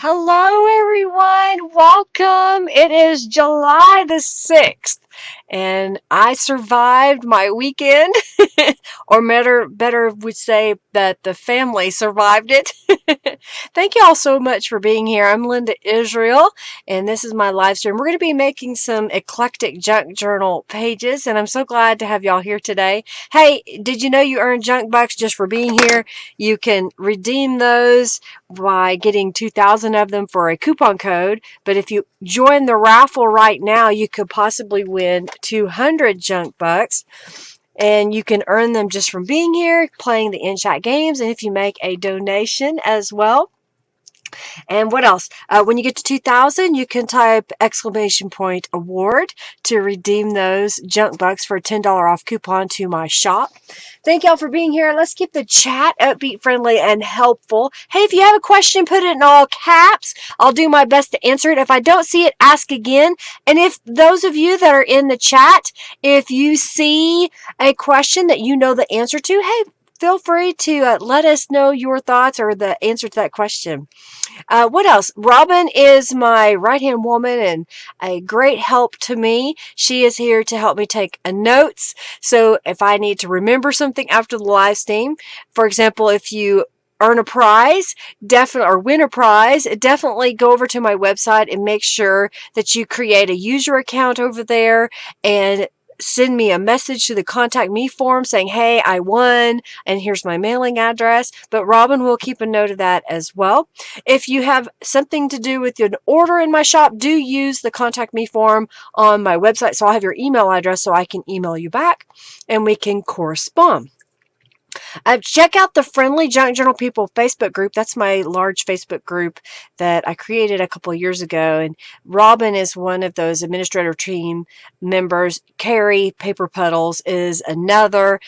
Hello, everyone. Welcome. It is July the 6th, and I survived my weekend, or better would say that the family survived it. Thank you all so much for being here. I'm Linda Israel, and this is my live stream. We're going to be making some Eclectic Junk Journal pages, and I'm so glad to have y'all here today. Hey, did you know you earn junk bucks just for being here? You can redeem those by getting 2,000 of them for a coupon code. But if you join the raffle right now, you could possibly win 200 junk bucks. And you can earn them just from being here, playing the in-chat games, and if you make a donation as well. And what else? When you get to 2,000, you can type exclamation point award to redeem those junk bucks for a $10 off coupon to my shop. Thank y'all for being here. Let's keep the chat upbeat, friendly, and helpful. Hey, if you have a question, put it in all caps. I'll do my best to answer it. If I don't see it, ask again. And if those of you that are in the chat, if you see a question that you know the answer to, hey, feel free to let us know your thoughts or the answer to that question. What else? Robin is my right-hand woman and a great help to me. She is here to help me take notes. So if I need to remember something after the live stream, for example, if you earn a prize, definitely, or win a prize, definitely go over to my website and make sure that you create a user account over there and send me a message to the contact me form saying, hey, I won, and here's my mailing address. But Robin will keep a note of that as well. If you have something to do with an order in my shop, do use the contact me form on my website. So I'll have your email address so I can email you back and we can correspond. Check out the Friendly Junk Journal People Facebook group. That's my large Facebook group that I created a couple of years ago. And Robin is one of those administrative team members. Carrie Paper Puddles is another.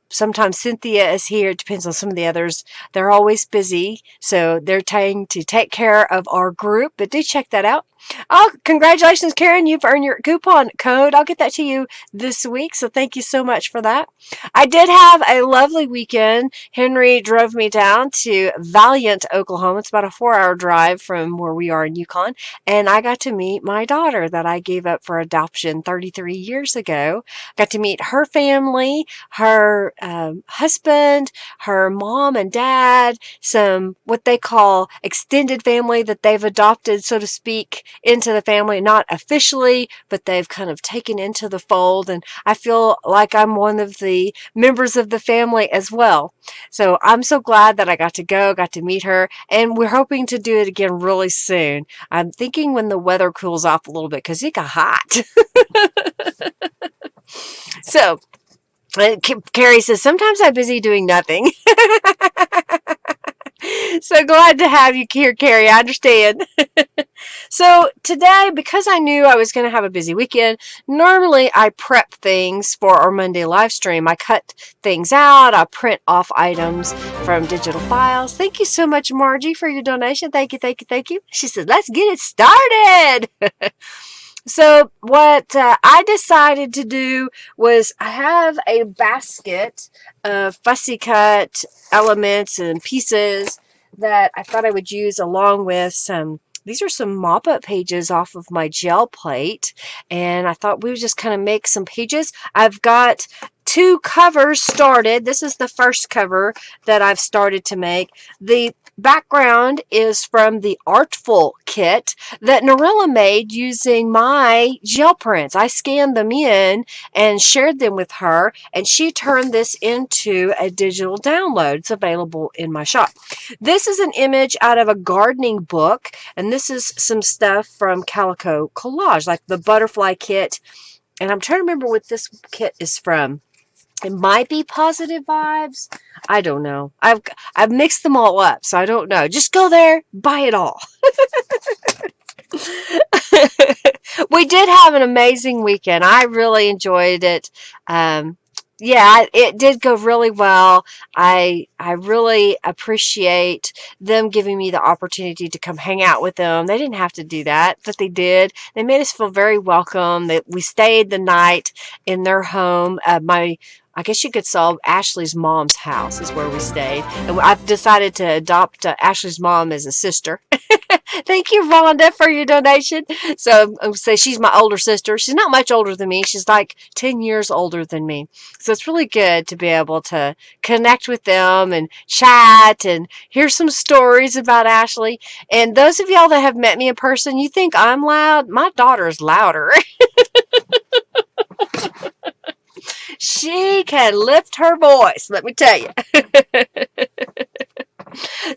Sometimes Cynthia is here. It depends on some of the others. They're always busy, so they're trying to take care of our group. But do check that out. Oh, congratulations, Karen. You've earned your coupon code. I'll get that to you this week, so thank you so much for that. I did have a lovely weekend. Henry drove me down to Valiant, Oklahoma. It's about a 4-hour drive from where we are in Yukon, and I got to meet my daughter that I gave up for adoption 33 years ago. Got to meet her family, her husband, her mom and dad, some what they call extended family that they've adopted, so to speak, into the family, not officially, but they've kind of taken into the fold, and I feel like I'm one of the members of the family as well. So I'm so glad that I got to go, got to meet her, and we're hoping to do it again really soon. I'm thinking when the weather cools off a little bit because it got hot. So Carrie says, sometimes I'm busy doing nothing. So glad to have you here, Carrie. I understand. So today, because I knew I was going to have a busy weekend, normally I prep things for our Monday live stream. I cut things out. I print off items from digital files. Thank you so much, Margie, for your donation. Thank you, thank you, thank you. She said, let's get it started. So what I decided to do was I have a basket of fussy cut elements and pieces that I thought I would use along with these are some mop-up pages off of my gel plate, and I thought we would just kind of make some pages. I've got 2 covers started. This is the first cover that I've started to make. The background is from the Artful kit that Narilla made using my gel prints. I scanned them in and shared them with her, and she turned this into a digital download. It's available in my shop. This is an image out of a gardening book, and this is some stuff from Calico Collage, like the butterfly kit. And I'm trying to remember what this kit is from. It might be Positive Vibes. I don't know. I've mixed them all up, so I don't know. Just go there, buy it all. We did have an amazing weekend. I really enjoyed it. Yeah, it did go really well. I really appreciate them giving me the opportunity to come hang out with them. They didn't have to do that, but they did. They made us feel very welcome. We stayed the night in their home. I guess you could say Ashley's mom's house is where we stayed. And I've decided to adopt Ashley's mom as a sister. Thank you, Rhonda, for your donation. So I would say she's my older sister. She's not much older than me. She's like 10 years older than me. So it's really good to be able to connect with them and chat and hear some stories about Ashley. And those of y'all that have met me in person, you think I'm loud? My daughter's louder. She can lift her voice, let me tell you.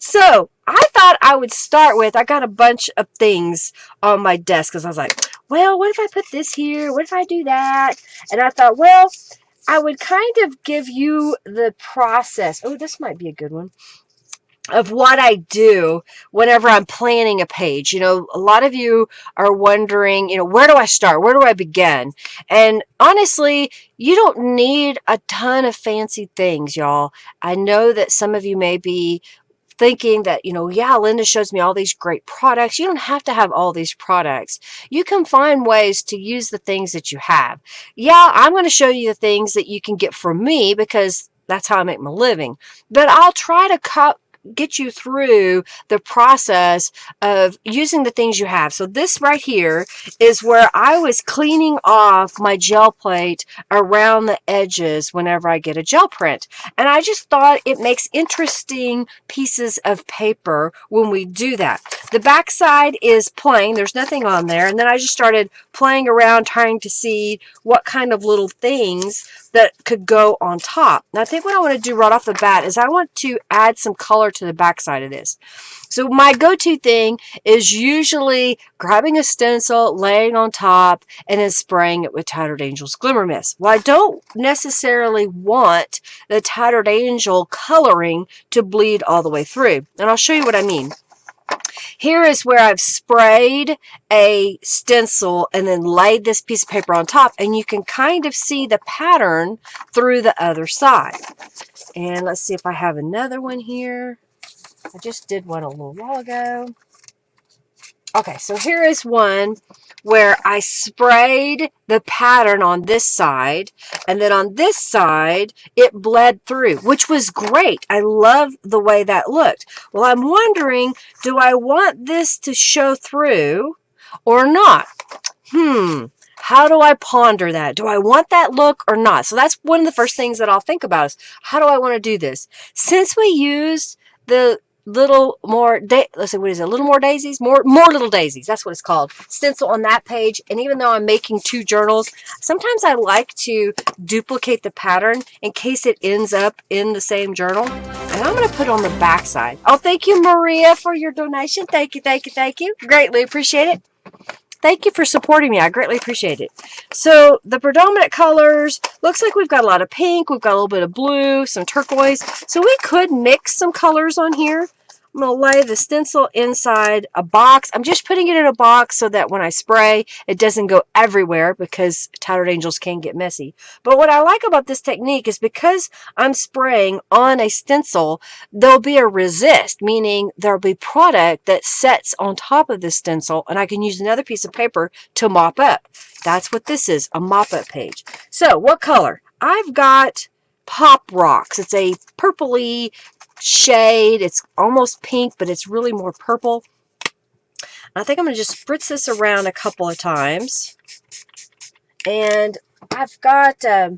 So I thought I would start with, I got a bunch of things on my desk because I was like, well, what if I put this here? What if I do that? And I thought, well, I would kind of give you the process. Oh, this might be a good one. Of what I do whenever I'm planning a page. You know, a lot of you are wondering, where do I start? Where do I begin? And honestly, you don't need a ton of fancy things, y'all. I know that some of you may be thinking that, yeah, Linda shows me all these great products. You don't have to have all these products. You can find ways to use the things that you have. Yeah, I'm going to show you the things that you can get from me because that's how I make my living. But I'll try to get you through the process of using the things you have. So this right here is where I was cleaning off my gel plate around the edges whenever I get a gel print. And I just thought it makes interesting pieces of paper when we do that. The back side is plain. There's nothing on there. And then I just started playing around trying to see what kind of little things that could go on top. And I think what I want to do right off the bat is I want to add some color to the back side of this. So my go-to thing is usually grabbing a stencil, laying on top, and then spraying it with Tattered Angels Glimmer Mists. Well, I don't necessarily want the Tattered Angel coloring to bleed all the way through. And I'll show you what I mean. Here is where I've sprayed a stencil and then laid this piece of paper on top, and you can kind of see the pattern through the other side. And let's see if I have another one here. I just did one a little while ago. Okay, so here is one where I sprayed the pattern on this side, and then on this side, it bled through, which was great. I love the way that looked. Well, I'm wondering, do I want this to show through or not? How do I ponder that? Do I want that look or not? So that's one of the first things that I'll think about is, how do I want to do this? Since we used the little more, let's see, what is it? Little more daisies? More little daisies. That's what it's called. Stencil on that page. And even though I'm making two journals, sometimes I like to duplicate the pattern in case it ends up in the same journal. And I'm going to put on the back side. Oh, thank you, Maria, for your donation. Thank you, thank you, thank you. Greatly appreciate it. Thank you for supporting me. I greatly appreciate it. So the predominant colors, looks like we've got a lot of pink. We've got a little bit of blue, some turquoise. So we could mix some colors on here. I'm going to lay the stencil inside a box. I'm just putting it in a box so that when I spray, it doesn't go everywhere because Tattered Angels can get messy. But what I like about this technique is because I'm spraying on a stencil, there'll be a resist, meaning there'll be product that sets on top of the stencil, and I can use another piece of paper to mop up. That's what this is, a mop-up page. So what color? I've got Pop Rocks. It's a purpley shade. It's almost pink, but it's really more purple. I think I'm going to just spritz this around a couple of times. And I've got a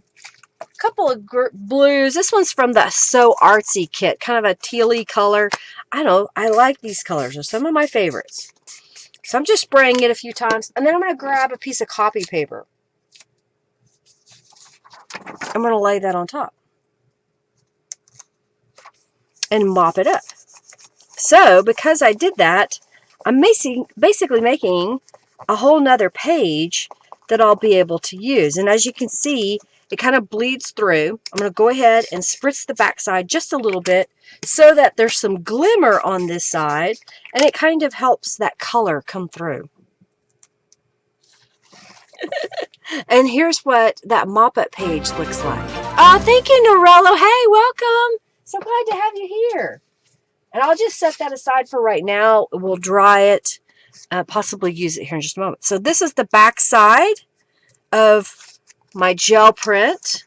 couple of blues. This one's from the So Artsy kit, kind of a tealy color. I don't know. I like these colors. They're some of my favorites. So I'm just spraying it a few times. And then I'm going to grab a piece of copy paper. I'm going to lay that on top and mop it up. So because I did that, I'm basically making a whole nother page that I'll be able to use. And as you can see, it kind of bleeds through. I'm going to go ahead and spritz the back side just a little bit so that there's some glimmer on this side, and it kind of helps that color come through. And here's what that mop-up page looks like. Oh, thank you, Norello. Hey, welcome. So glad to have you here. And I'll just set that aside for right now. We'll dry it, possibly use it here in just a moment. So this is the back side of my gel print,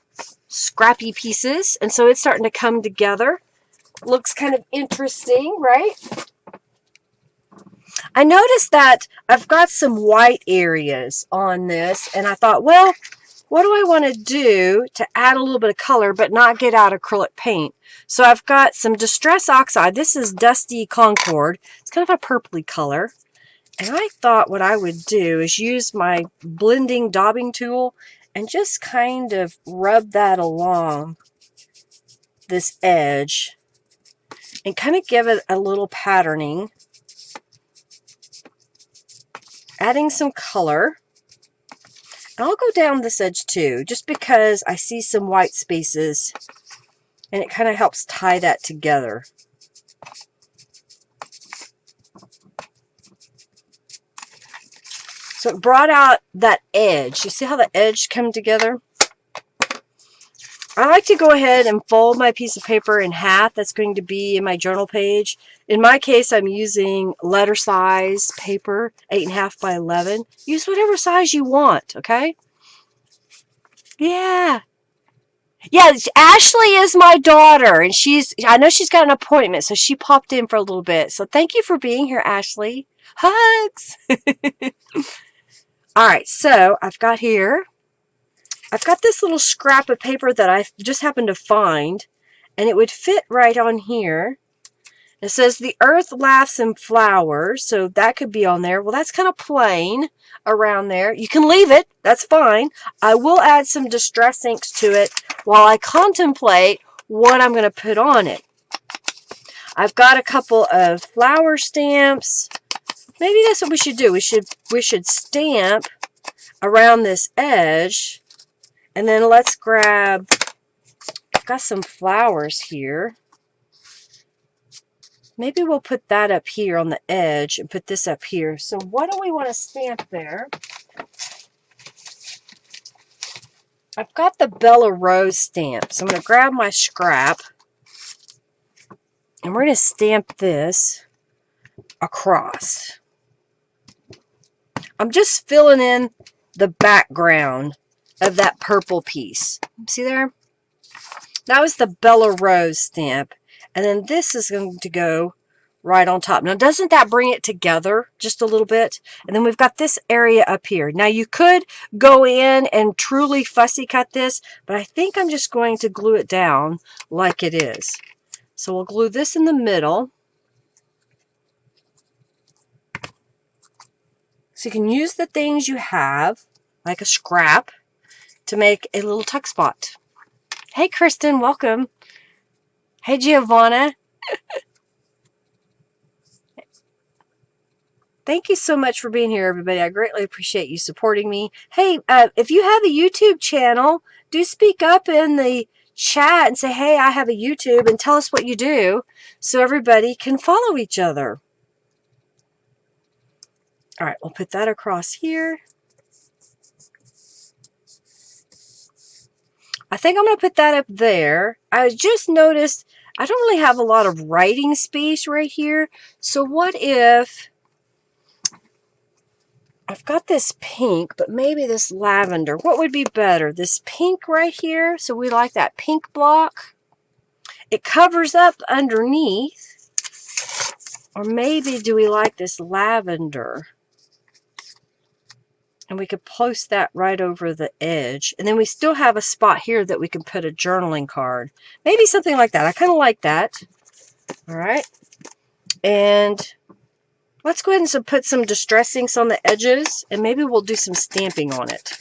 scrappy pieces. And so it's starting to come together. Looks kind of interesting, right? I noticed that I've got some white areas on this, and I thought, well, what do I want to do to add a little bit of color but not get out acrylic paint? So I've got some Distress Oxide. This is Dusty Concord. It's kind of a purpley color. And I thought what I would do is use my blending daubing tool and just kind of rub that along this edge and kind of give it a little patterning, adding some color. And I'll go down this edge too, just because I see some white spaces and it kind of helps tie that together. So it brought out that edge. You see how the edge come together? I like to go ahead and fold my piece of paper in half. That's going to be in my journal page. In my case, I'm using letter size paper, 8.5 by 11. Use whatever size you want, okay? Yeah. Yeah, Ashley is my daughter, and I know she's got an appointment, so she popped in for a little bit. So thank you for being here, Ashley. Hugs! All right, so I've got this little scrap of paper that I just happened to find, and it would fit right on here. It says the earth laughs and flowers, so that could be on there. Well, that's kind of plain around there. You can leave it. That's fine. I will add some distress inks to it while I contemplate what I'm going to put on it. I've got a couple of flower stamps. Maybe that's what we should do. We should stamp around this edge. And then let's grab, I've got some flowers here. Maybe we'll put that up here on the edge and put this up here. So what do we want to stamp there? I've got the Bella Rose stamp. So I'm going to grab my scrap. And we're going to stamp this across. I'm just filling in the background of that purple piece. See there? That was the Bella Rose stamp. And then this is going to go right on top. Now, doesn't that bring it together just a little bit? And then we've got this area up here. Now, you could go in and truly fussy cut this, but I think I'm just going to glue it down like it is. So we'll glue this in the middle. So you can use the things you have, like a scrap, to make a little tuck spot. Hey, Kristen, welcome. Hey, Giovanna. Thank you so much for being here, everybody. I greatly appreciate you supporting me. Hey, if you have a YouTube channel, do speak up in the chat and say, hey, I have a YouTube, and tell us what you do so everybody can follow each other. All right, we'll put that across here. I think I'm going to put that up there. I just noticed I don't really have a lot of writing space right here. So what if I've got this pink, but maybe this lavender. What would be better? This pink right here. So we like that pink block. It covers up underneath. Or maybe do we like this lavender? And we could post that right over the edge. And then we still have a spot here that we can put a journaling card. Maybe something like that. I kind of like that. All right. And let's go ahead and put some distress inks on the edges. And maybe we'll do some stamping on it.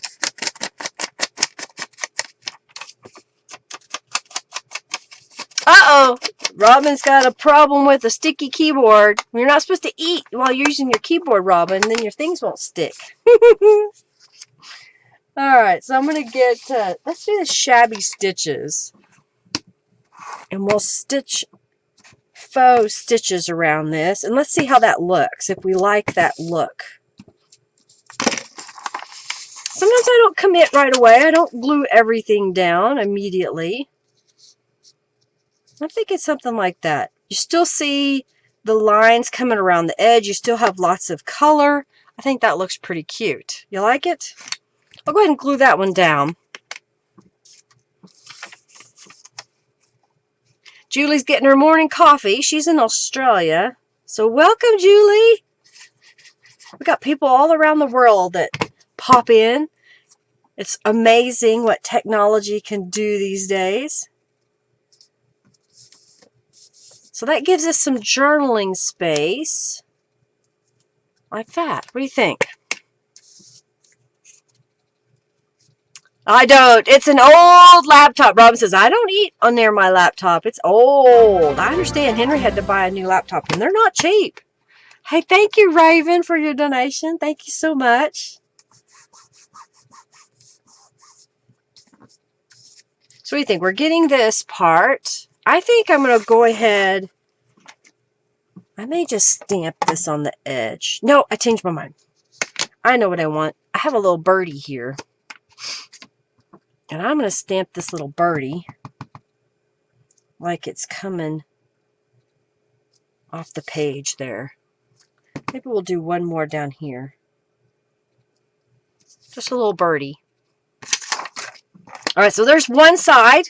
Uh-oh. Robin's got a problem with a sticky keyboard. You're not supposed to eat while you're using your keyboard, Robin. Then your things won't stick. Alright, so I'm going to get, let's do the shabby stitches. And we'll stitch faux stitches around this. And let's see how that looks, if we like that look. Sometimes I don't commit right away. I don't glue everything down immediately. I think it's something like that. You still see the lines coming around the edge. You still have lots of color. I think that looks pretty cute. You like it? I'll go ahead and glue that one down. Julie's getting her morning coffee. She's in Australia. So welcome, Julie. We got people all around the world that pop in. It's amazing what technology can do these days. So that gives us some journaling space. Like that. What do you think? I don't. It's an old laptop. Robin says, I don't eat on near my laptop. It's old. I understand. Henry had to buy a new laptop, and they're not cheap. Hey, thank you, Raven, for your donation. Thank you so much. So what do you think? We're getting this part. I think I'm going to go ahead. I may just stamp this on the edge. No, I changed my mind. I know what I want. I have a little birdie here. And I'm going to stamp this little birdie like it's coming off the page there. Maybe we'll do one more down here. Just a little birdie. All right, so there's one side.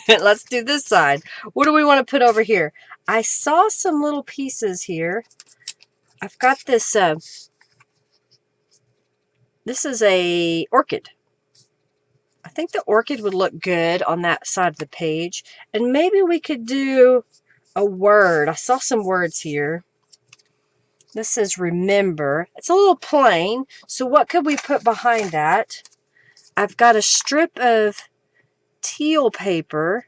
Let's do this side. What do we want to put over here? I saw some little pieces here. I've got this, this is a orchid. I think the orchid would look good on that side of the page. And maybe we could do a word. I saw some words here. This says remember. It's a little plain. So what could we put behind that? I've got a strip of teal paper.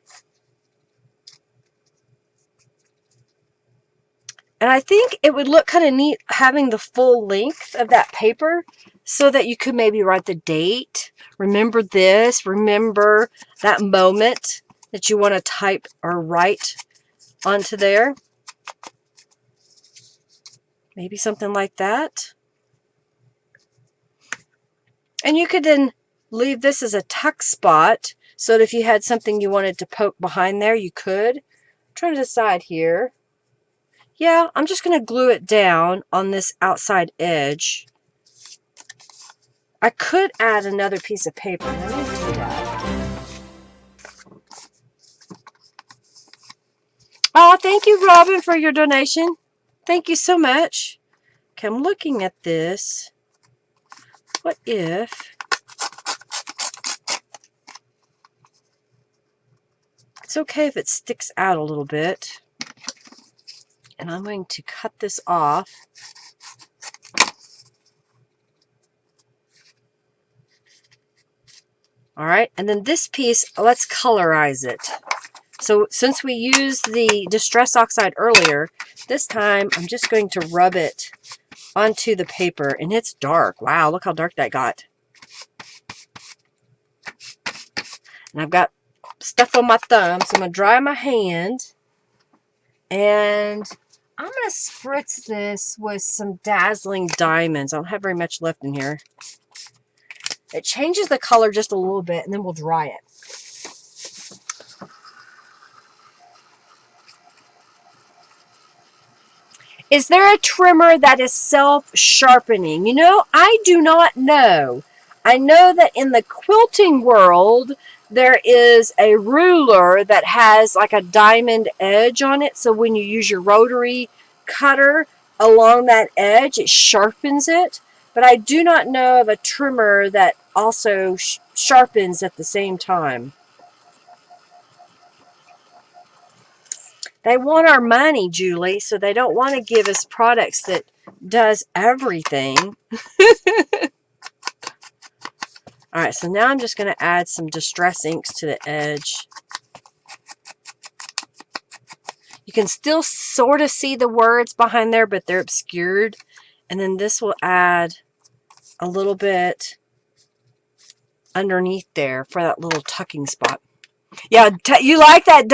And I think it would look kind of neat having the full length of that paper so that you could maybe write the date. Remember this. Remember that moment that you want to type or write onto there. Maybe something like that. And you could then leave this as a tuck spot so that if you had something you wanted to poke behind there, you could. I'm trying to decide here. Yeah, I'm just going to glue it down on this outside edge. I could add another piece of paper. Let me do that. Oh, thank you, Robin, for your donation. Thank you so much. Okay, I'm looking at this. What if... It's okay if it sticks out a little bit. And I'm going to cut this off. All right, and then this piece, let's colorize it. So since we used the Distress Oxide earlier, this time I'm just going to rub it onto the paper, and it's dark. Wow, look how dark that got. And I've got stuff on my thumb, so I'm going to dry my hand, and I'm going to spritz this with some Dazzling Diamonds. I don't have very much left in here. It changes the color just a little bit, and then we'll dry it. Is there a trimmer that is self-sharpening? You know, I do not know. I know that in the quilting world, there is a ruler that has like a diamond edge on it. So when you use your rotary cutter along that edge, it sharpens it. But I do not know of a trimmer that also sharpens at the same time. They want our money, Julie, so they don't want to give us products that does everything. All right, so now I'm just going to add some Distress inks to the edge. You can still sort of see the words behind there, but they're obscured. And then this will add a little bit underneath there for that little tucking spot. Yeah, you like that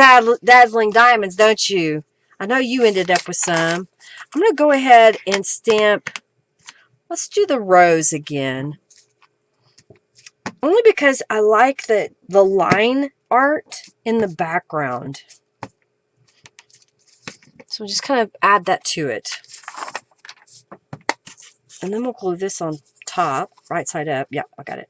Dazzling Diamonds, don't you? I know you ended up with some. I'm going to go ahead and stamp. Let's do the rose again. Only because I like the line art in the background. So we'll just kind of add that to it. And then we'll glue this on top, right side up. Yeah, I got it.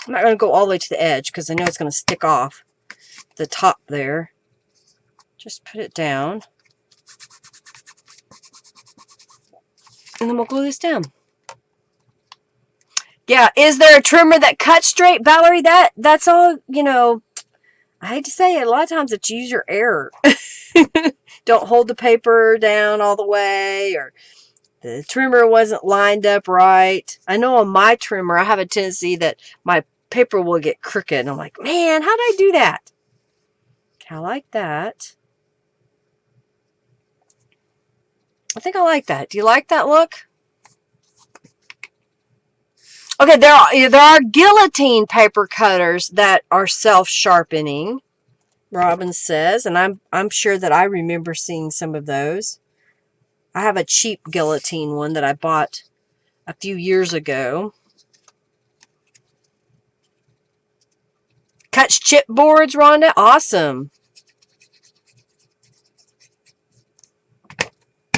I'm not going to go all the way to the edge because I know it's going to stick off. the top there. Just put it down. And then we'll glue this down. Yeah, is there a trimmer that cuts straight, Valerie? That's all, you know, I hate to say it, a lot of times it's user error. Don't hold the paper down all the way, or the trimmer wasn't lined up right. I know on my trimmer, I have a tendency that my paper will get crooked. And I'm like, man, how did I do that? Okay, I like that. I think I like that. Do you like that look? Okay, there are guillotine paper cutters that are self-sharpening, Robin says, and I'm sure that I remember seeing some of those. I have a cheap guillotine one that I bought a few years ago. Cuts chipboards, Rhonda? Awesome.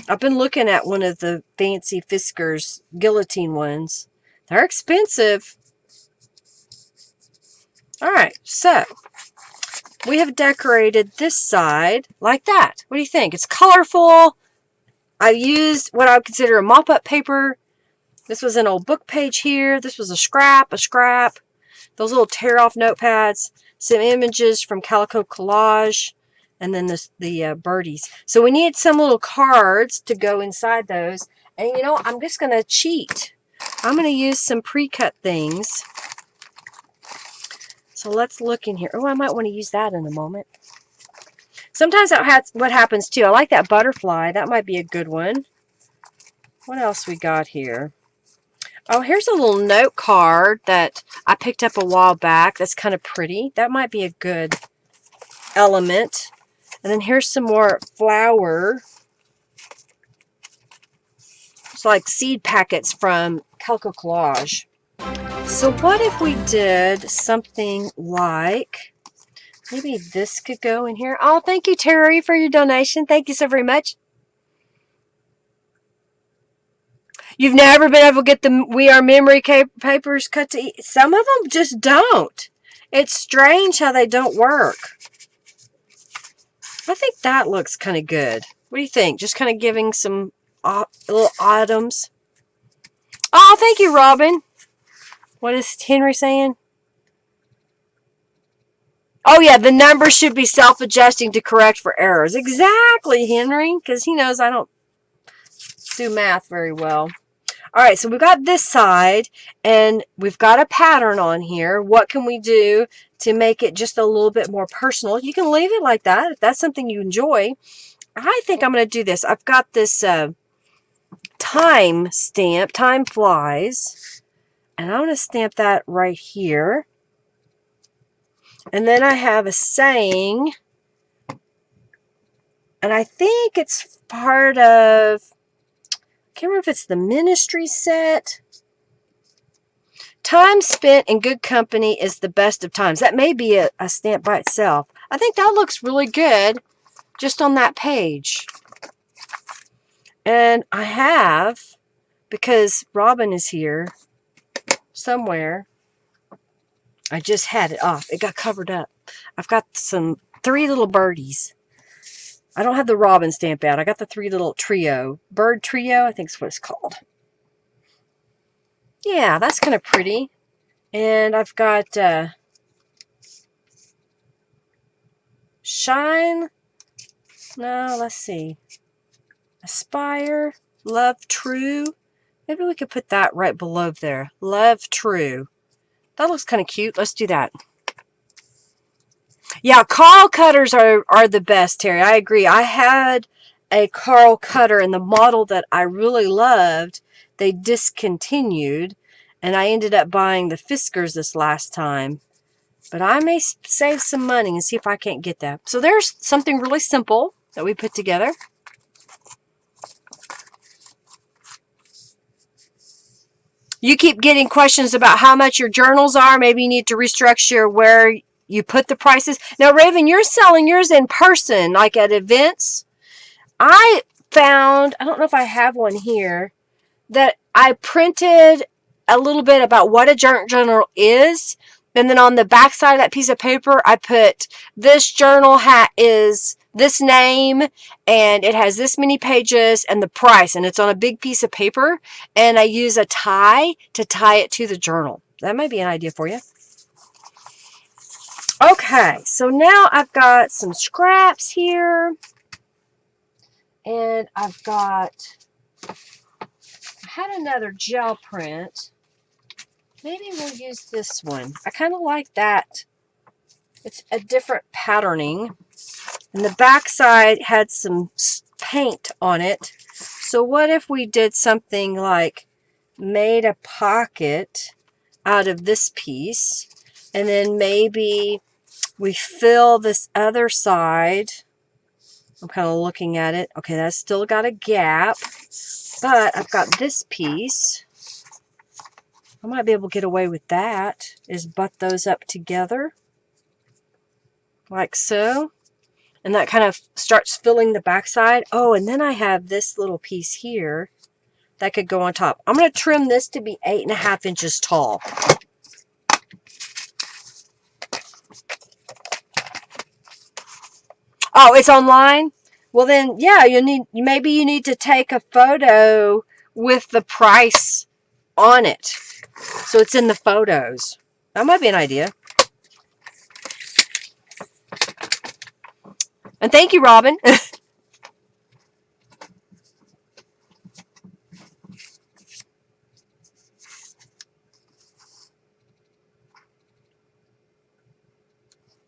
I've been looking at one of the fancy Fiskars guillotine ones. They're expensive. Alright, so we have decorated this side like that. What do you think? It's colorful. I used what I would consider a mop-up paper. This was an old book page here. This was a scrap. Those little tear-off notepads. Some images from Calico Collage. And then the birdies. So we need some little cards to go inside those. And you know, I'm just going to cheat. I'm going to use some pre-cut things. So let's look in here. Oh, I might want to use that in a moment. Sometimes that's what happens too. I like that butterfly. That might be a good one. What else we got here? Oh, here's a little note card that I picked up a while back. That's kind of pretty. That might be a good element. And then here's some more flower. It's like seed packets from Calico Collage. So what if we did something like, maybe this could go in here. Oh, thank you, Terry, for your donation. Thank you so very much. You've never been able to get the We Are Memory papers cut to eat. Some of them just don't. It's strange how they don't work. I think that looks kind of good. What do you think? Just kind of giving some little items. Oh, thank you, Robin. What is Henry saying? Oh, yeah, the numbers should be self-adjusting to correct for errors. Exactly, Henry, because he knows I don't do math very well. All right, so we've got this side, and we've got a pattern on here. What can we do to make it just a little bit more personal? You can leave it like that if that's something you enjoy. I think I'm going to do this. I've got this time stamp, time flies, and I'm going to stamp that right here. And then I have a saying, and I think it's part of, I can't remember if it's the ministry set. Time spent in good company is the best of times. That may be a stamp by itself. I think that looks really good just on that page. And I have, because Robin is here somewhere, I just had it off. It got covered up. I've got three little birdies. I don't have the Robin stamp out. I got the three little trio. Bird trio, I think is what it's called. Yeah, that's kind of pretty. And I've got Shine. No, let's see. Aspire. Love True. Maybe we could put that right below there. Love True. That looks kind of cute. Let's do that. Yeah, Carl cutters are the best, Terry. I agree. I had a Carl cutter, and the model that I really loved, they discontinued, and I ended up buying the Fiskars this last time. But I may save some money and see if I can't get that. So there's something really simple that we put together. You keep getting questions about how much your journals are. Maybe you need to restructure where you put the prices. Now, Raven, you're selling yours in person, like at events. I found, I don't know if I have one here, that I printed a little bit about what a junk journal is, And then on the back side of that piece of paper, I put this journal is this name, and it has this many pages and the price, and it's on a big piece of paper, and I use a tie to tie it to the journal. That might be an idea for you. Okay, so now I've got some scraps here, and I had another gel print. Maybe we'll use this one. I kind of like that. It's a different patterning. And the back side had some paint on it. So what if we did something like made a pocket out of this piece, and then maybe we fill this other side. I'm kind of looking at it. Okay, that's still got a gap, but I've got this piece. I might be able to get away with that, is butt those up together like so. And that kind of starts filling the backside. Oh, and then I have this little piece here that could go on top. I'm going to trim this to be 8.5 inches tall. Oh, it's online? Well then, yeah, maybe you need to take a photo with the price on it, so it's in the photos. That might be an idea. And thank you, Robin.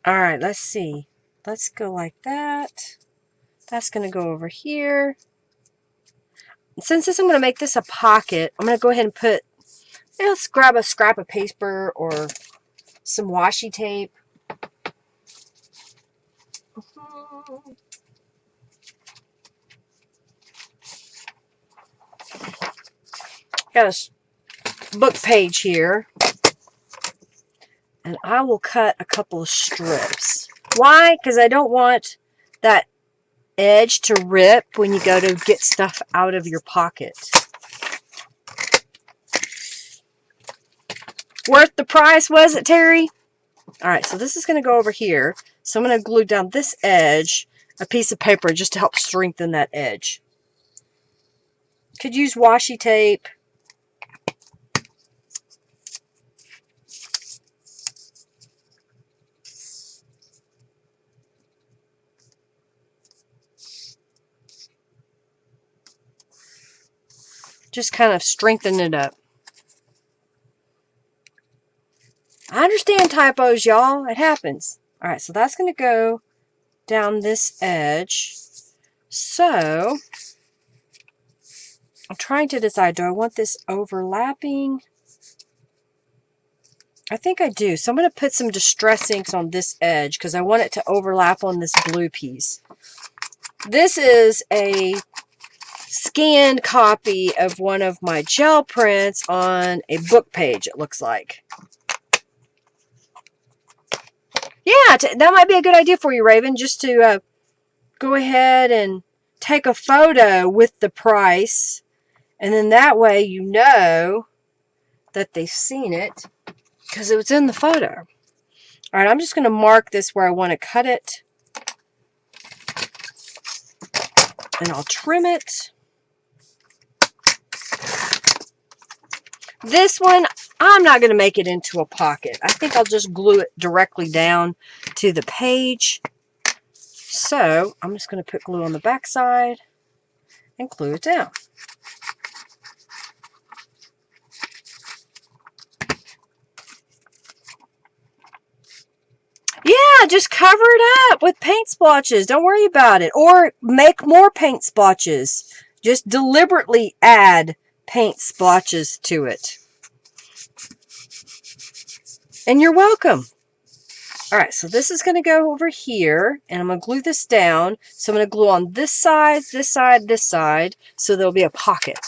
All right, let's see. Let's go like that. That's going to go over here. Since I'm going to make this a pocket, I'm going to go ahead and put, let's grab a scrap of paper or some washi tape. Got a book page here. And I will cut a couple of strips. Why? Because I don't want that edge to rip when you go to get stuff out of your pocket. Worth the price, was it, Terry? Alright, so this is going to go over here. So I'm going to glue down this edge, a piece of paper, just to help strengthen that edge. Could use washi tape. Just kind of strengthen it up. I understand typos, y'all. It happens. Alright, so that's going to go down this edge. So I'm trying to decide, do I want this overlapping? I think I do. So I'm going to put some Distress inks on this edge because I want it to overlap on this blue piece. This is a scanned copy of one of my gel prints on a book page, it looks like. Yeah, that might be a good idea for you, Raven, just to go ahead and take a photo with the price, and then that way you know that they've seen it because it was in the photo. All right, I'm just going to mark this where I want to cut it, and I'll trim it. This one, I'm not going to make it into a pocket. I think I'll just glue it directly down to the page. So I'm just going to put glue on the back side and glue it down. Yeah, just cover it up with paint splotches. Don't worry about it. Or make more paint splotches. Just deliberately add paint splotches to it. And you're welcome. Alright, so this is going to go over here, and I'm going to glue this down. So I'm going to glue on this side, this side, this side, so there'll be a pocket.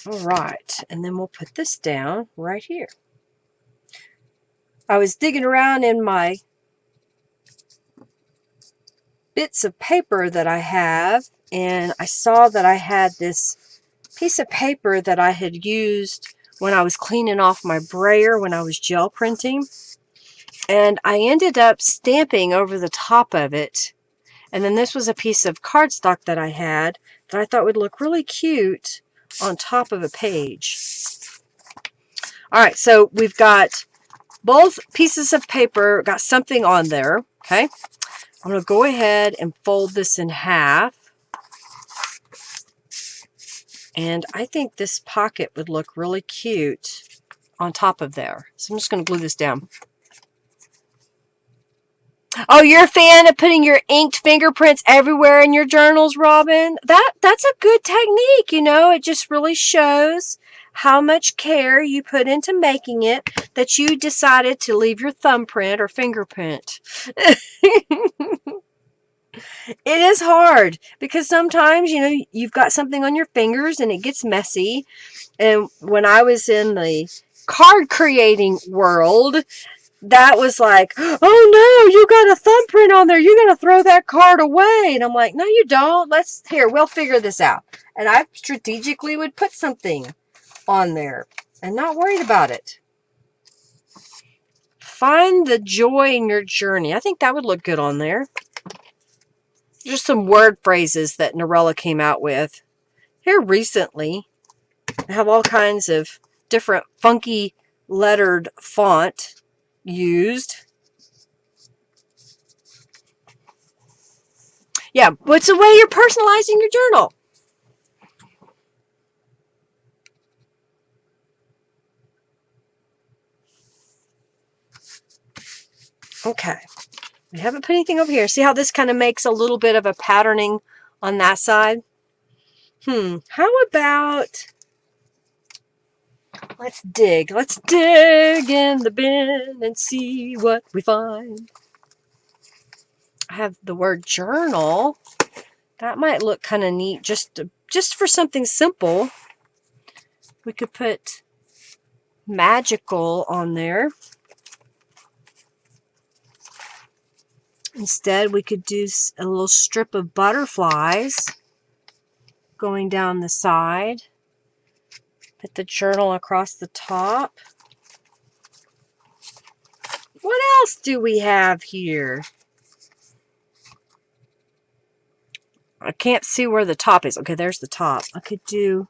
Alright, and then we'll put this down right here. I was digging around in my bits of paper that I have, and I saw that I had this piece of paper that I had used when I was cleaning off my brayer when I was gel printing, and I ended up stamping over the top of it. And then this was a piece of cardstock that I had that I thought would look really cute on top of a page. Alright, so we've got both pieces of paper, got something on there. Okay, I'm going to go ahead and fold this in half. And I think this pocket would look really cute on top of there. So I'm just going to glue this down. Oh, you're a fan of putting your inked fingerprints everywhere in your journals, Robin? That's a good technique, you know. It just really shows how much care you put into making it that you decided to leave your thumbprint or fingerprint. It is hard because sometimes, you know, you've got something on your fingers and it gets messy. And when I was in the card creating world, that was like, oh no, you got a thumbprint on there. You got to throw that card away. And I'm like, no, you don't. We'll figure this out. And I strategically would put something on there and not worried about it. Find the joy in your journey. I think that would look good on there. Just some word phrases that Norella came out with here recently. I have all kinds of different funky lettered font used. Yeah, what's the way you're personalizing your journal? Okay, we haven't put anything over here. See how this kind of makes a little bit of a patterning on that side? How about, let's dig in the bin and see what we find. I have the word journal. That might look kind of neat just for something simple. We could put magical on there. Instead, we could do a little strip of butterflies going down the side. Put the journal across the top. What else do we have here? I can't see where the top is. Okay, there's the top. I could do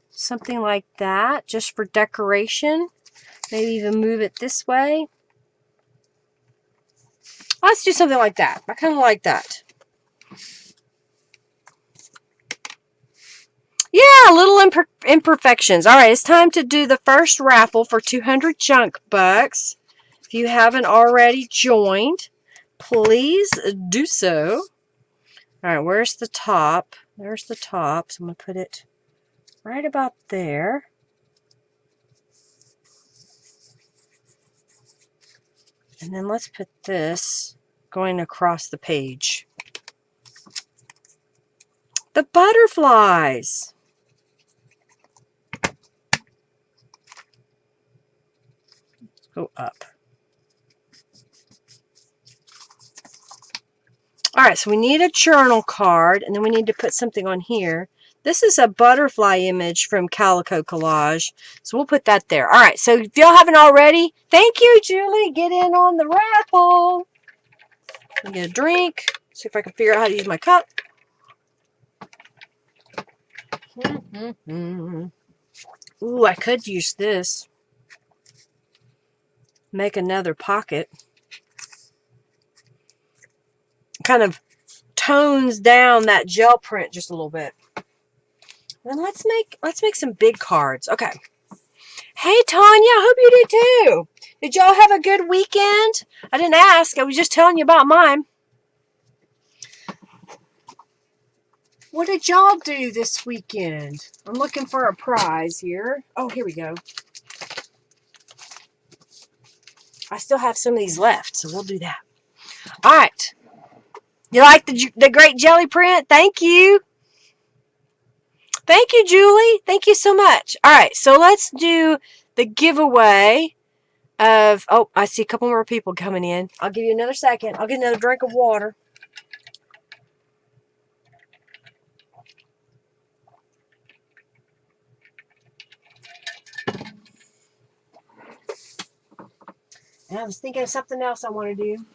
something like that just for decoration. Maybe even move it this way. Let's do something like that. I kind of like that. Yeah, little imperfections. All right, it's time to do the first raffle for 200 junk bucks. If you haven't already joined, please do so. All right, where's the top? There's the top. So I'm going to put it right about there. And then let's put this going across the page. The butterflies. Let's go up. All right, so we need a journal card, and then we need to put something on here. This is a butterfly image from Calico Collage, so we'll put that there. All right, so if y'all haven't already, thank you, Julie. Get in on the raffle. Get a drink. See if I can figure out how to use my cup. Ooh, I could use this. Make another pocket. Kind of tones down that gel print just a little bit. Then let's make some big cards. Okay. Hey Tanya, hope you did too. Did y'all have a good weekend? I didn't ask. I was just telling you about mine. What did y'all do this weekend? I'm looking for a prize here. Oh, here we go. I still have some of these left, so we'll do that. All right. You like the great jelly print? Thank you. Thank you, Julie. Thank you so much. All right, so let's do the giveaway of, oh, I see a couple more people coming in. I'll give you another second. I'll get another drink of water. And I was thinking of something else I want to do.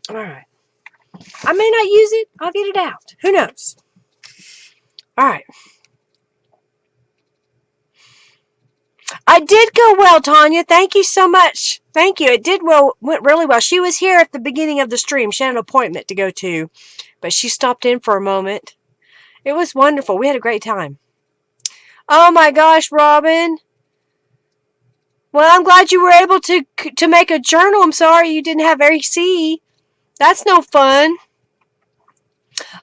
All right. I may not use it. I'll get it out. Who knows? All right. I did go well, Tanya. Thank you so much. Thank you. It did well. Went really well. She was here at the beginning of the stream. She had an appointment to go to, but she stopped in for a moment. It was wonderful. We had a great time. Oh my gosh, Robin. Well, I'm glad you were able to make a journal. I'm sorry you didn't have AC. That's no fun.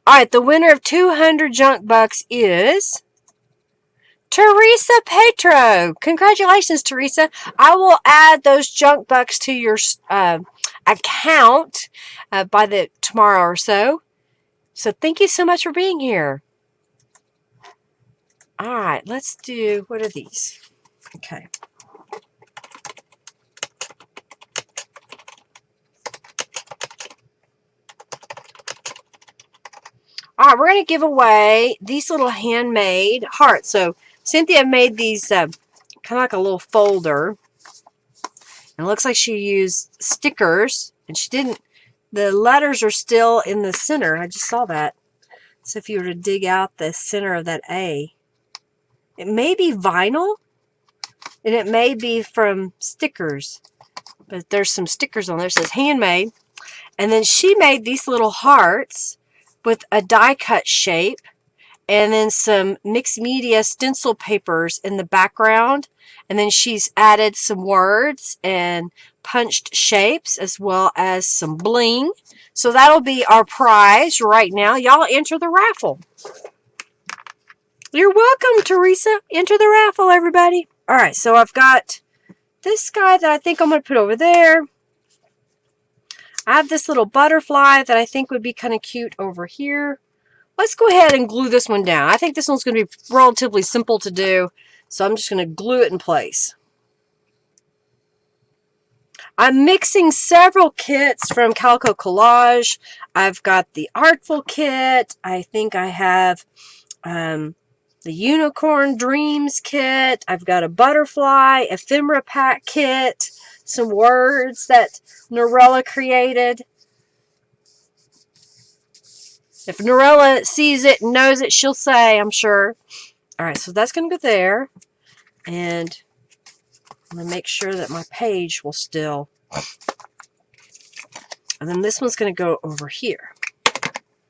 All right, the winner of 200 junk bucks is Teresa Petro. Congratulations, Teresa. I will add those junk bucks to your account by the tomorrow or so. So thank you so much for being here. All right, let's do, what are these? Okay. All right, we're going to give away these little handmade hearts. So Cynthia made these kind of like a little folder. And it looks like she used stickers. And she didn't, the letters are still in the center. I just saw that. So if you were to dig out the center of that A, it may be vinyl. And it may be from stickers. But there's some stickers on there. It says handmade. And then she made these little hearts with a die cut shape. And then some mixed media stencil papers in the background. And then she's added some words and punched shapes as well as some bling. So that'll be our prize right now. Y'all enter the raffle. You're welcome, Teresa. Enter the raffle, everybody. All right, so I've got this guy that I think I'm going to put over there. I have this little butterfly that I think would be kind of cute over here. Let's go ahead and glue this one down. I think this one's going to be relatively simple to do, so I'm just going to glue it in place. I'm mixing several kits from Calico Collage. I've got the Artful kit. I think I have the Unicorn Dreams kit. I've got a Butterfly Ephemera Pack kit. Some words that Norella created. If Norella sees it and knows it, she'll say, I'm sure. All right, so that's going to go there. And I'm going to make sure that my page will still. And then this one's going to go over here.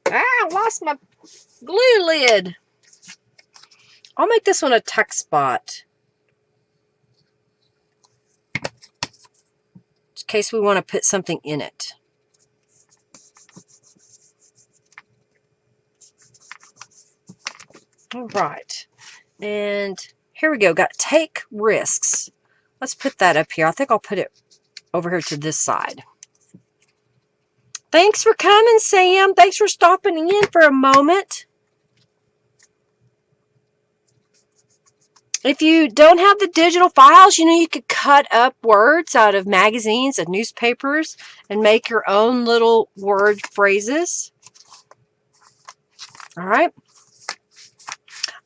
Ah, I lost my glue lid. I'll make this one a tuck spot. In case we want to put something in it. All right. And here we go. Got take risks. Let's put that up here. I think I'll put it over here to this side. Thanks for coming, Sam. Thanks for stopping in for a moment. If you don't have the digital files, you know, you could cut up words out of magazines and newspapers and make your own little word phrases. All right.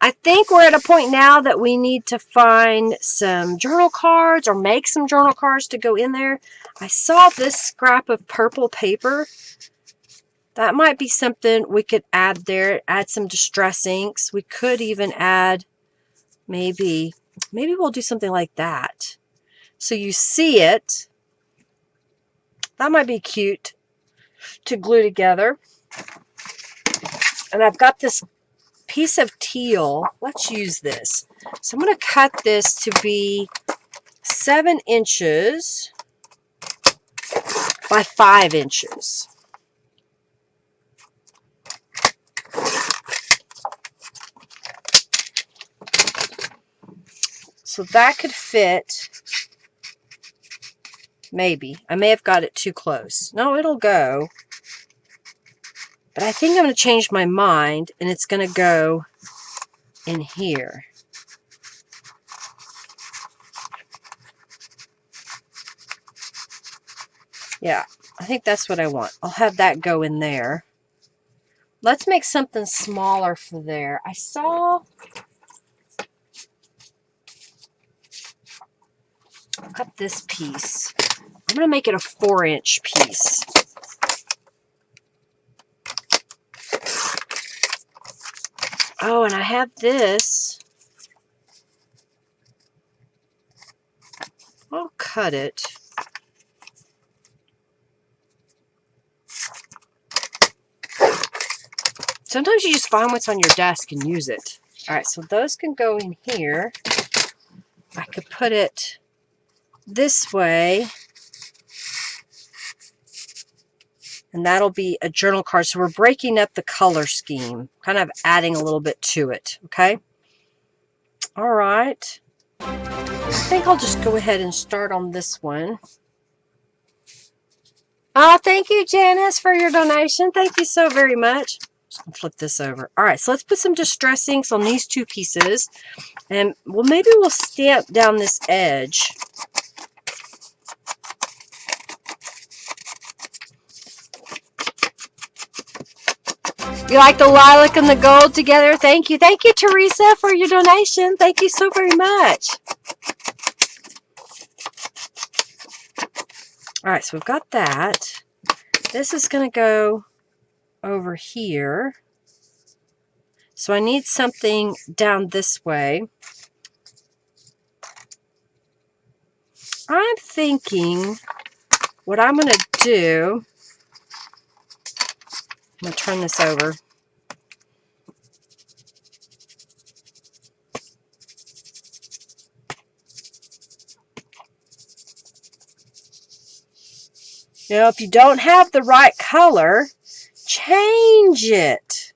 I think we're at a point now that we need to find some journal cards or make some journal cards to go in there. I saw this scrap of purple paper. That might be something we could add there. Add some distress inks. We could even add maybe we'll do something like that. So you see it. That might be cute to glue together. And I've got this piece of teal. Let's use this. So I'm going to cut this to be 7 inches by 5 inches. So that could fit, maybe. I may have got it too close. No, it'll go. But I think I'm going to change my mind, and it's going to go in here. Yeah, I think that's what I want. I'll have that go in there. Let's make something smaller for there. I saw I've got this piece. I'm going to make it a 4-inch piece. Oh, and I have this. I'll cut it. Sometimes you just find what's on your desk and use it. Alright, so those can go in here. I could put it this way. And that'll be a journal card. So we're breaking up the color scheme. Kind of adding a little bit to it. Okay? Alright. I think I'll just go ahead and start on this one. Oh, thank you, Janice, for your donation. Thank you so very much. Just gonna flip this over. All right, so let's put some distress inks on these two pieces. And well, maybe we'll stamp down this edge. You like the lilac and the gold together? Thank you. Thank you, Teresa, for your donation. Thank you so very much. All right, so we've got that. This is going to go over here. So I need something down this way. I'm thinking what I'm going to do, I'm going to turn this over. You know, if you don't have the right color, change it.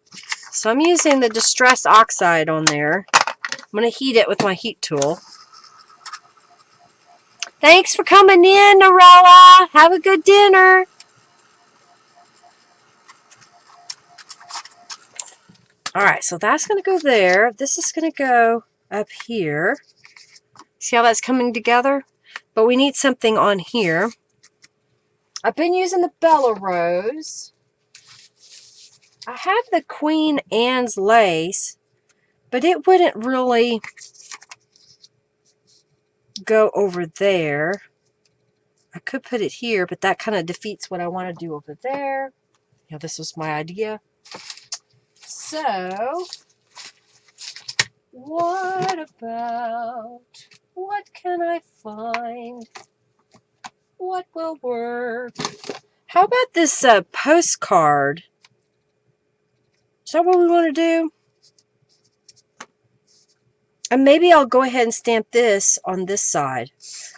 So I'm using the Distress Oxide on there. I'm going to heat it with my heat tool. Thanks for coming in, Norella. Have a good dinner. Alright, so that's going to go there. This is going to go up here. See how that's coming together? But we need something on here. I've been using the Bella Rose. I have the Queen Anne's lace, but it wouldn't really go over there. I could put it here, but that kind of defeats what I want to do over there. Yeah, this was my idea. So, what about, what can I find? What will work? How about this postcard? Is that what we want to do? And maybe I'll go ahead and stamp this on this side.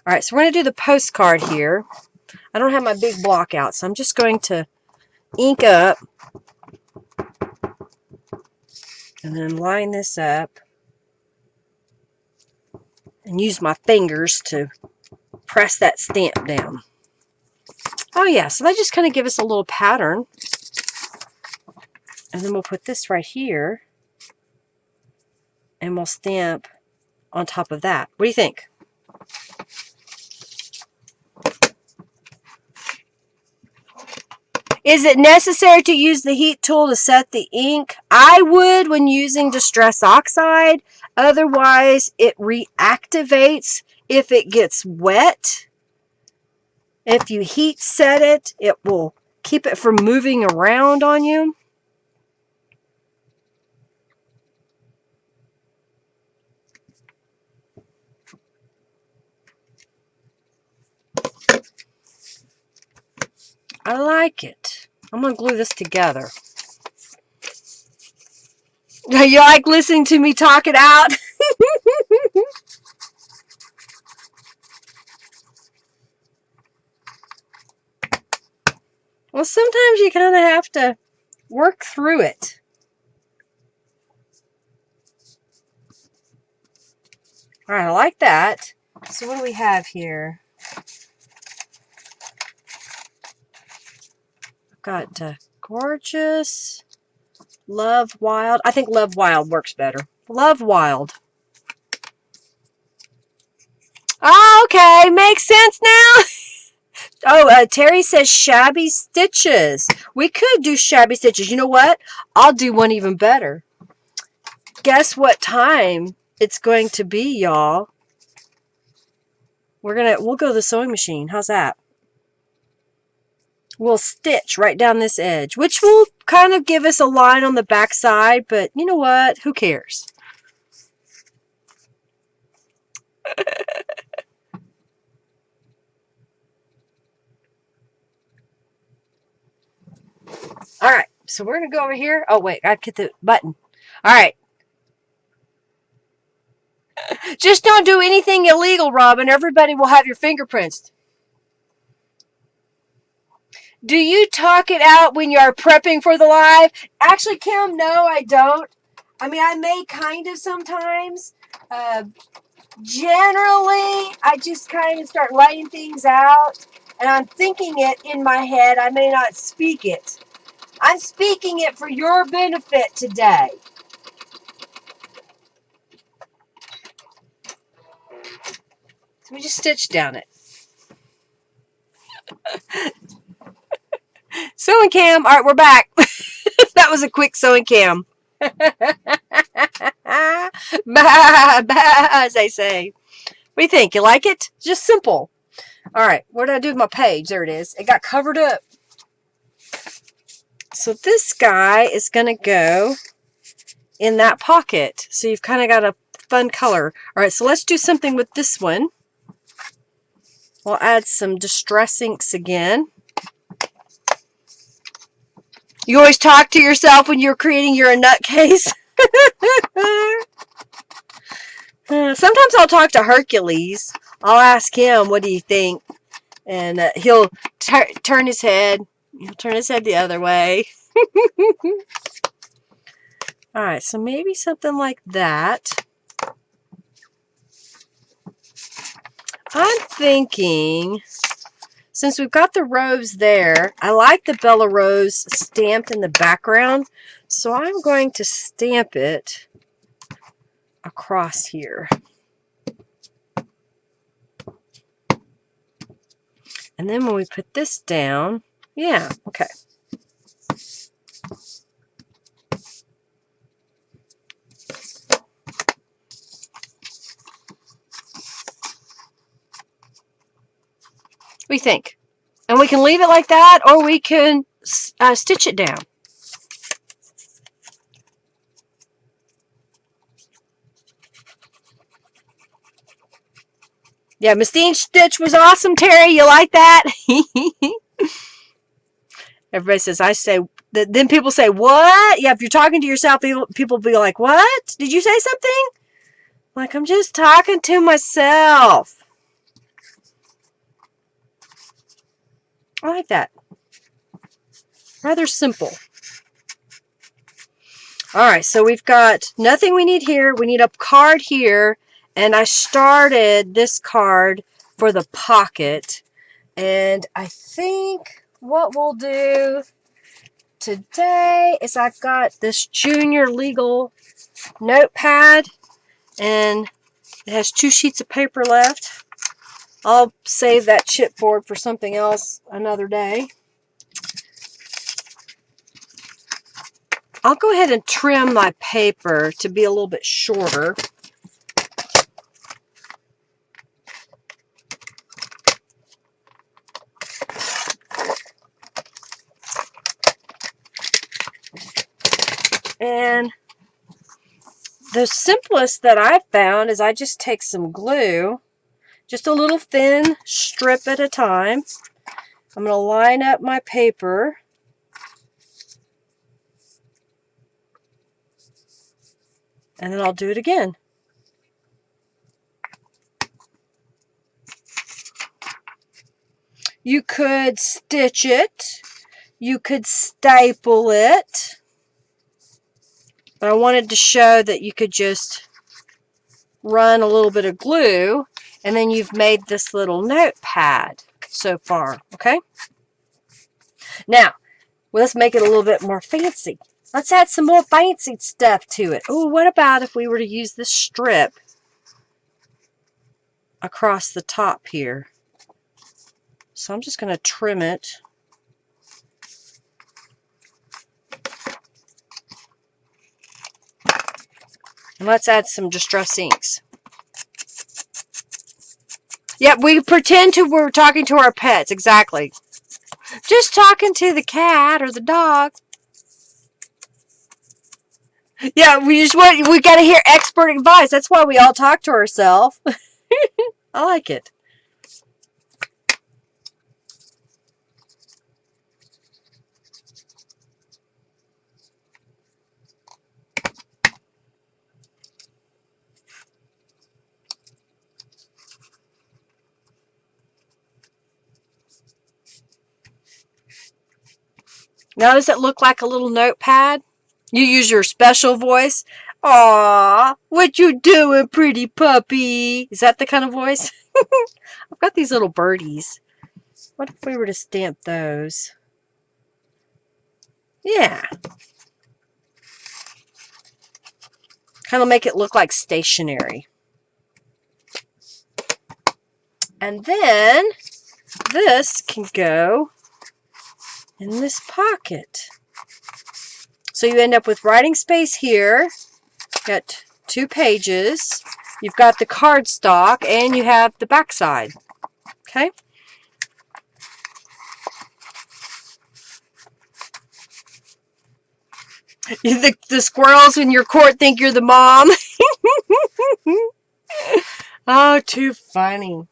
Alright, so we're going to do the postcard here. I don't have my big block out, so I'm just going to ink up and then line this up and use my fingers to press that stamp down. Oh yeah, so that just kind of give us a little pattern. And then we'll put this right here and we'll stamp on top of that. What do you think? Is it necessary to use the heat tool to set the ink? I would when using Distress Oxide. Otherwise, it reactivates if it gets wet. If you heat set it, it will keep it from moving around on you. I like it. I'm going to glue this together. You like listening to me talk it out? Well, sometimes you kind of have to work through it. All right, I like that. So what do we have here? I've got Gorgeous, Love Wild. I think Love Wild works better. Love Wild. Oh, okay, makes sense now. Oh, Terry says Shabby Stitches. We could do Shabby Stitches. You know what? I'll do one even better. Guess what time it's going to be, y'all? We'll go to the sewing machine. How's that? We'll stitch right down this edge, which will kind of give us a line on the back side, but you know what? Who cares? All right, so we're going to go over here. Oh, wait, I hit the button. All right. Just don't do anything illegal, Robin. Everybody will have your fingerprints. Do you talk it out when you are prepping for the live? Actually, Kim, no, I don't. I mean, I may kind of sometimes. Generally, I just kind of start laying things out, and I'm thinking it in my head. I may not speak it. I'm speaking it for your benefit today. So we just stitch down it. Sewing cam. All right, we're back. That was a quick sewing cam. Bah, bah, as they say. What do you think? You like it? Just simple. All right, what did I do with my page? There it is. It got covered up. So this guy is going to go in that pocket. So you've kind of got a fun color. All right, so let's do something with this one. We'll add some distress inks again. You always talk to yourself when you're creating your nutcase. Sometimes I'll talk to Hercules. I'll ask him, what do you think? And he'll turn his head. He'll turn his head the other way. All right, so maybe something like that. I'm thinking, since we've got the rose there, I like the Bella Rose stamped in the background, so I'm going to stamp it across here. And then when we put this down, yeah, okay. What do you think? And we can leave it like that, or we can stitch it down. Yeah, Mistine stitch was awesome, Terry. You like that? Everybody says, I say, then people say, what? Yeah, if you're talking to yourself, people will be like, what? Did you say something? Like, I'm just talking to myself. I like that. Rather simple. All right, so we've got nothing we need here. We need a card here, and I started this card for the pocket. And I think what we'll do today is I've got this junior legal notepad, and it has 2 sheets of paper left. I'll save that chipboard for something else another day. I'll go ahead and trim my paper to be a little bit shorter. And the simplest that I've found is I just take some glue, just a little thin strip at a time. I'm going to line up my paper. And then I'll do it again. You could stitch it. You could staple it. But I wanted to show that you could just run a little bit of glue, and then you've made this little notepad so far, okay? Now, let's make it a little bit more fancy. Let's add some more fancy stuff to it. Oh, what about if we were to use this strip across the top here? So I'm just going to trim it. And let's add some distress inks. Yep, we pretend we're talking to our pets. Exactly. Just talking to the cat or the dog. Yeah, we got to hear expert advice. That's why we all talk to ourselves. I like it. Now, does it look like a little notepad? You use your special voice. Aw, what you doing, pretty puppy? Is that the kind of voice? I've got these little birdies. What if we were to stamp those? Yeah. Kind of make it look like stationery. And then this can go in this pocket. So you end up with writing space here. Got 2 pages. You've got the cardstock and you have the back side. Okay? The squirrels in your court think you're the mom. Oh, too funny.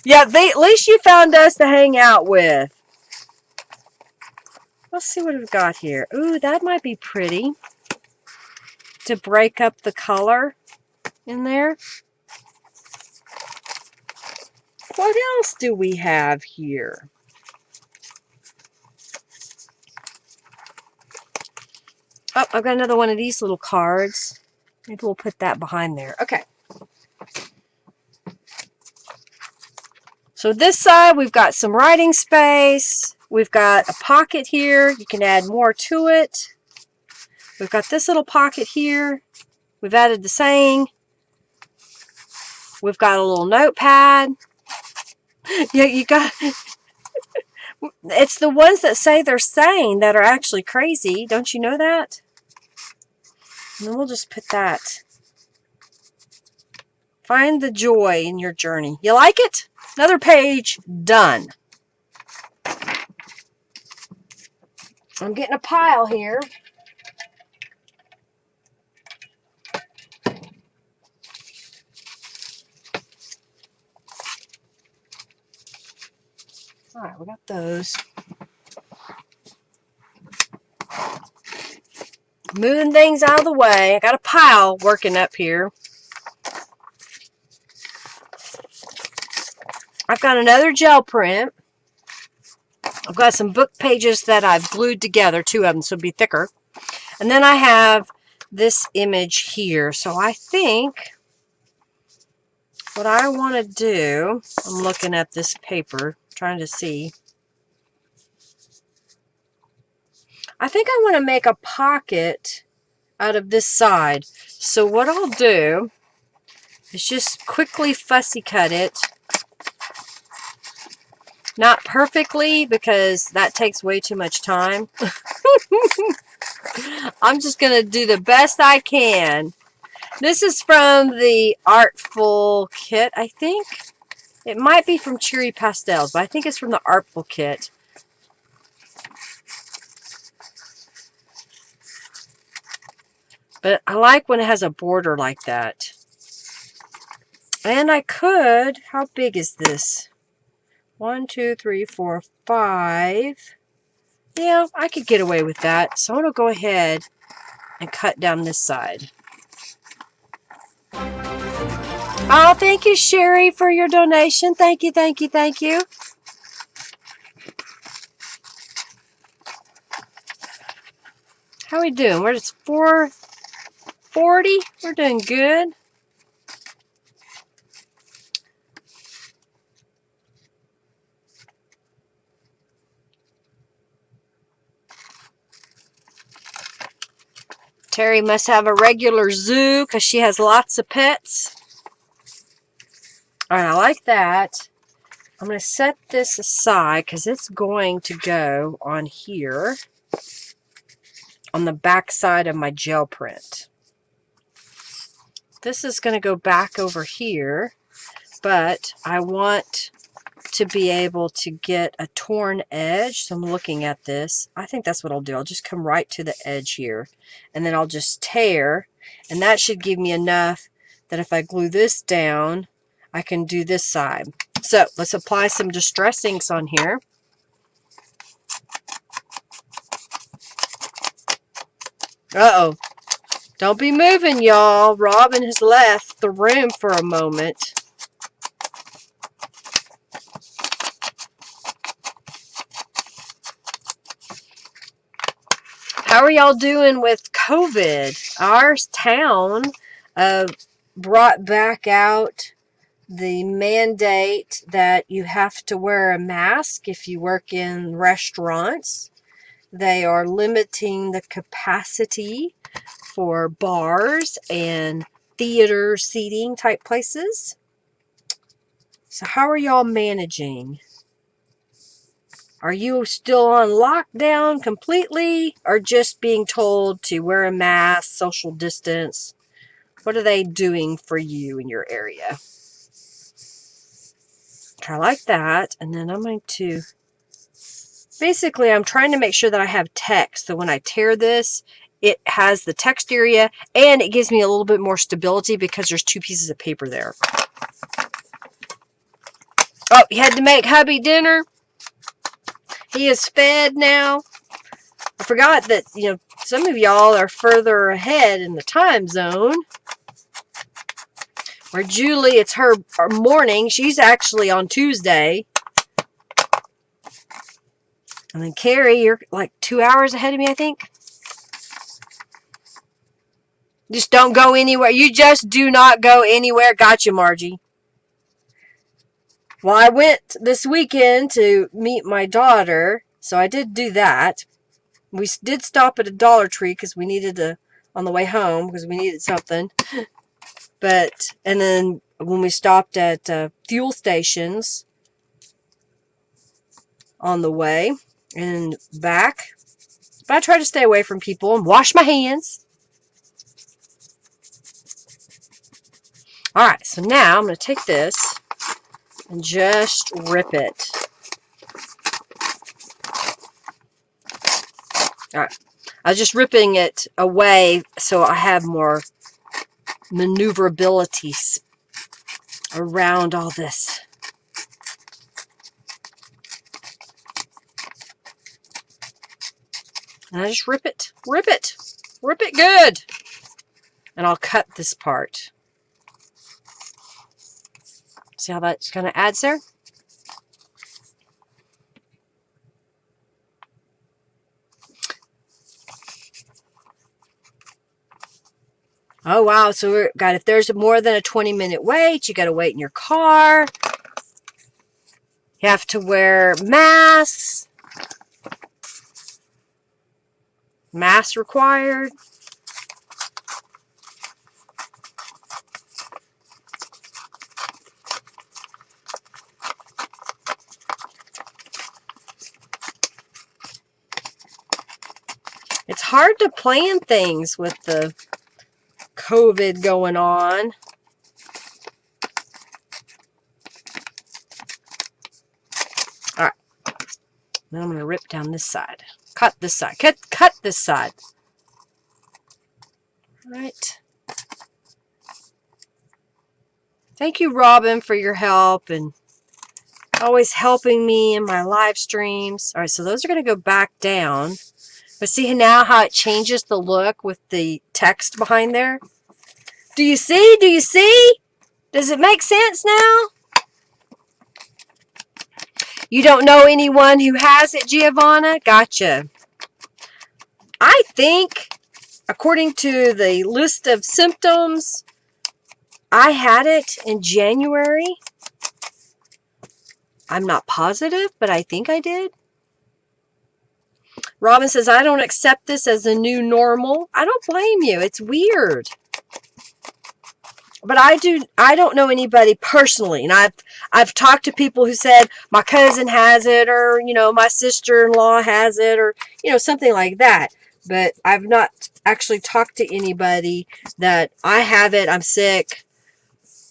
Yeah, at least you found us to hang out with. Let's see what we've got here. Ooh, that might be pretty to break up the color in there. What else do we have here? Oh, I've got another one of these little cards. Maybe we'll put that behind there. Okay. So this side, we've got some writing space. We've got a pocket here. You can add more to it. We've got this little pocket here. We've added the saying. We've got a little notepad. Yeah, you got... It's the ones that say they're sane that are actually crazy. Don't you know that? And then we'll just put that. Find the joy in your journey. You like it? Another page done. I'm getting a pile here. All right, we got those. Moving things out of the way. I got a pile working up here. I've got another gel print. I've got some book pages that I've glued together, 2 of them, so it'll be thicker. And then I have this image here. So I think what I want to do, I'm looking at this paper, trying to see. I think I want to make a pocket out of this side. So what I'll do is just quickly fussy cut it. Not perfectly, because that takes way too much time. I'm just going to do the best I can. This is from the Artful kit, I think. It might be from Cheery Pastels, but I think it's from the Artful kit. But I like when it has a border like that. And I could, how big is this? 1, 2, 3, 4, 5. Yeah, I could get away with that. So I'm going to go ahead and cut down this side. Oh, thank you, Sherry, for your donation. Thank you, thank you, thank you. How are we doing? We're just 440. We're doing good. Terry must have a regular zoo because she has lots of pets. All right, I like that. I'm going to set this aside because it's going to go on here on the back side of my gel print. this is going to go back over here, but I want to be able to get a torn edge. So I'm looking at this. I think that's what I'll do. I'll just come right to the edge here, and then I'll just tear, and that should give me enough that if I glue this down, I can do this side. So let's apply some Distress inks on here. Uh-oh. Don't be moving, y'all. Robin has left the room for a moment. How are y'all doing with COVID? Our town brought back out the mandate that you have to wear a mask if you work in restaurants. They are limiting the capacity for bars and theater seating type places. So how are y'all managing? Are you still on lockdown completely, or just being told to wear a mask, social distance? What are they doing for you in your area? Try like that, and then I'm going to... Basically, I'm trying to make sure that I have text, so when I tear this, it has the text area, and it gives me a little bit more stability because there's two pieces of paper there. Oh, you had to make hubby dinner? He is fed now. I forgot that, some of y'all are further ahead in the time zone. Where Julie, it's her morning. She's actually on Tuesday. And then Carrie, you're like 2 hours ahead of me, I think. Just don't go anywhere. You just do not go anywhere. Gotcha, Margie. Well, I went this weekend to meet my daughter, so I did do that. We did stop at a Dollar Tree because we needed on the way home because we needed something. And then when we stopped at fuel stations on the way and back. But I try to stay away from people and wash my hands. Alright, so now I'm going to take this and just rip it. Alright, I was just ripping it away so I have more maneuverability around all this. And I just rip it good. And I'll cut this part. See how that kind of adds there? Oh, wow. So we've got, if there's more than a 20-minute wait, you got to wait in your car. You have to wear masks. Mask required. It's hard to plan things with the COVID going on. Alright. Then I'm going to rip down this side. Cut this side. Cut this side. Alright. Thank you, Robin, for your help and always helping me in my live streams. Alright, so those are going to go back down. But see now how it changes the look with the text behind there? Do you see? Do you see? Does it make sense now? You don't know anyone who has it, Giovanna? Gotcha. I think, according to the list of symptoms, I had it in January. I'm not positive, but I think I did. Robin says, I don't accept this as a new normal. I don't blame you. It's weird. But I don't know anybody personally. And I've talked to people who said my cousin has it, or, my sister-in-law has it, or, something like that. but I've not actually talked to anybody that I have it, I'm sick,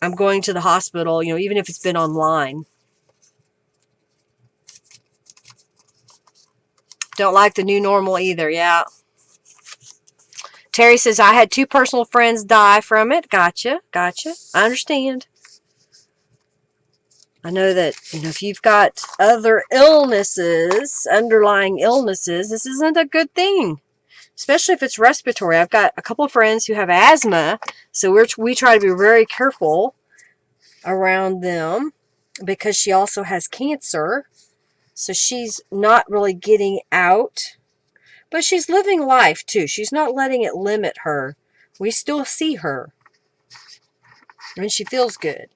I'm going to the hospital, you know, even if it's been online. Don't like the new normal either, yeah. Terry says, I had 2 personal friends die from it. Gotcha, gotcha. I understand. I know that, you know, if you've got other illnesses, underlying illnesses, this isn't a good thing. Especially if it's respiratory. I've got a couple of friends who have asthma, so we try to be very careful around them because she also has cancer. So she's not really getting out. But she's living life, too. She's not letting it limit her. We still see her. And she feels good.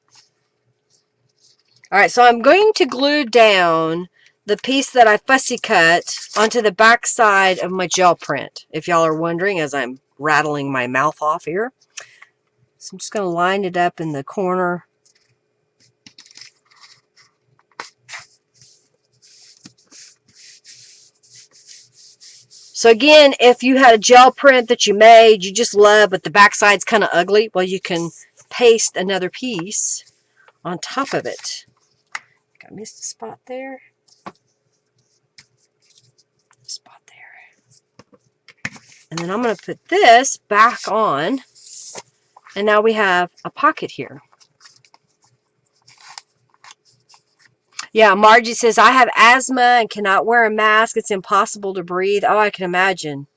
Alright, so I'm going to glue down the piece that I fussy cut onto the back side of my gel print. If y'all are wondering, as I'm rattling my mouth off here. So I'm just going to line it up in the corner. So again, if you had a gel print that you made, you just love, but the back side's kind of ugly, well, you can paste another piece on top of it. I missed a spot there. Spot there. And then I'm going to put this back on. And now we have a pocket here. Yeah, Margie says, I have asthma and cannot wear a mask. It's impossible to breathe. Oh, I can imagine.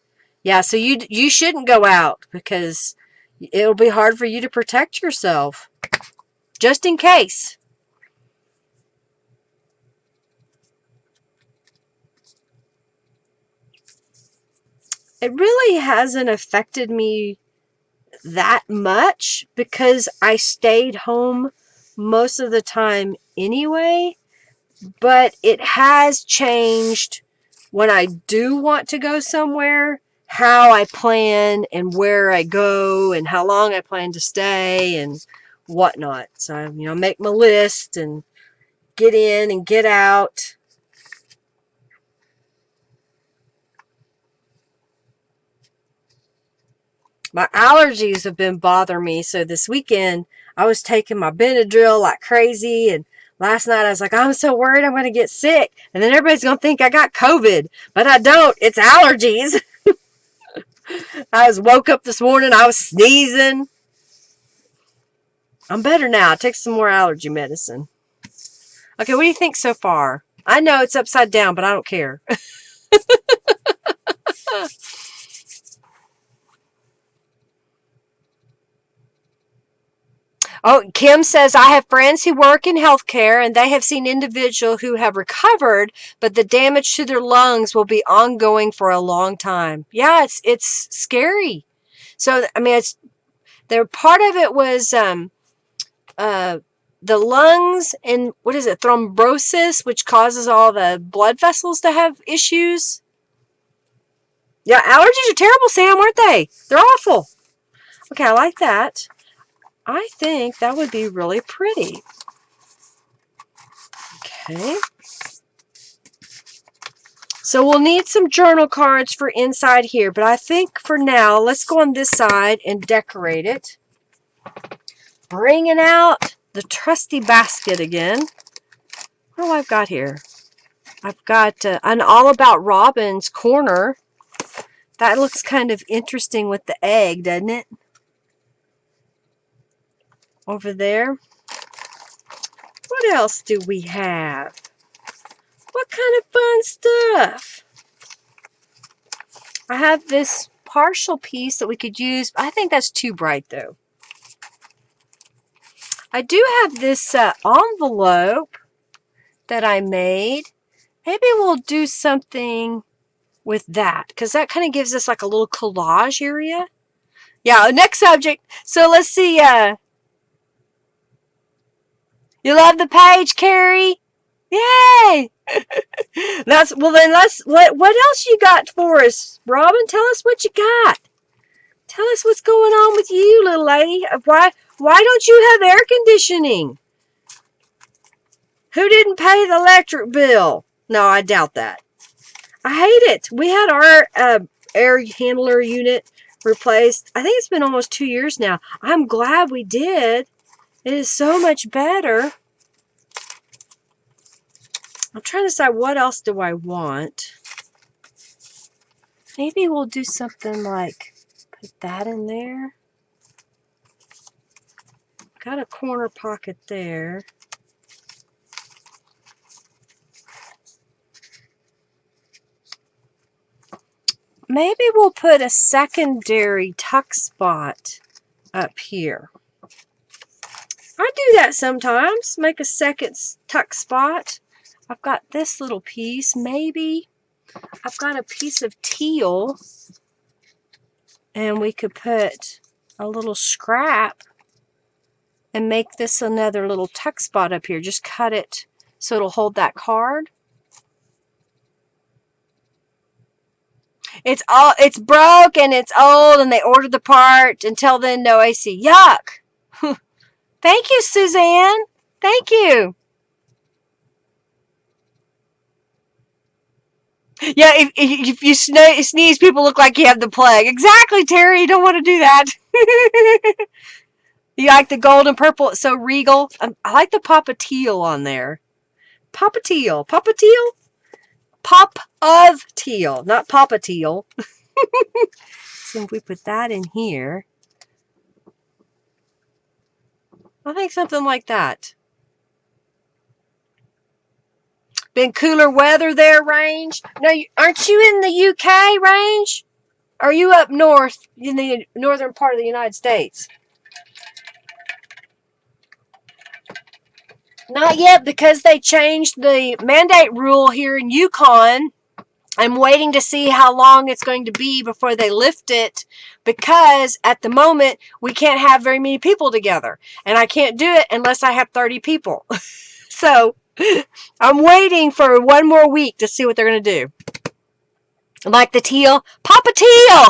Yeah, so you shouldn't go out because it'll be hard for you to protect yourself. Just in case. It really hasn't affected me that much because I stayed home most of the time anyway. But it has changed when I do want to go somewhere, how I plan and where I go and how long I plan to stay and whatnot. So, you know, make my list and get in and get out. My allergies have been bothering me, so this weekend I was taking my Benadryl like crazy, and last night I was like, I'm so worried I'm going to get sick, and then everybody's going to think I got COVID, but I don't. It's allergies. I woke up this morning, I was sneezing. I'm better now. I take some more allergy medicine. Okay, what do you think so far? I know it's upside down, but I don't care. Oh, Kim says, I have friends who work in healthcare and they have seen individuals who have recovered, but the damage to their lungs will be ongoing for a long time. Yeah, it's scary. So, I mean, part of it was the lungs and what is it, thrombosis, which causes all the blood vessels to have issues. Yeah, allergies are terrible, Sam, aren't they? They're awful. Okay, I like that. I think that would be really pretty. Okay. So we'll need some journal cards for inside here, but I think for now, let's go on this side and decorate it. Bringing out the trusty basket again. What do I've got here? I've got an All About Robin's corner. That looks kind of interesting with the egg, doesn't it? Over there. What else do we have? What kind of fun stuff? I have this partial piece that we could use. I think that's too bright, though. I do have this envelope that I made. Maybe we'll do something with that, because that kind of gives us like a little collage area. Yeah, next subject. So let's see. You love the page, Carrie? Yay! Well, then what else you got for us, Robin? Tell us what you got. Tell us what's going on with you, little lady. Why don't you have air conditioning? Who didn't pay the electric bill? No, I doubt that. I hate it. We had our air handler unit replaced. I think it's been almost 2 years now. I'm glad we did. It is so much better. I'm trying to decide what else do I want. Maybe we'll do something like put that in there. Got a corner pocket there. Maybe we'll put a secondary tuck spot up here. I do that sometimes, make a second tuck spot. I've got this little piece. Maybe I've got a piece of teal, and we could put a little scrap and make this another little tuck spot up here. Just cut it so it'll hold that card. It's broke and it's old, and they ordered the part. Until then, no AC. Yuck! Thank you, Suzanne. Thank you. Yeah, if you sneeze, people look like you have the plague. Exactly, Terry. You don't want to do that. You like the gold and purple? It's so regal. I like the pop of teal on there. Pop of teal. Pop of teal? Pop of teal, not Papa Teal. So if we put that in here, I think something like that. Been cooler weather there, Range? No, aren't you in the UK, Range? Are you up north in the northern part of the United States? Not yet, because they changed the mandate rule here in Yukon. I'm waiting to see how long it's going to be before they lift it, because at the moment we can't have very many people together, and I can't do it unless I have 30 people. So I'm waiting for one more week to see what they're going to do. Like the teal, Papa Teal.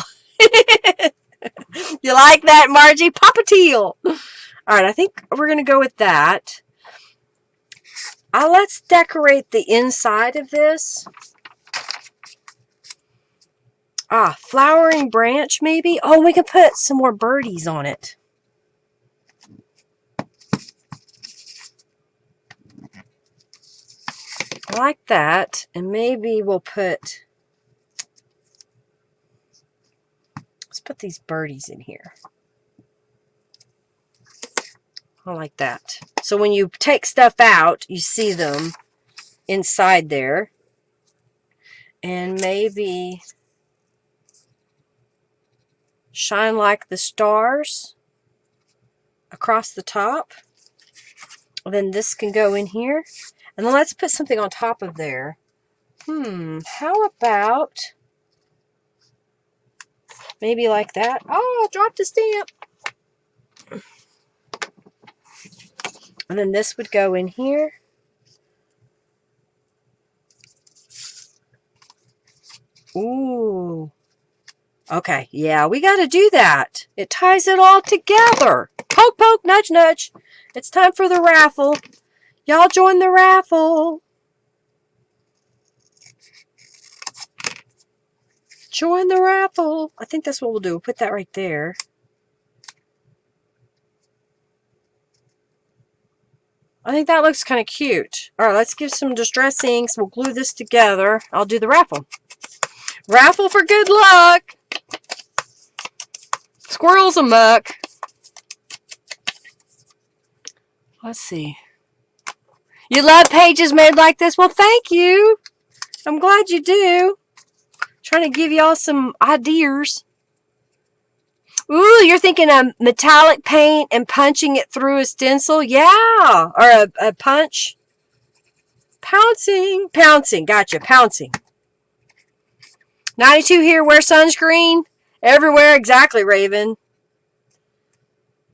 You like that, Margie? Papa Teal. All right, I think we're going to go with that. Let's decorate the inside of this. Flowering branch maybe? Oh, we can put some more birdies on it. I like that. And maybe we'll put... Let's put these birdies in here. I like that. So when you take stuff out, you see them inside there. And maybe shine like the stars across the top. And then this can go in here. And then let's put something on top of there. How about maybe like that? Oh, I dropped a stamp. And then this would go in here. Ooh. Okay, yeah, we got to do that. It ties it all together. Poke, poke, nudge, nudge. It's time for the raffle. Y'all join the raffle. Join the raffle. I think that's what we'll do. We'll put that right there. I think that looks kind of cute. All right, let's give some distress inks. We'll glue this together. I'll do the raffle. Raffle for good luck. Squirrels amuck. Let's see. You love pages made like this? Well, thank you. I'm glad you do. Trying to give y'all some ideas. Ooh, you're thinking of metallic paint and punching it through a stencil? Yeah. Or a punch. Pouncing. Pouncing. Gotcha. Pouncing. 92 here. Wear sunscreen. Everywhere. Exactly, Raven.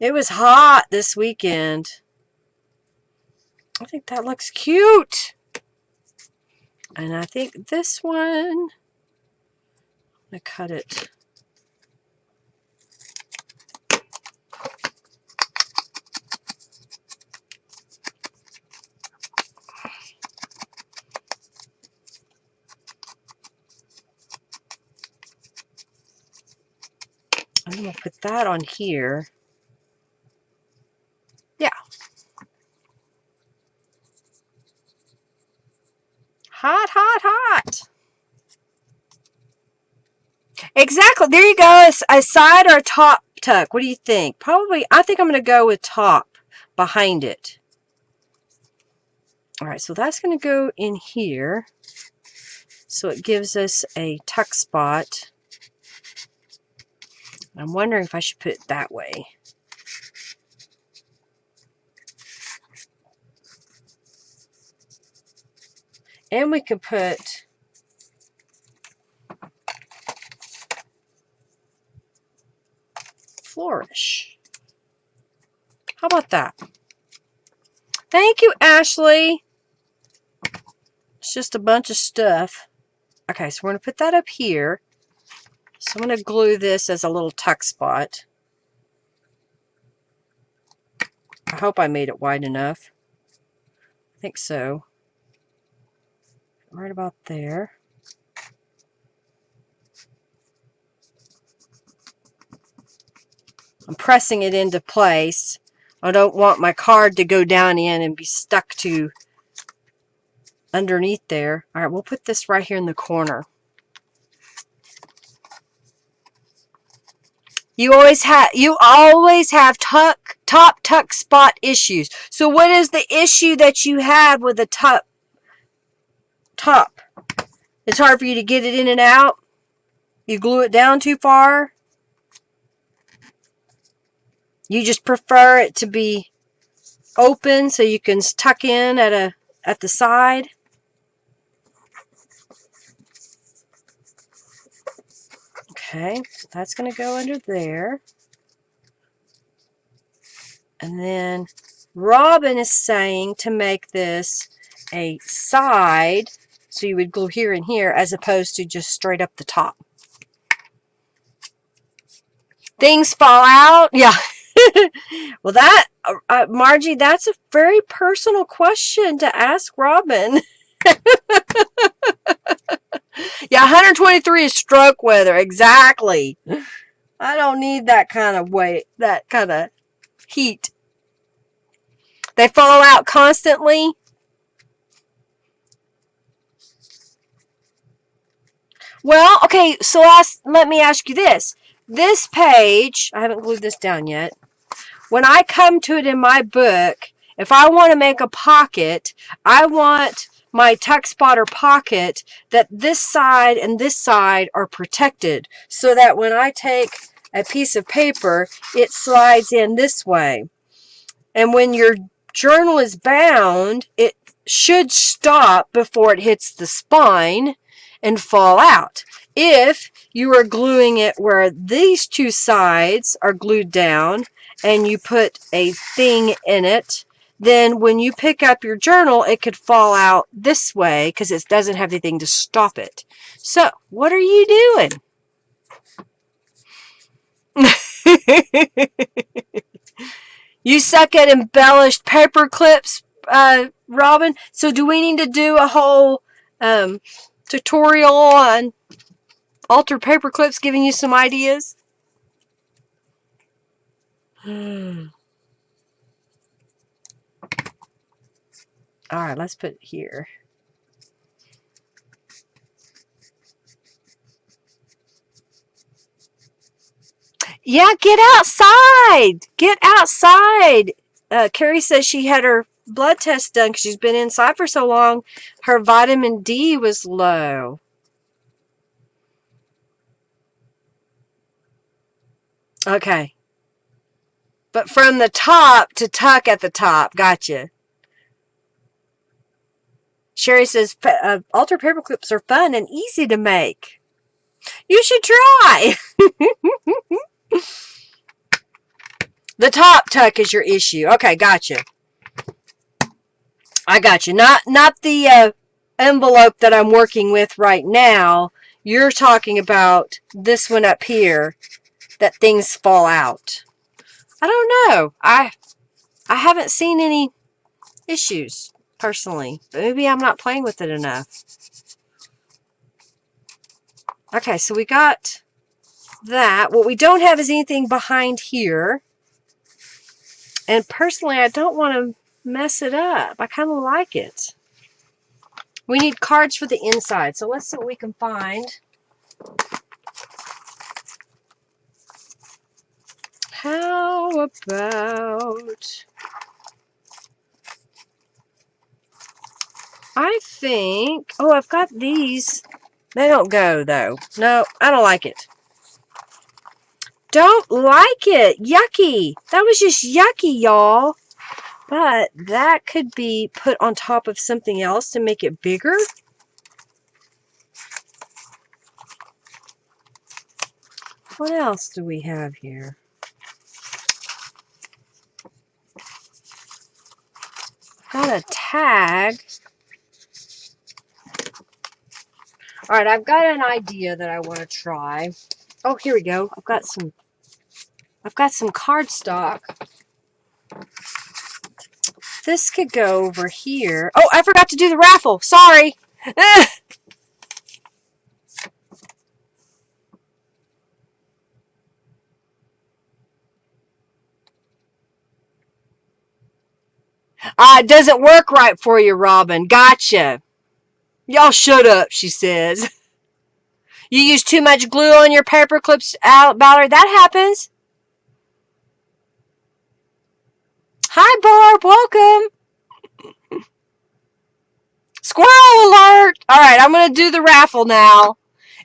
It was hot this weekend. I think that looks cute. And I think this one, I'm going to cut it. I'm going to put that on here. Yeah. Hot, hot, hot. Exactly. There you go. A side or a top tuck. What do you think? Probably, I think I'm going to go with top behind it. All right, so that's going to go in here. So it gives us a tuck spot. I'm wondering if I should put it that way. And we could put flourish. How about that? Thank you, Ashley. It's just a bunch of stuff. Okay, so we're going to put that up here. So I'm going to glue this as a little tuck spot. I hope I made it wide enough. I think so. Right about there. I'm pressing it into place. I don't want my card to go down in and be stuck to underneath there. All right, we'll put this right here in the corner. You always have top tuck spot issues. So what is the issue that you have with the top? It's hard for you to get it in and out. You glue it down too far. You just prefer it to be open so you can tuck in at the side. Okay, so that's going to go under there. And then Robin is saying to make this a side, so you would glue here and here as opposed to just straight up the top. Things fall out? Yeah. Well, that, Margie, that's a very personal question to ask Robin. Yeah, 123 is stroke weather. Exactly. I don't need that kind of weight, that kind of heat. They fall out constantly. Well, okay, so let me ask you this. This page, I haven't glued this down yet. When I come to it in my book, if I want to make a pocket, I want my tuck spot or pocket that this side and this side are protected so that when I take a piece of paper, it slides in this way. And when your journal is bound, it should stop before it hits the spine and fall out. If you are gluing it where these two sides are glued down and you put a thing in it, then when you pick up your journal, it could fall out this way because it doesn't have anything to stop it. So, what are you doing? You suck at embellished paper clips, Robin. So do we need to do a whole tutorial on altered paper clips, giving you some ideas? All right, let's put it here. Yeah, get outside. Get outside. Carrie says she had her blood test done because she's been inside for so long. Her vitamin D was low. Okay. But from the top to tuck at the top. Gotcha. Sherry says altered paper clips are fun and easy to make. You should try. The top tuck is your issue. Okay, gotcha. I got you. Not the envelope that I'm working with right now. You're talking about this one up here that things fall out. I don't know. I haven't seen any issues personally. But maybe I'm not playing with it enough. Okay, so we got that. What we don't have is anything behind here. And personally, I don't want to mess it up. I kind of like it. We need cards for the inside, so let's see what we can find. How about... I think... Oh, I've got these. They don't go, though. No, I don't like it. Don't like it. Yucky. That was just yucky, y'all. But that could be put on top of something else to make it bigger. What else do we have here? Got a tag. All right, I've got an idea that I want to try. Oh, here we go. I've got some cardstock. This could go over here. Oh, I forgot to do the raffle. Sorry. It doesn't work right for you, Robin. Gotcha. Y'all shut up, she says. You use too much glue on your paper clips, Valerie. That happens. Hi, Barb. Welcome. Squirrel alert. All right, I'm going to do the raffle now.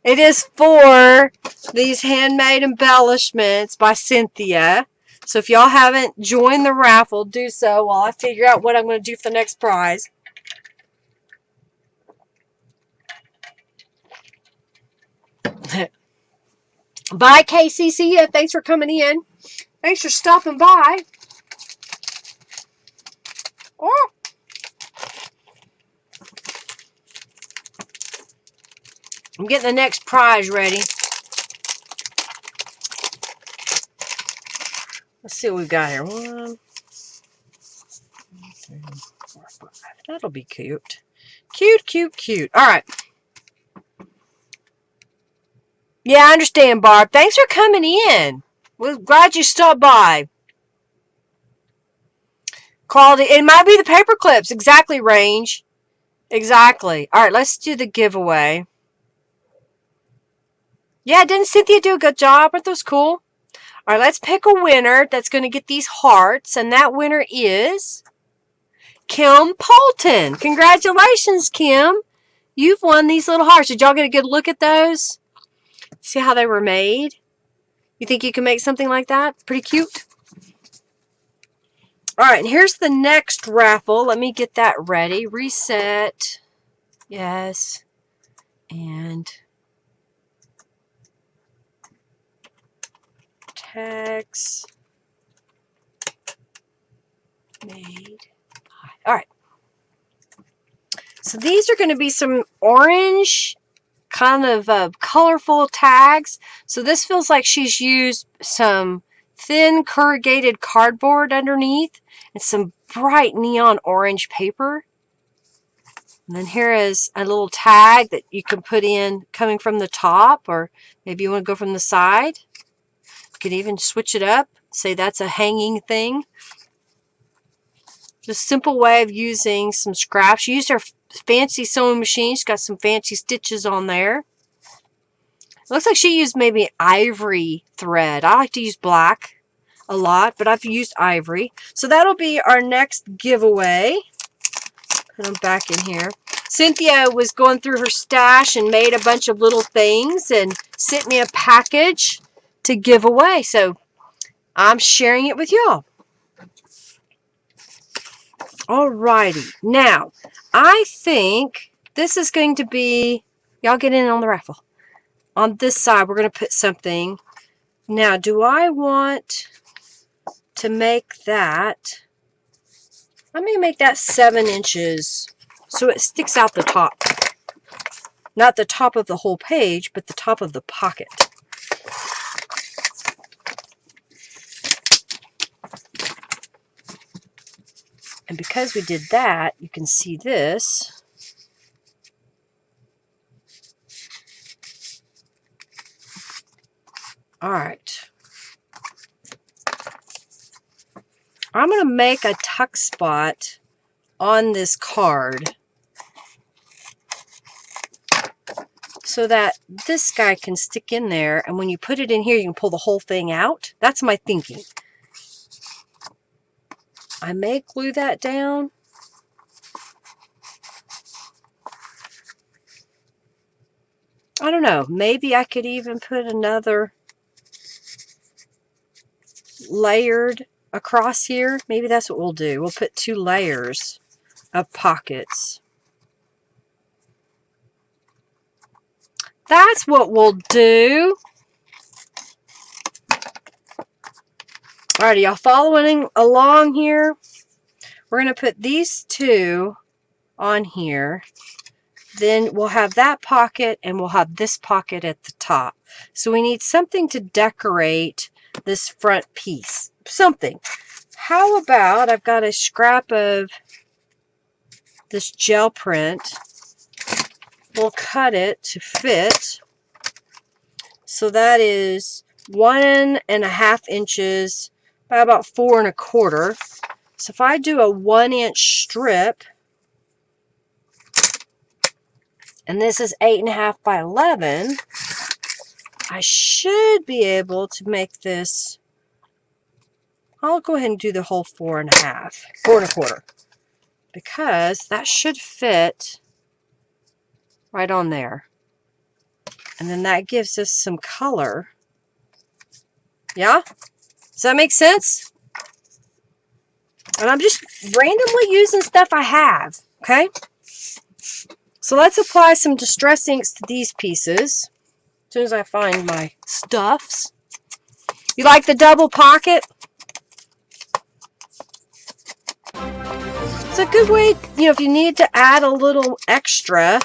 It is for these handmade embellishments by Cynthia. So if y'all haven't joined the raffle, do so while I figure out what I'm going to do for the next prize. Bye, KCC. Thanks for coming in. Thanks for stopping by. Oh. I'm getting the next prize ready. Let's see what we've got here. 1, 2, 3, 4, 5. That'll be cute. Cute, cute, cute. All right. Yeah, I understand, Barb. Thanks for coming in. We're glad you stopped by. Quality. It might be the paper clips. Exactly, Range. Exactly. All right, let's do the giveaway. Yeah, didn't Cynthia do a good job? Aren't those cool? All right, let's pick a winner that's going to get these hearts, and that winner is Kim Poulton. Congratulations, Kim. You've won these little hearts. Did y'all get a good look at those? See how they were made? You think you can make something like that? Pretty cute. All right, and here's the next raffle. Let me get that ready. Reset. Yes. And tags made. All right. So these are going to be some orange kind of colorful tags. So this feels like she's used some thin corrugated cardboard underneath and some bright neon orange paper. And then here is a little tag that you can put in coming from the top, or maybe you want to go from the side. You can even switch it up, say that's a hanging thing. Just a simple way of using some scraps. She used her fancy sewing machine. She's got some fancy stitches on there. Looks like she used maybe ivory thread. I like to use black a lot, but I've used ivory. So that'll be our next giveaway. Put them back in here. Cynthia was going through her stash and made a bunch of little things and sent me a package to give away. So I'm sharing it with y'all. Alrighty. Now, I think this is going to be... Y'all get in on the raffle. On this side, we're going to put something. Now, do I want to make that... I'm going to make that 7 inches so it sticks out the top. Not the top of the whole page, but the top of the pocket. And because we did that, you can see this. All right. I'm going to make a tuck spot on this card so that this guy can stick in there, and when you put it in here, you can pull the whole thing out. That's my thinking. I may glue that down. I don't know. Maybe I could even put another layered across here. Maybe that's what we'll do. We'll put 2 layers of pockets. That's what we'll do. Alrighty, y'all following along here? We're going to put these 2 on here. Then we'll have that pocket and we'll have this pocket at the top. So we need something to decorate this front piece. Something. How about, I've got a scrap of this gel print. We'll cut it to fit. So that is 1.5 inches by about 4 1/4. So if I do a 1-inch strip, and this is 8.5 by 11, I should be able to make this. I'll go ahead and do the whole 4.5, 4 1/4, because that should fit right on there. And then that gives us some color. Yeah? Does that make sense? And I'm just randomly using stuff I have, okay? So let's apply some Distress inks to these pieces as soon as I find my stuffs. You like the double pocket? It's a good way, if you need to add a little extra,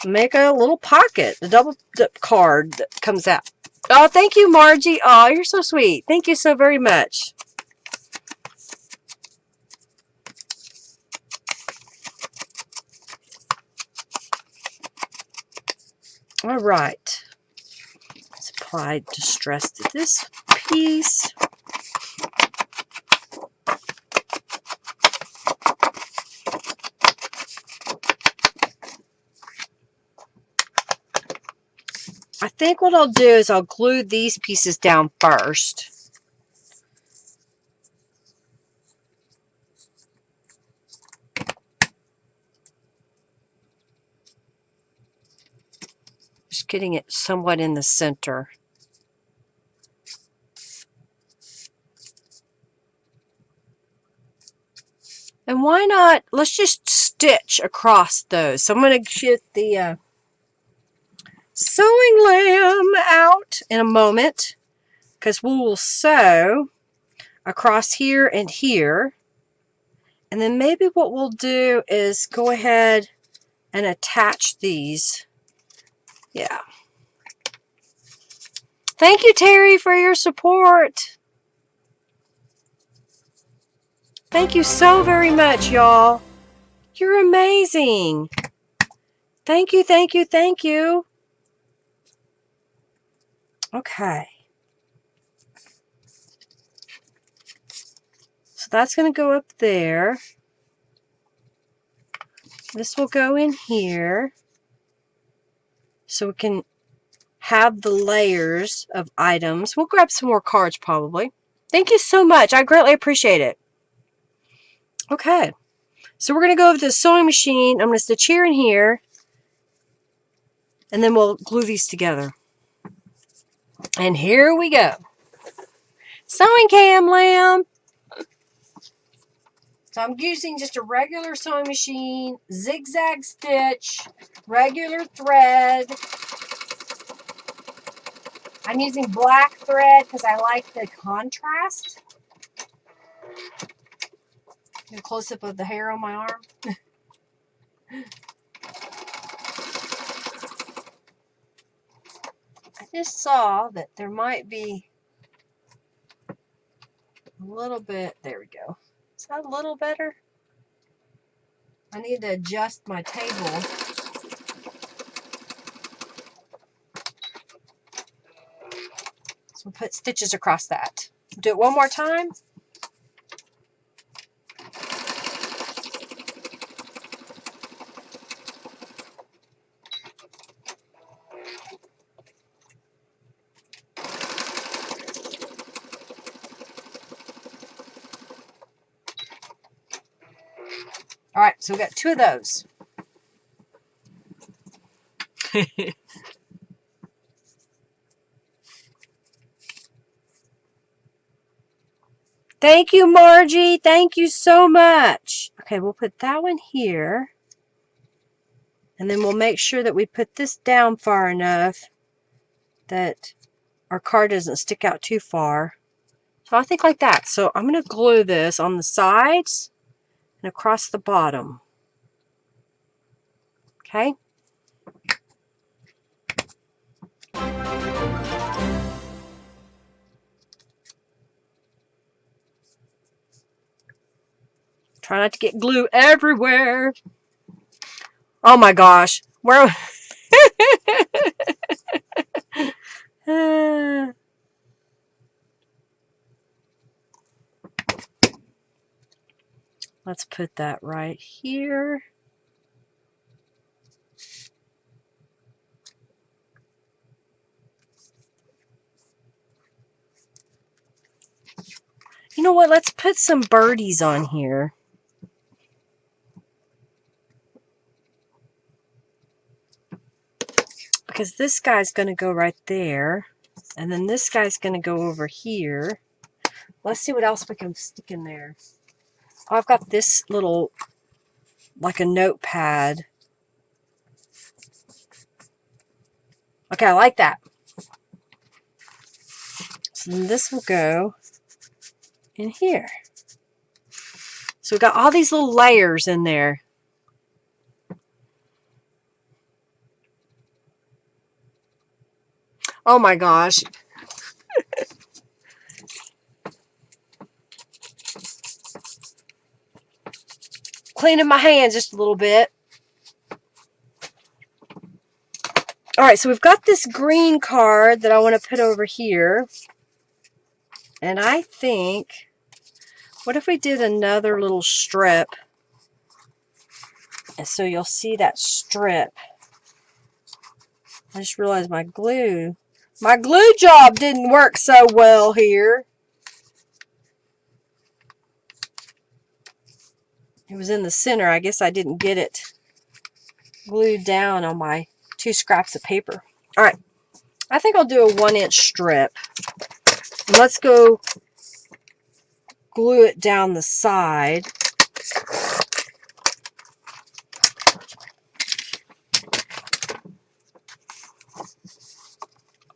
make a little pocket, the double card that comes out. Oh, thank you, Margie. Oh, you're so sweet. Thank you so very much. All right. Let's apply Distress to this piece. I think what I'll do is I'll glue these pieces down first. Just getting it somewhat in the center. And why not, let's just stitch across those. So I'm going to get the sewing lamb out in a moment, because we will sew across here and here. And then maybe what we'll do is go ahead and attach these. Yeah. Thank you, Terry, for your support. Thank you so very much, y'all. You're amazing. Thank you, thank you, thank you. Okay. So that's going to go up there. This will go in here. So we can have the layers of items. We'll grab some more cards probably. Thank you so much. I greatly appreciate it. Okay. So we're going to go over to the sewing machine. I'm going to stitch here and here. And then we'll glue these together. And here we go. Sewing cam lamb. So I'm using just a regular sewing machine, zigzag stitch, regular thread. I'm using black thread because I like the contrast. A close-up of the hair on my arm. I just saw that there might be a little bit. There we go. Is that a little better? I need to adjust my table. We'll put stitches across that. Do it one more time. All right, so we got 2 of those. Thank you, Margie. Thank you so much. Okay, we'll put that one here. And then we'll make sure that we put this down far enough that our card doesn't stick out too far. So I think like that. So I'm going to glue this on the sides and across the bottom. Okay. Try not to get glue everywhere. Oh my gosh. Where? Let's put that right here. You know what? Let's put some birdies on here. Because this guy's going to go right there. And then this guy's going to go over here. Let's see what else we can stick in there. Oh, I've got this little, like a notepad. Okay, I like that. So then this will go in here. So we've got all these little layers in there. Oh my gosh. Cleaning my hands just a little bit. Alright, so we've got this green card that I want to put over here. And I think, what if we did another little strip? And so you'll see that strip. I just realized my glue job didn't work so well here. It was in the center. I guess I didn't get it glued down on my 2 scraps of paper. Alright, I think I'll do a 1-inch strip. And let's go glue it down the side.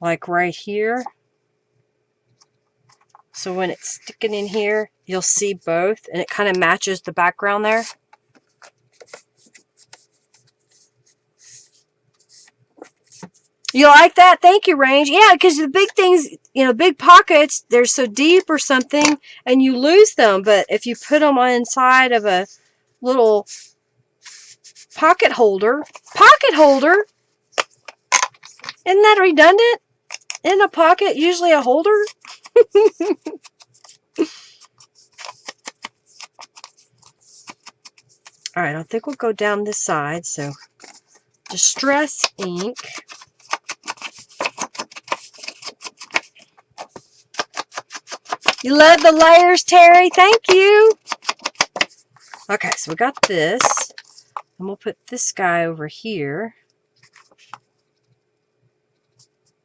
Like right here. So when it's sticking in here, you'll see both, and it kind of matches the background there. You like that? Thank you, Range. Yeah, because the big things, you know, big pockets, they're so deep or something, and you lose them. But if you put them on inside of a little pocket holder, isn't that redundant? In a pocket, usually a holder? Alright, I think we'll go down this side. So, Distress ink. You love the layers, Terry? Thank you. Okay, so we got this. And we'll put this guy over here.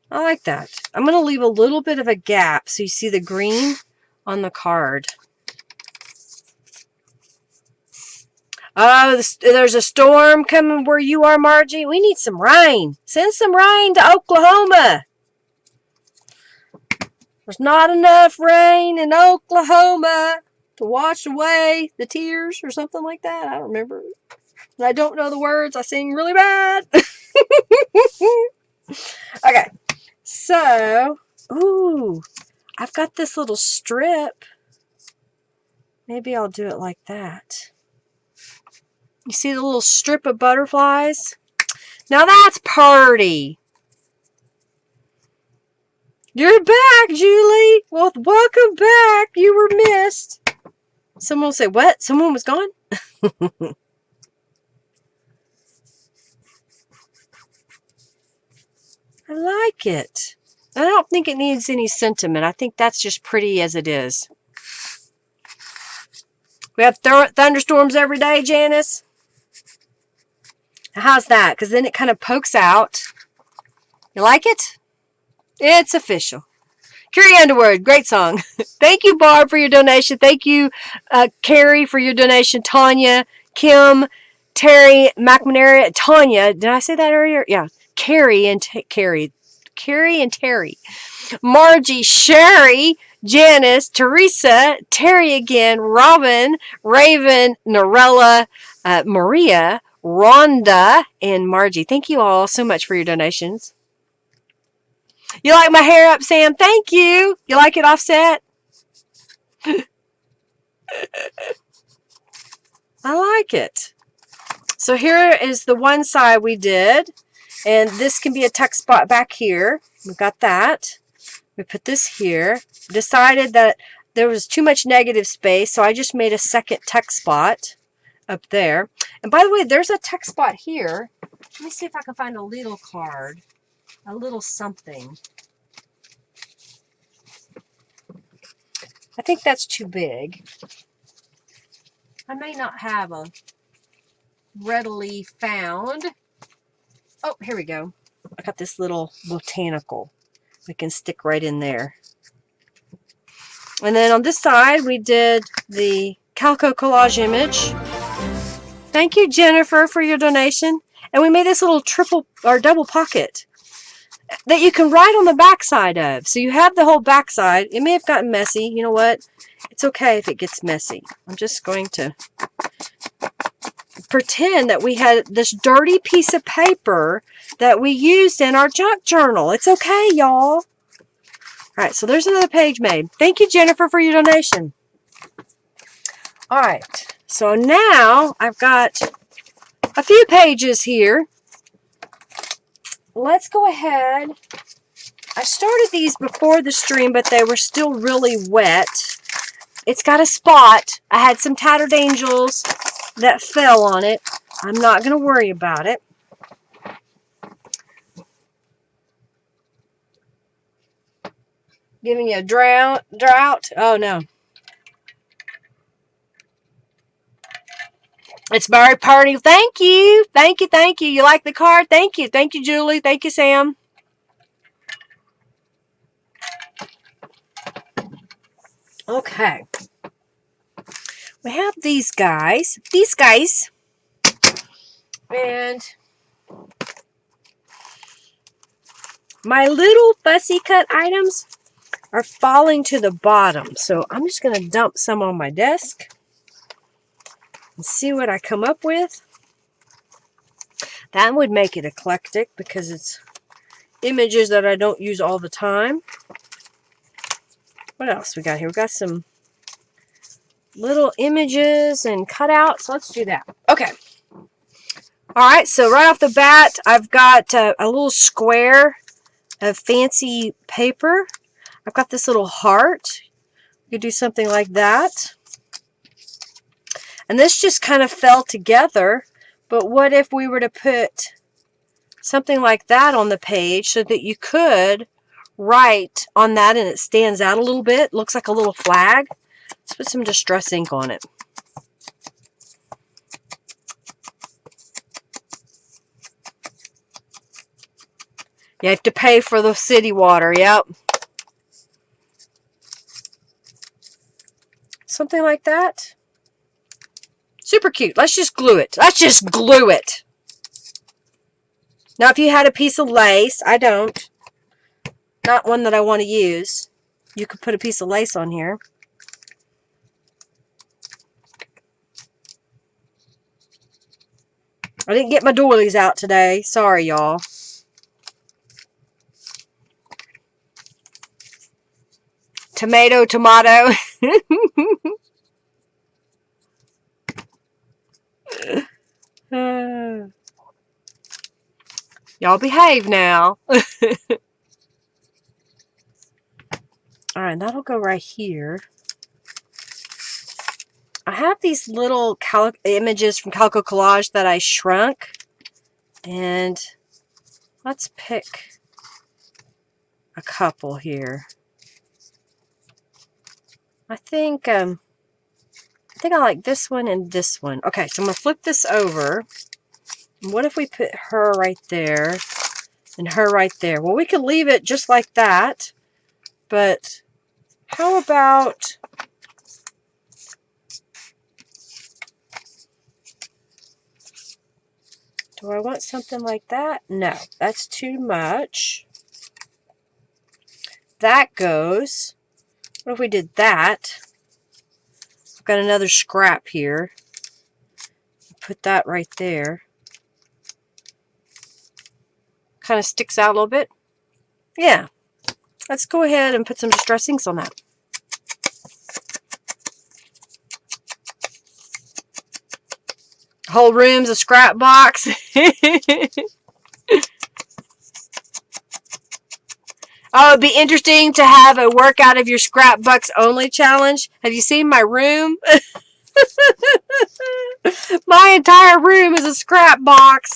I like that. I'm going to leave a little bit of a gap so you see the green on the card. Oh, there's a storm coming where you are, Margie. We need some rain. Send some rain to Oklahoma. There's not enough rain in Oklahoma to wash away the tears or something like that. I don't remember. And I don't know the words. I sing really bad. Okay. So, ooh, I've got this little strip. Maybe I'll do it like that. You see the little strip of butterflies? Now that's pretty. You're back, Julie. Well, welcome back. You were missed. Someone will say, what? Someone was gone? I like it. I don't think it needs any sentiment. I think that's just pretty as it is. We have thunderstorms every day, Janice. How's that? Because then it kind of pokes out. You like it? It's official. Carrie Underwood, great song. Thank you, Barb, for your donation. Thank you, Carrie, for your donation. Tanya, Kim, Terry, McManary, Tanya. Did I say that earlier? Yeah. Carrie and Terry. Margie, Sherry, Janice, Teresa, Terry again, Robin, Raven, Norella, Maria, Rhonda, and Margie. Thank you all so much for your donations. You like my hair up, Sam? Thank you. You like it offset? I like it. So here is the one side we did. And this can be a tuck spot back here. We've got that. We put this here. Decided that there was too much negative space, so I just made a second tuck spot up there. And by the way, there's a tuck spot here. Let me see if I can find a little card. A little something. I think that's too big. I may not have a readily found. Oh, here we go. I got this little botanical. We can stick right in there. And then on this side, we did the Calico Collage image. Thank you, Jennifer, for your donation. And we made this little triple or double pocket that you can write on the back side of. So you have the whole back side. It may have gotten messy. You know what? It's okay if it gets messy. I'm just going to pretend that we had this dirty piece of paper that we used in our junk journal. It's okay, y'all. All right, so there's another page made. Thank you, Jennifer, for your donation. All right, so now I've got a few pages here. Let's go ahead. I started these before the stream, but they were still really wet. It's got a spot. I had some Tattered Angels that fell on it. I'm not going to worry about it. Giving you a drought? Oh, no. It's very pretty. Thank you. Thank you. Thank you. You like the card? Thank you. Thank you, Julie. Thank you, Sam. Okay. We have these guys. And my little fussy cut items are falling to the bottom. So I'm just going to dump some on my desk and see what I come up with. That would make it eclectic because it's images that I don't use all the time. What else we got here? We got some little images and cutouts. Let's do that. Okay. All right. So right off the bat, I've got a little square of fancy paper. I've got this little heart. You could do something like that. And this just kind of fell together. But what if we were to put something like that on the page so that you could write on that and it stands out a little bit? Looks like a little flag. Let's put some distress ink on it. You have to pay for the city water. Yep. Something like that. Super cute. Let's just glue it. Let's just glue it. Now, if you had a piece of lace, I don't. Not one that I want to use. You could put a piece of lace on here. I didn't get my doilies out today. Sorry, y'all. Tomato, tomato. Y'all behave now. All right, that'll go right here. I have these little images from Calico Collage that I shrunk. And let's pick a couple here. I think I like this one and this one. Okay, so I'm going to flip this over. What if we put her right there and her right there? Well, we could leave it just like that, but how about... Do I want something like that? No, that's too much. That goes. What if we did that? I've got another scrap here. Put that right there. Kind of sticks out a little bit. Yeah. Let's go ahead and put some distress inks on that. Whole room's a scrap box. Oh, it'd be interesting to have a work out of your scrapbooks only challenge. Have you seen my room? My entire room is a scrap box.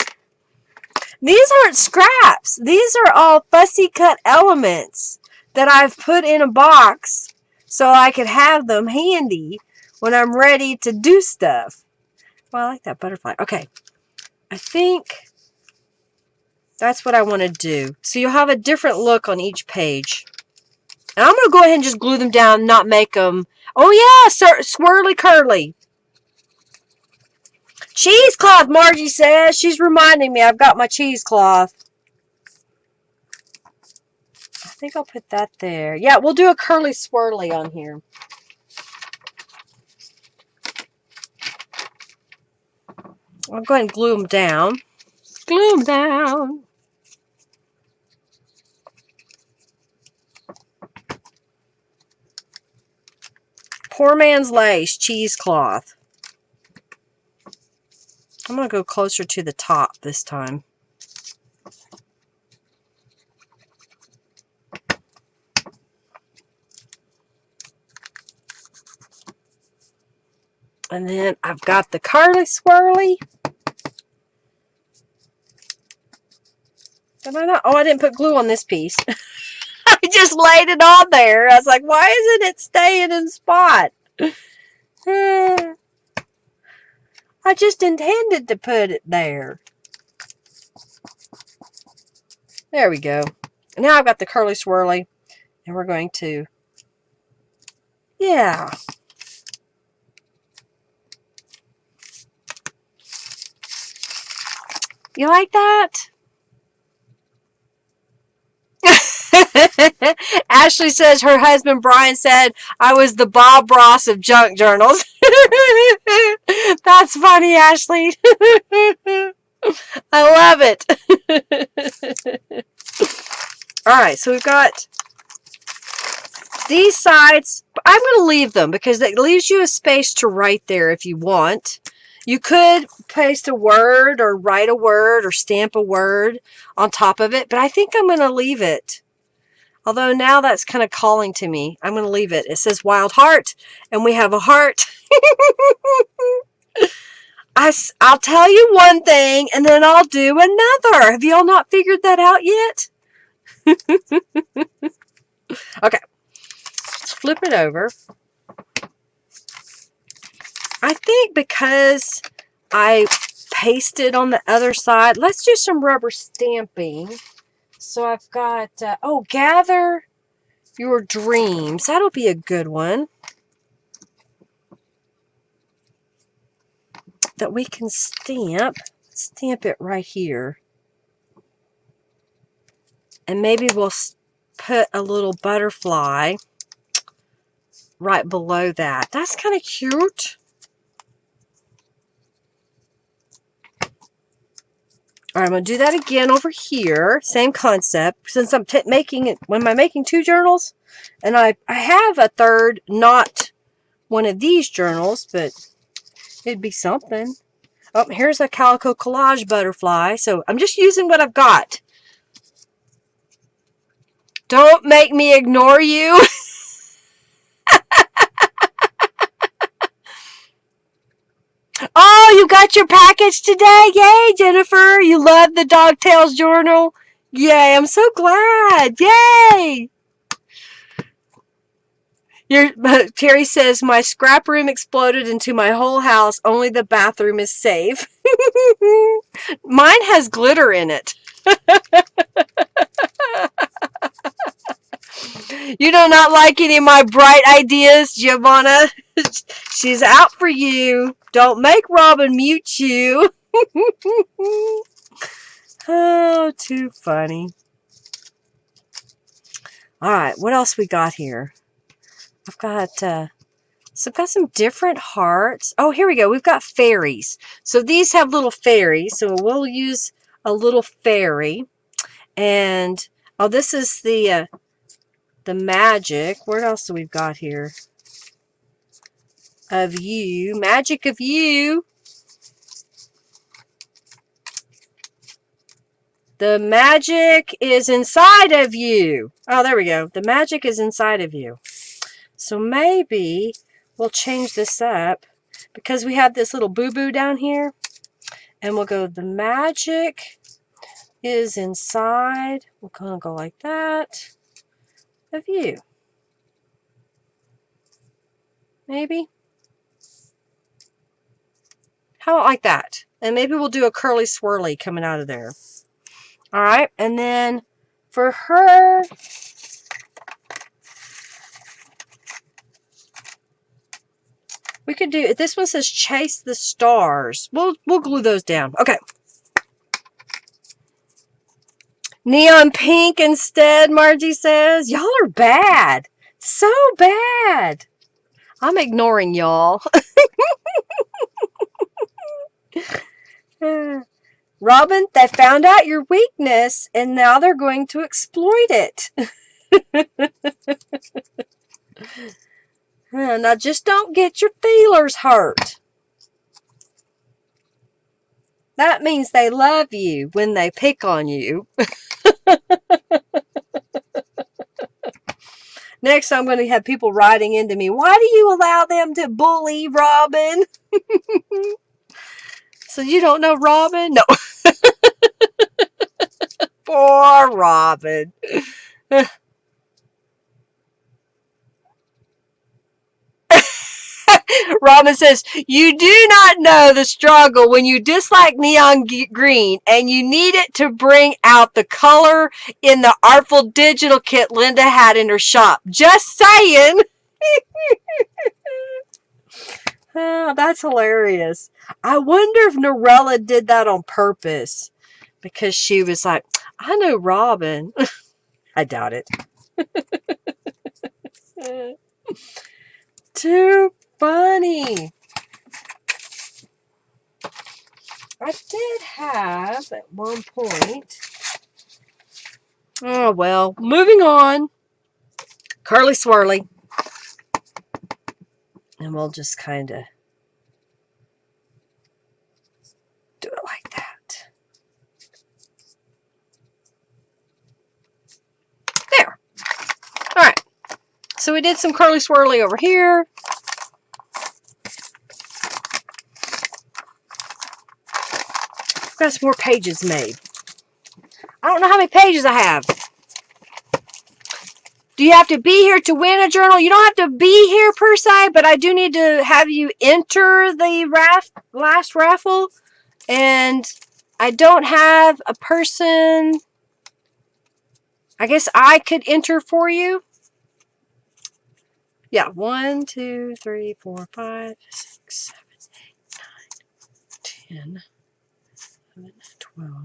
These aren't scraps. These are all fussy cut elements that I've put in a box so I could have them handy when I'm ready to do stuff. Well, I like that butterfly. Okay. I think that's what I want to do. So you'll have a different look on each page. And I'm going to go ahead and just glue them down, not make them... Oh, yeah, swirly curly. Cheesecloth, Margie says. She's reminding me I've got my cheesecloth. I think I'll put that there. Yeah, we'll do a curly swirly on here. I'll go ahead and glue them down. Glue them down. Poor man's lace, cheesecloth. I'm going to go closer to the top this time. And then I've got the curly swirly. Did I not? Oh, I didn't put glue on this piece. I just laid it on there. I was like, why isn't it staying in spot? I just intended to put it there. There we go. Now I've got the curly swirly. And we're going to... Yeah. You like that? Ashley says her husband Brian said I was the Bob Ross of junk journals. That's funny, Ashley. I love it. Alright, so we've got these sides. I'm going to leave them because it leaves you a space to write there if you want. You could paste a word or write a word or stamp a word on top of it, but I think I'm going to leave it. Although now that's kind of calling to me. I'm going to leave it. It says Wild Heart, and we have a heart. I'll tell you one thing, and then I'll do another. Have y'all not figured that out yet? Okay. Let's flip it over. I think because I pasted on the other side, let's do some rubber stamping. So I've got, oh, Gather Your Dreams. That'll be a good one. That we can stamp. Stamp it right here. And maybe we'll put a little butterfly right below that. That's kind of cute. All right, I'm going to do that again over here. Same concept. Since I'm making it, when I'm making two journals, and I have a third, not one of these journals, but it'd be something. Oh, here's a Calico Collage butterfly. So I'm just using what I've got. Don't make me ignore you. got your package today? Yay, Jennifer. You love the Dogtails journal? Yay, I'm so glad. Yay. Terry says, my scrap room exploded into my whole house. Only the bathroom is safe. Mine has glitter in it. You do not like any of my bright ideas, Giovanna. She's out for you. Don't make Robin mute you. Oh, too funny. All right, what else we got here? I've got some different hearts. Oh, here we go. We've got fairies. So these have little fairies. So we'll use a little fairy. And oh, this is the magic. What else do we've got here? Of you. Magic of you. The magic is inside of you. Oh, there we go. The magic is inside of you. So maybe we'll change this up because we have this little boo-boo down here. And we'll go, the magic is inside. We're going to go like that. Of you. Maybe. How about like that? And maybe we'll do a curly swirly coming out of there. All right. And then for her, we could do, this one says chase the stars. We'll glue those down. Okay. Neon pink instead, Margie says. Y'all are bad. So bad. I'm ignoring y'all. Robin, they found out your weakness and now they're going to exploit it. Now just don't get your feelers hurt. That means they love you when they pick on you. Next, I'm going to have people writing into me. Why do you allow them to bully Robin? So you don't know Robin? No. Poor Robin. Robin says, you do not know the struggle when you dislike neon green and you need it to bring out the color in the Artful Digital kit Linda had in her shop. Just saying. Oh, that's hilarious. I wonder if Norella did that on purpose because she was like, I know Robin. I doubt it. Too funny. I did have at one point. Oh, well. Moving on. Curly swirly. And we'll just kind of do it like that. There. All right. So we did some curly swirly over here. Got some more pages made. I don't know how many pages I have. Do you have to be here to win a journal? You don't have to be here per se, but I do need to have you enter the last raffle. And I don't have a person. I guess I could enter for you. Yeah, 1, 2, 3, 4, 5, 6, 7, 8, 9, 10, 11, 12,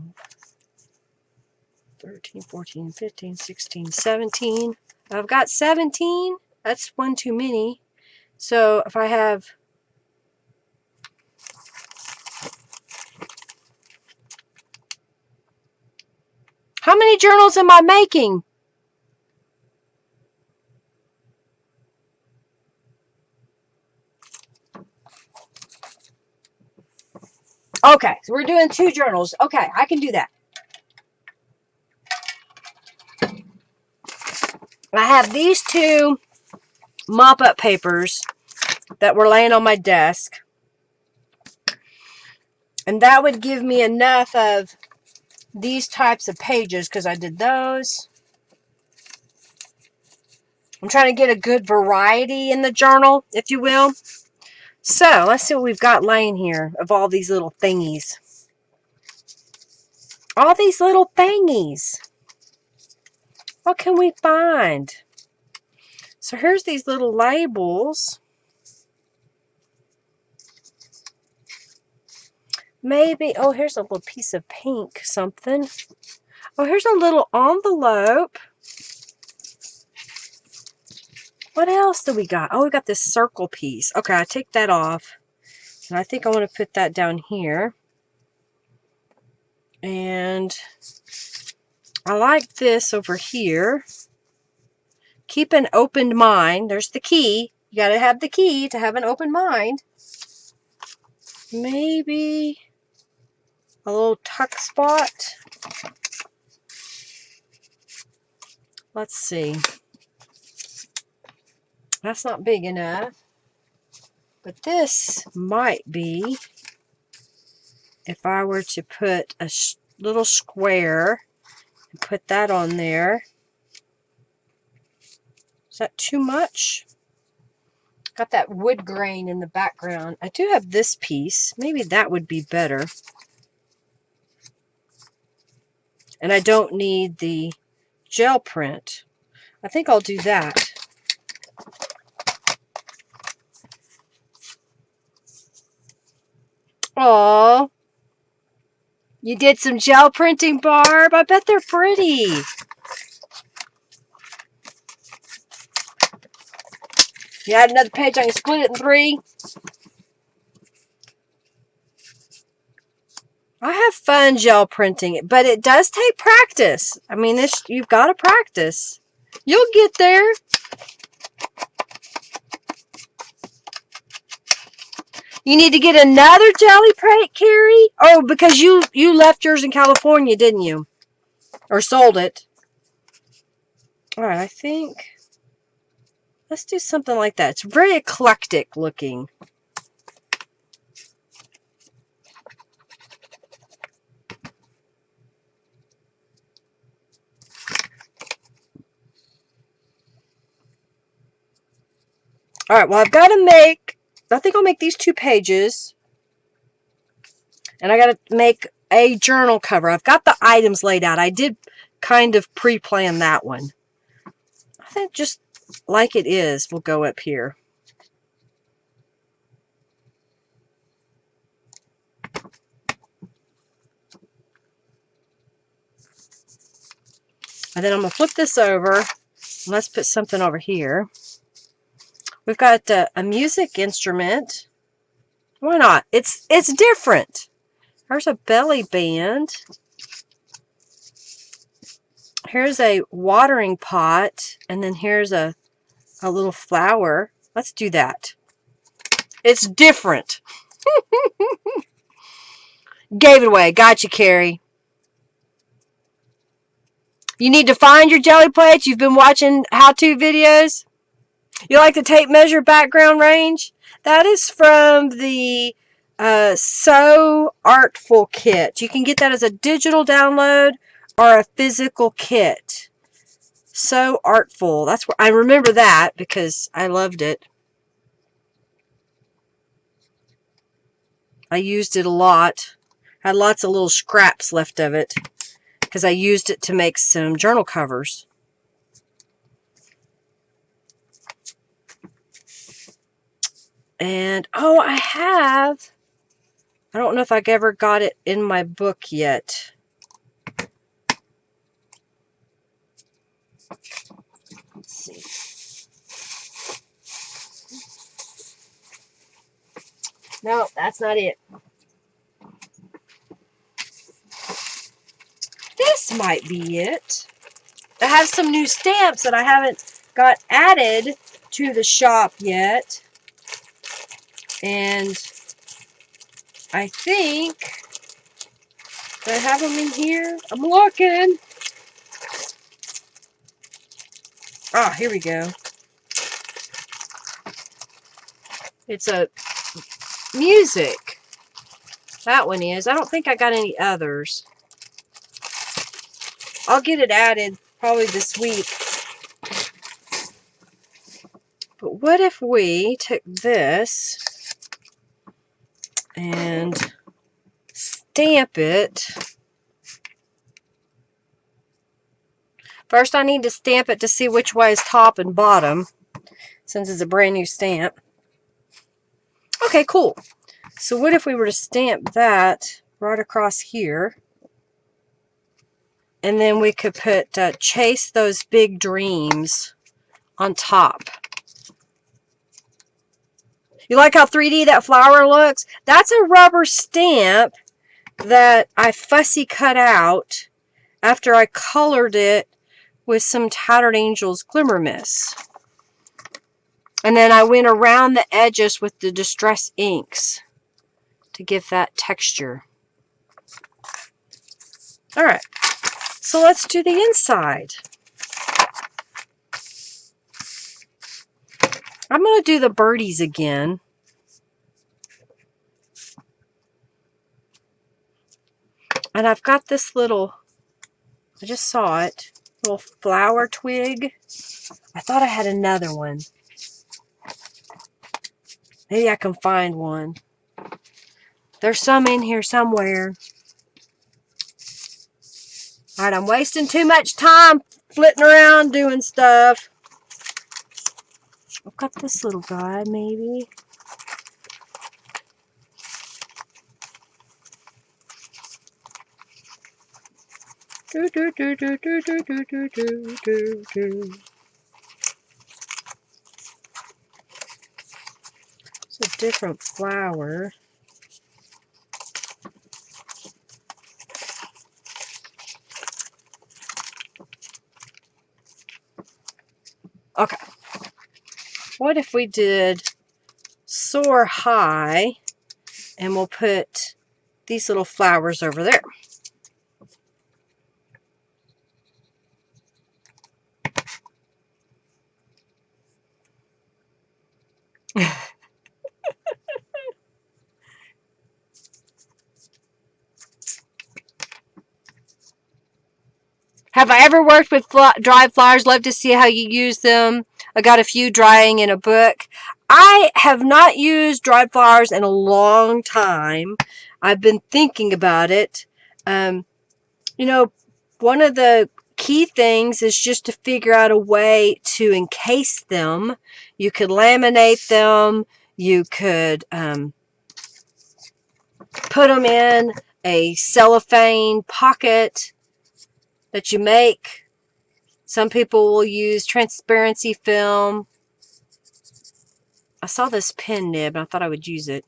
13, 14, 15, 16, 17. I've got 17. That's one too many. So if I have... How many journals am I making? Okay, so we're doing 2 journals. Okay, I can do that. I have these 2 mop-up papers that were laying on my desk. And that would give me enough of these types of pages because I did those. I'm trying to get a good variety in the journal, if you will. So, let's see what we've got laying here of all these little thingies. All these little thingies. What can we find? So, here's these little labels. Maybe, oh, here's a little piece of pink something. Oh, here's a little envelope. What else do we got? Oh, we got this circle piece. Okay, I take that off. And I think I want to put that down here. And I like this over here. Keep an open mind. There's the key. You got to have the key to have an open mind. Maybe a little tuck spot. Let's see. That's not big enough. But this might be, if I were to put a little square and put that on there. Is that too much? Got that wood grain in the background. I do have this piece. Maybe that would be better. And I don't need the gel print. I think I'll do that. Aww. You did some gel printing, Barb. I bet they're pretty. You add another page, I can split it in 3. I have fun gel printing, but it does take practice. I mean, you've got to practice. You'll get there. You need to get another jelly plate, Carrie? Oh, because you left yours in California, didn't you? Or sold it. Alright, I think let's do something like that. It's very eclectic looking. Alright, well, I've got to make, I think I'll make these 2 pages. And I got to make a journal cover. I've got the items laid out. I did kind of pre-plan that one. I think just like it is, we'll go up here. And then I'm going to flip this over. Let's put something over here. We've got a music instrument. Why not? It's different. There's a belly band. Here's a watering pot. And then here's a little flower. Let's do that. It's different. Gave it away. Gotcha, Carrie. You need to find your jelly plates. You've been watching how-to videos. You like the tape measure background range? That is from the So Artful kit. You can get that as a digital download or a physical kit. So Artful. That's where I remember that because I loved it. I used it a lot. Had lots of little scraps left of it because I used it to make some journal covers. And, oh, I don't know if I ever got it in my book yet. Let's see. No, that's not it. This might be it. I have some new stamps that I haven't got added to the shop yet. And I think I have them in here. I'm looking. Ah, here we go. It's a music. That one is. I don't think I got any others. I'll get it added probably this week. But what if we took this and stamp it? First, I need to stamp it to see which way is top and bottom, since it's a brand new stamp. Okay, cool. So what if we were to stamp that right across here? And then we could put Chase Those Big Dreams on top. You like how 3D that flower looks? That's a rubber stamp that I fussy cut out after I colored it with some Tattered Angels Glimmer Mists. And then I went around the edges with the Distress inks to give that texture. Alright, so let's do the inside. I'm going to do the birdies again. And I've got this little, I just saw it, little flower twig. I thought I had another one. Maybe I can find one. There's some in here somewhere. Alright, I'm wasting too much time flitting around doing stuff. I've got this little guy, maybe. Do, do, do, do, do, do, do, do, do, do, do. It's a different flower. Okay. What if we did Soar High, and we'll put these little flowers over there. Have I ever worked with dried flowers? Love to see how you use them. I got a few drying in a book. I have not used dried flowers in a long time. I've been thinking about it. You know, one of the key things is just to figure out a way to encase them. You could laminate them. You could put them in a cellophane pocket that you make. Some people will use transparency film. I saw this pen nib and I thought I would use it.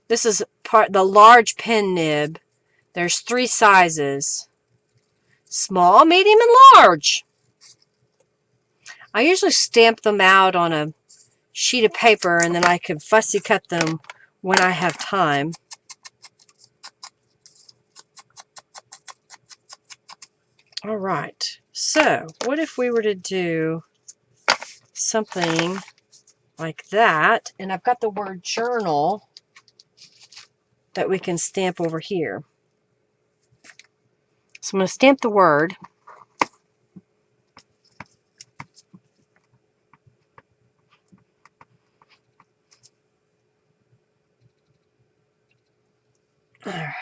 This is the large pen nib. There's 3 sizes. Small, medium, and large. I usually stamp them out on a sheet of paper and then I can fussy cut them when I have time. Alright, so what if we were to do something like that, and I've got the word journal that we can stamp over here. So I'm going to stamp the word. Alright,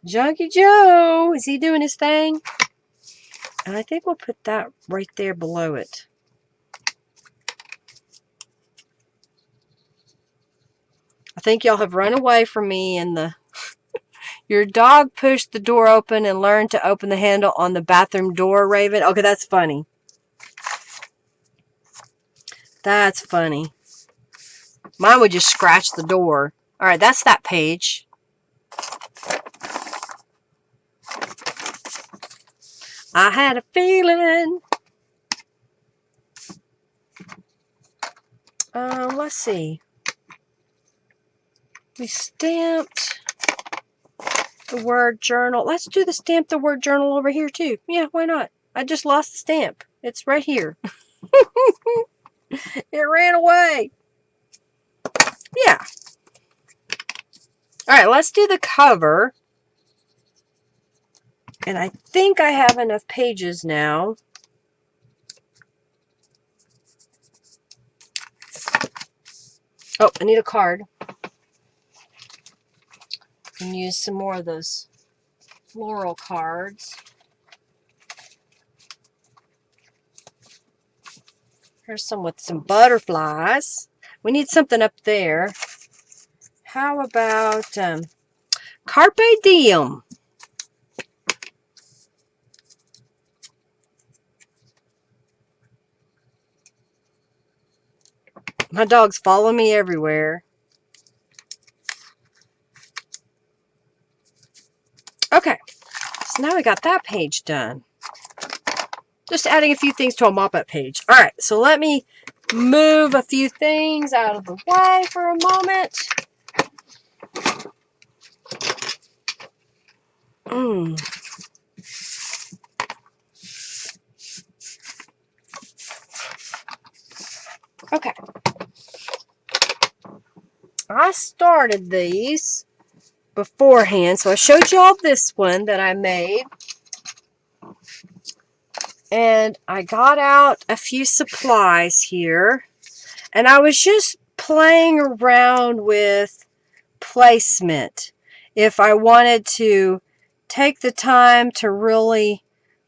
Junkie Joe, is he doing his thing? And I think we'll put that right there below it. I think y'all have run away from me in the... Your dog pushed the door open and learned to open the handle on the bathroom door, Raven. Okay, that's funny. That's funny. Mine would just scratch the door. Alright, that's that page. I had a feeling. Let's see. We stamped the word journal. Let's do the stamp the word journal over here too. Yeah, why not? I just lost the stamp. It's right here. It ran away. Yeah. Alright, let's do the cover. And I think I have enough pages now. Oh, I need a card. And use some more of those floral cards. Here's some with some butterflies. We need something up there. How about Carpe Diem? My dogs follow me everywhere. Okay, so now we got that page done. Just adding a few things to a mop-up page. Alright, so let me move a few things out of the way for a moment. Okay. I started these beforehand, so I showed you all this one that I made. And I got out a few supplies here. And I was just playing around with placement. If I wanted to take the time to really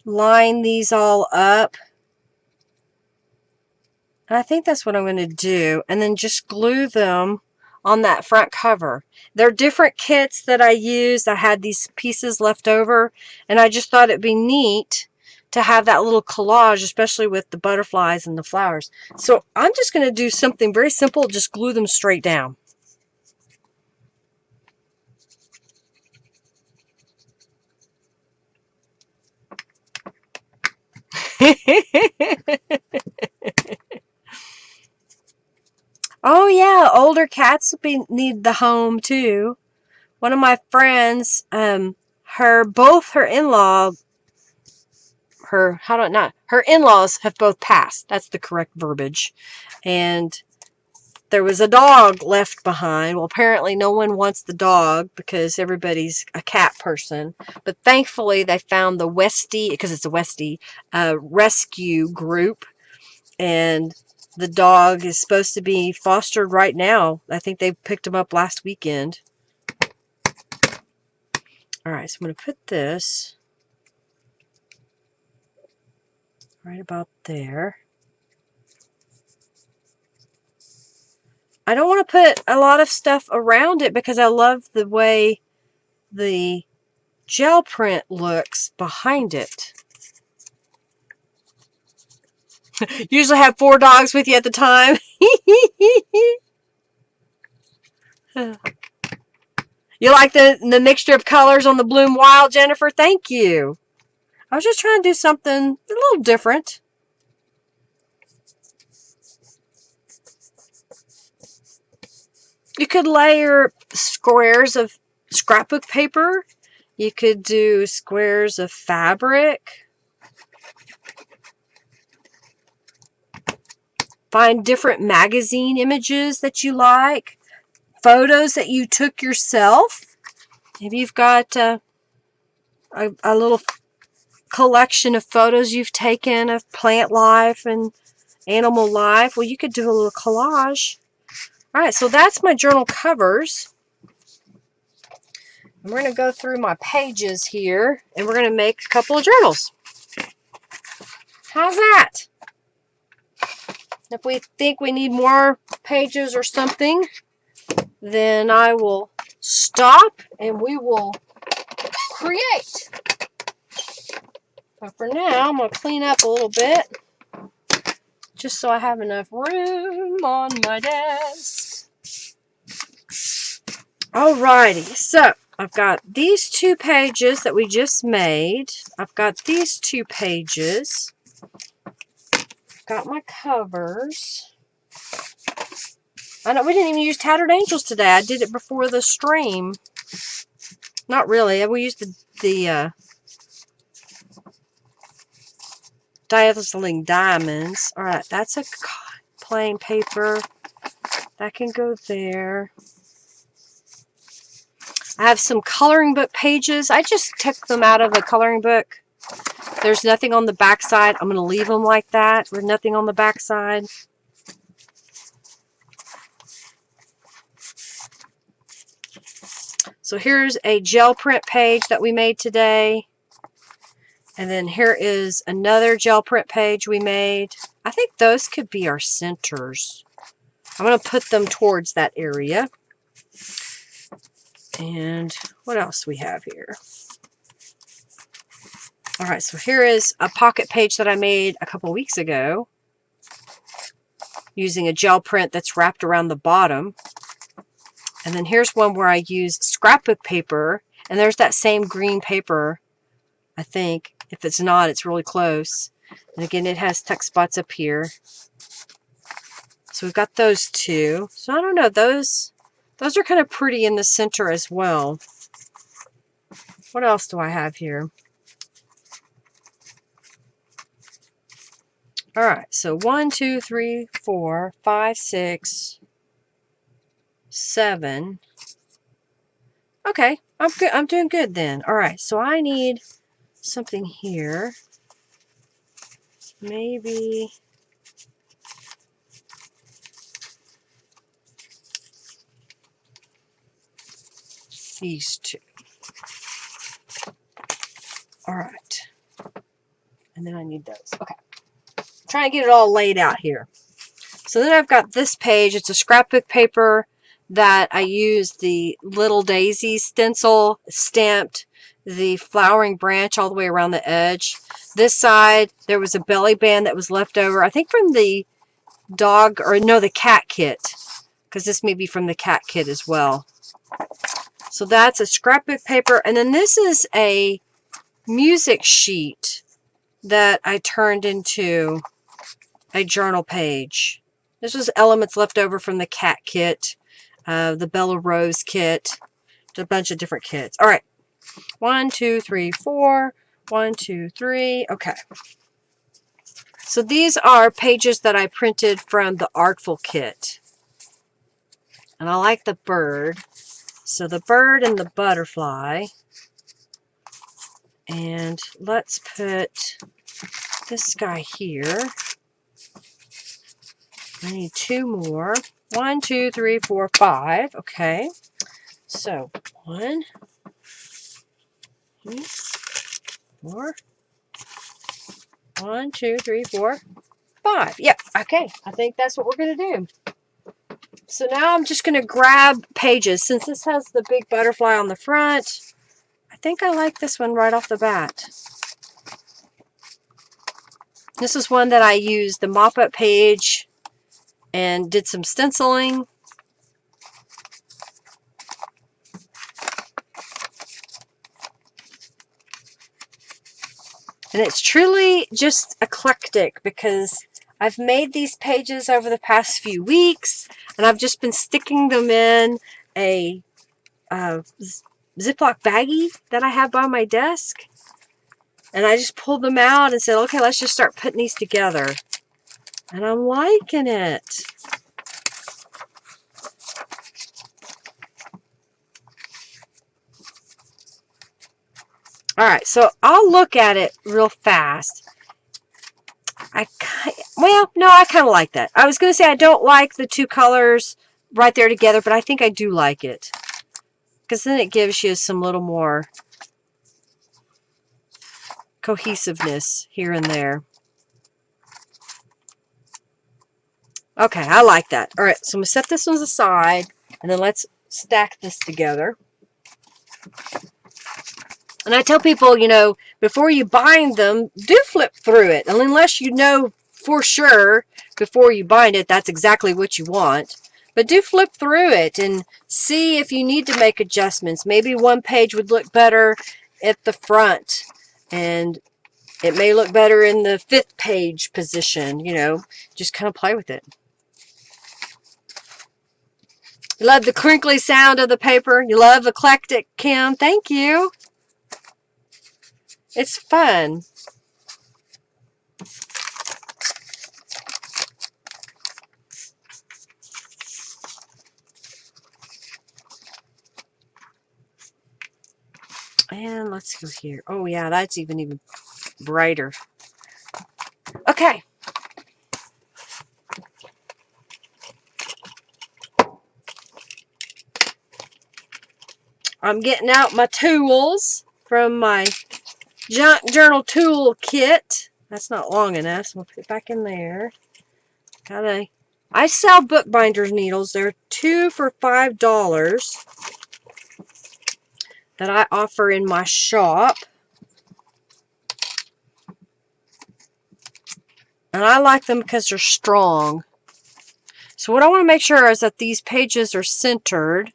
line these all up. And I think that's what I'm going to do. And then just glue them on that front cover. They're different kits that I used. I had these pieces left over. And I just thought it'd be neat to have that little collage, especially with the butterflies and the flowers. So I'm just going to do something very simple. Just glue them straight down. Oh yeah, older cats need the home too. One of my friends, both her in-laws have both passed. That's the correct verbiage. And there was a dog left behind. Well, apparently no one wants the dog because everybody's a cat person. But thankfully they found the Westie, because it's a Westie, rescue group. And the dog is supposed to be fostered right now. I think they picked him up last weekend. Alright, so I'm going to put this right about there. I don't want to put a lot of stuff around it because I love the way the gel print looks behind it. Usually have 4 dogs with you at the time. You like the mixture of colors on the Bloom Wild, Jennifer? Thank you. I was just trying to do something a little different. You could layer squares of scrapbook paper. You could do squares of fabric. Find different magazine images that you like. Photos that you took yourself. Maybe you've got a little collection of photos you've taken of plant life and animal life. Well, you could do a little collage. Alright, so that's my journal covers. And we're going to go through my pages here, and we're going to make a couple of journals. How's that? If we think we need more pages or something, then I will stop and we will create. But for now, I'm going to clean up a little bit just so I have enough room on my desk. Alrighty, so I've got these 2 pages that we just made. I've got these 2 pages. Got my covers. I know we didn't even use Tattered Angels today. I did it before the stream. Not really. We used the dazzling diamonds. Alright, that's a plain paper. That can go there. I have some coloring book pages. I just took them out of a coloring book. There's nothing on the back side. I'm going to leave them like that with nothing on the back side. So here's a gel print page that we made today. And then here is another gel print page we made. I think those could be our centers. I'm going to put them towards that area. And what else we have here? Alright, so here is a pocket page that I made a couple weeks ago using a gel print that's wrapped around the bottom. And then here's one where I use scrapbook paper, and there's that same green paper, I think. If it's not, it's really close. And again, it has tuck spots up here. So we've got those two. So I don't know, those are kind of pretty in the center as well. What else do I have here? Alright, so 1, 2, 3, 4, 5, 6, 7. Okay, I'm good. I'm doing good then. Alright, so I need something here. Maybe these two. Alright. And then I need those. Okay. I'm trying to get it all laid out here. So then I've got this page. It's a scrapbook paper that I used the Little Daisy stencil, stamped the flowering branch all the way around the edge. This side, there was a belly band that was left over, I think from the dog, or no, the cat kit, because this may be from the cat kit as well. So that's a scrapbook paper. And then this is a music sheet that I turned into a journal page. This was elements left over from the cat kit, the Bella Rose kit, a bunch of different kits. All right, 1, 2, 3, 4. 1, 2, 3. Okay. So these are pages that I printed from the Artful kit. And I like the bird. So the bird and the butterfly. And let's put this guy here. I need 2 more. 1, 2, 3, 4, 5. Okay. So 1, 2, 4. 1, 2, 3, 4, 5. Yep. Okay. I think that's what we're going to do. So now I'm just going to grab pages. Since this has the big butterfly on the front, I think I like this one right off the bat. This is one that I used the mop-up page and did some stenciling. And it's truly just eclectic because I've made these pages over the past few weeks and I've just been sticking them in a Ziploc baggie that I have by my desk. And I just pulled them out and said, okay, let's just start putting these together. And I'm liking it. Alright, so I'll look at it real fast. I kind of like that. I was going to say I don't like the two colors right there together, but I think I do like it. Because then it gives you some little more cohesiveness here and there. Okay, I like that. Alright, so I'm going to set this one aside, and then let's stack this together. And I tell people, you know, before you bind them, do flip through it. And unless you know for sure before you bind it, that's exactly what you want. But do flip through it and see if you need to make adjustments. Maybe one page would look better at the front. And it may look better in the 5th page position, you know. Just kind of play with it. You love the crinkly sound of the paper. You love Eclectic, Kim. Thank you. It's fun. And let's go here. Oh yeah, that's even brighter. Okay. I'm getting out my tools from my Junk Journal tool kit. That's not long enough, so we'll put it back in there. I sell bookbinders needles. They're 2 for $5 that I offer in my shop. And I like them because they're strong. So what I want to make sure is that these pages are centered.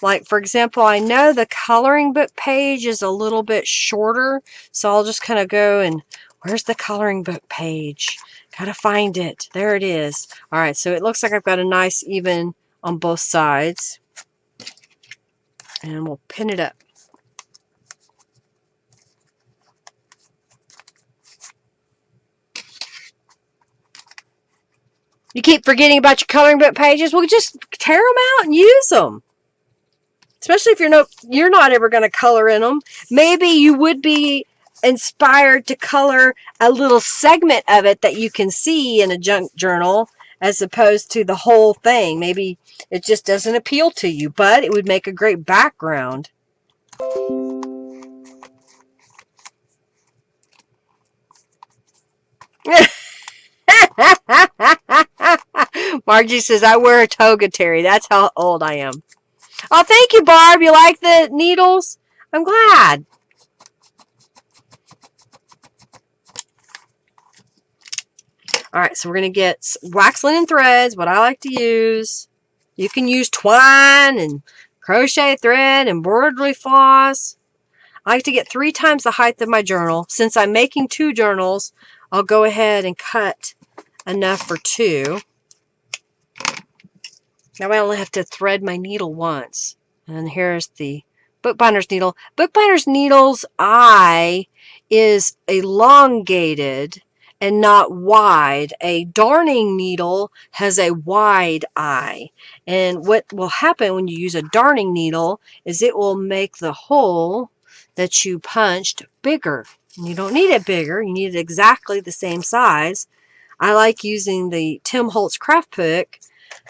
Like, for example, I know the coloring book page is a little bit shorter, so I'll just kind of go and, where's the coloring book page? Gotta find it. There it is. Alright, so it looks like I've got a nice even on both sides. And we'll pin it up. You keep forgetting about your coloring book pages? Well, just tear them out and use them. Especially if you're not ever going to color in them. Maybe you would be inspired to color a little segment of it that you can see in a junk journal as opposed to the whole thing. Maybe it just doesn't appeal to you, but it would make a great background. Margie says, I wear a toga, Terry. That's how old I am. Oh, thank you, Barb. You like the needles? I'm glad. Alright, so we're going to get wax linen threads, what I like to use. You can use twine and crochet thread, embroidery floss. I like to get 3 times the height of my journal. Since I'm making 2 journals, I'll go ahead and cut enough for 2. Now I only have to thread my needle once. And here's the bookbinder's needle. Bookbinder's needle's eye is elongated and not wide. A darning needle has a wide eye. And what will happen when you use a darning needle is it will make the hole that you punched bigger. And you don't need it bigger. You need it exactly the same size. I like using the Tim Holtz craft book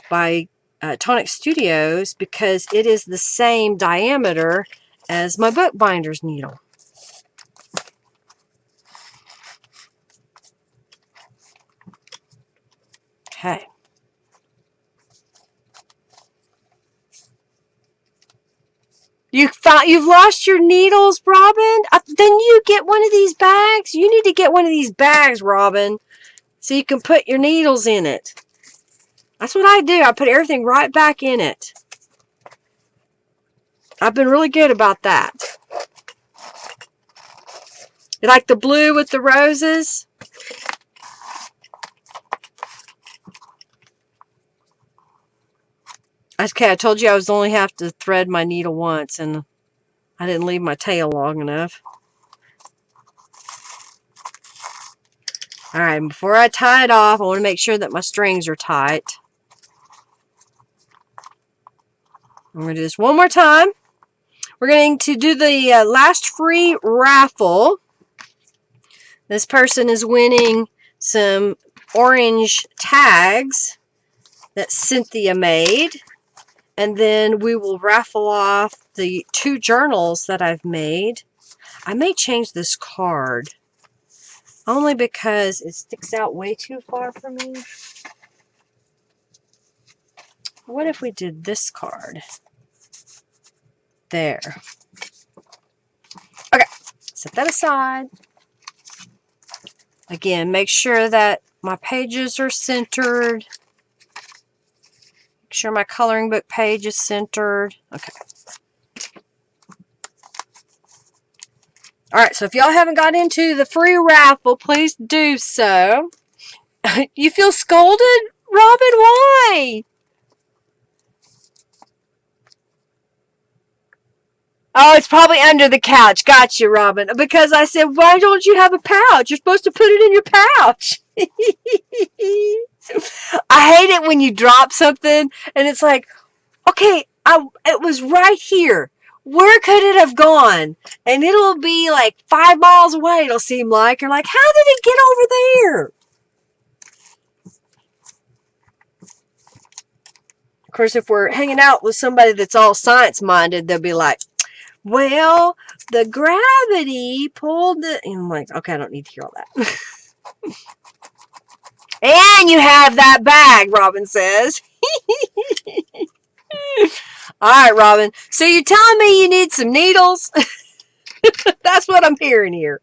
by Tonic Studios because it is the same diameter as my bookbinder's needle. Okay. You've lost your needles, Robin? Then you get one of these bags. You need to get one of these bags, Robin, so you can put your needles in it. That's what I do. I put everything right back in it. I've been really good about that. You like the blue with the roses? Okay, I told you I was only have to thread my needle once, and I didn't leave my tail long enough. Alright, before I tie it off, I want to make sure that my strings are tight. I'm going to do this one more time. We're going to do the last free raffle. This person is winning some orange tags that Cynthia made. And then we will raffle off the 2 journals that I've made. I may change this card. Only because it sticks out way too far for me. What if we did this card? There. Okay. Set that aside. Again, make sure that my pages are centered. Make sure my coloring book page is centered. Okay. Alright, so if y'all haven't got into the free raffle, please do so. You feel scolded, Robin? Why? Oh, it's probably under the couch. Gotcha, Robin. Because I said, why don't you have a pouch? You're supposed to put it in your pouch. I hate it when you drop something and it's like, okay, it was right here. where could it have gone? And it'll be like 5 miles away, it'll seem like. You're like, how did it get over there? Of course, if we're hanging out with somebody that's all science-minded, they'll be like, well, the gravity pulled the... And I'm like, okay, I don't need to hear all that. And you have that bag, Robin says. All right, Robin. So you're telling me you need some needles? That's what I'm hearing here.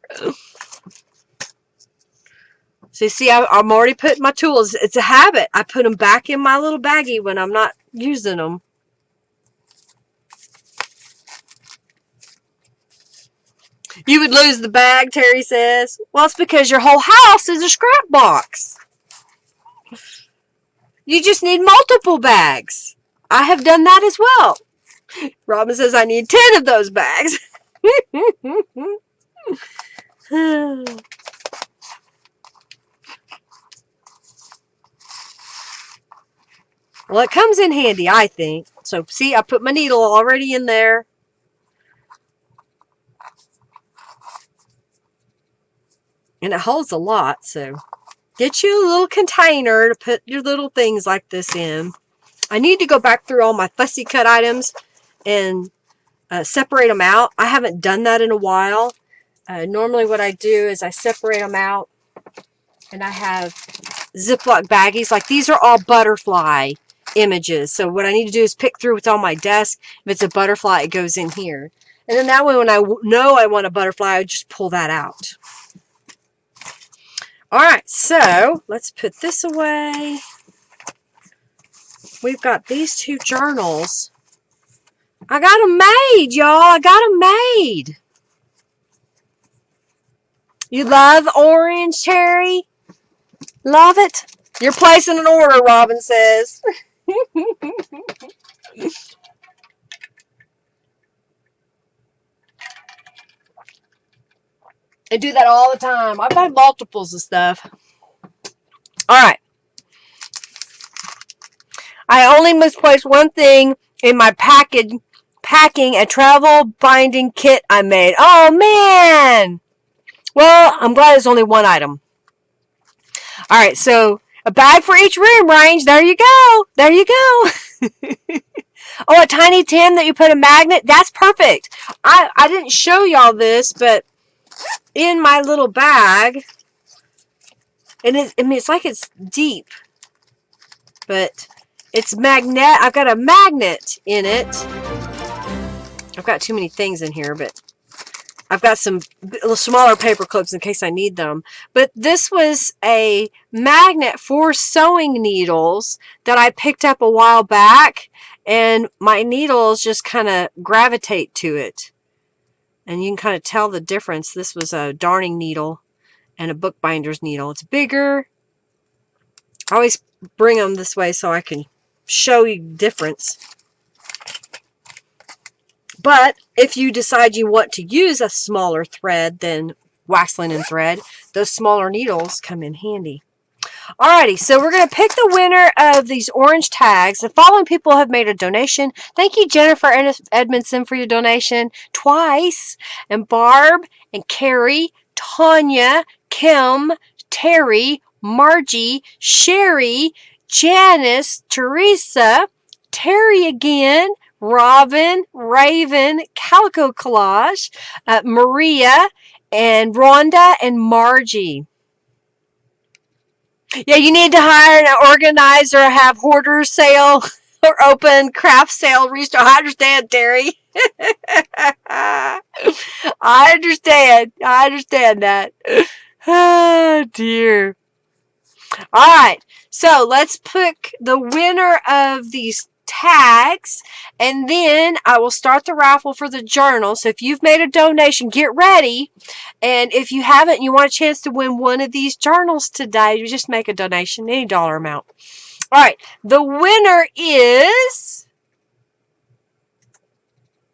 So you see, I'm already putting my tools. It's a habit. I put them back in my little baggie when I'm not using them. You would lose the bag, Terry says. Well, it's because your whole house is a scrap box. You just need multiple bags. I have done that as well. Robin says I need 10 of those bags. Well, it comes in handy, I think. So, see, I put my needle already in there. And it holds a lot, so get you a little container to put your little things like this in. I need to go back through all my fussy cut items and separate them out. I haven't done that in a while. Normally what I do is I separate them out, and I have Ziploc baggies. Like, these are all butterfly images. So what I need to do is pick through what's on my desk. If it's a butterfly, it goes in here. And then that way, when I know I want a butterfly, I just pull that out. All right, so let's put this away. We've got these 2 journals. I got them made, y'all. I got them made. You love orange, Terry? Love it? You're placing an order, Robin says. I do that all the time. I buy multiples of stuff. All right. I only misplaced one thing in my packing a travel binding kit I made. Oh, man. Well, I'm glad it's only one item. All right, so a bag for each room range. There you go. There you go. Oh, a tiny tin that you put a magnet. That's perfect. I didn't show y'all this, but in my little bag, and it's like it's deep, but it's magnet. I've got a magnet in it. I've got too many things in here, but I've got some little smaller paper clips in case I need them. But this was a magnet for sewing needles that I picked up a while back, and my needles just kind of gravitate to it. And you can kind of tell the difference. This was a darning needle and a bookbinder's needle. It's bigger. I always bring them this way so I can show you the difference. But if you decide you want to use a smaller thread than wax linen thread, those smaller needles come in handy. Alrighty, so we're going to pick the winner of these orange tags. The following people have made a donation. Thank you, Jennifer Edmondson, for your donation twice. And Barb and Carrie, Tanya, Kim, Terry, Margie, Sherry, Janice, Teresa, Terry again, Robin, Raven, Calico Collage, Maria, and Rhonda, and Margie. Yeah, you need to hire an organizer, have hoarder sale or open craft sale restore. I understand, Terry. I understand. I understand that. Oh, dear. All right. So let's pick the winner of these tags, and then I will start the raffle for the journal. So if you've made a donation, get ready. And if you haven't and you want a chance to win one of these journals today, you just make a donation, any dollar amount. All right. The winner is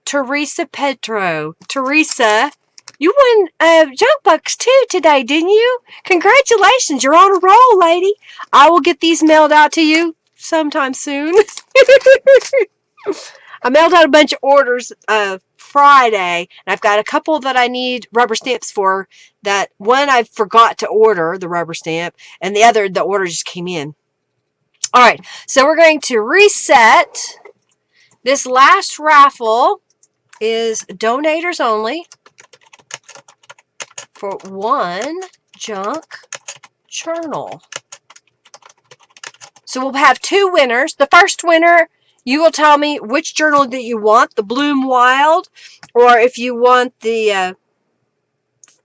Teresa Petro. Teresa, you won junk bucks too today, didn't you? Congratulations. You're on a roll, lady. I will get these mailed out to you sometime soon. I mailed out a bunch of orders Friday, and I've got a couple that I need rubber stamps for. That one I forgot to order the rubber stamp, and the order just came in. All right, so we're going to reset. This last raffle is donators only for one junk journal. So we'll have two winners. The first winner, you will tell me which journal that you want, the Bloom Wild, or if you want the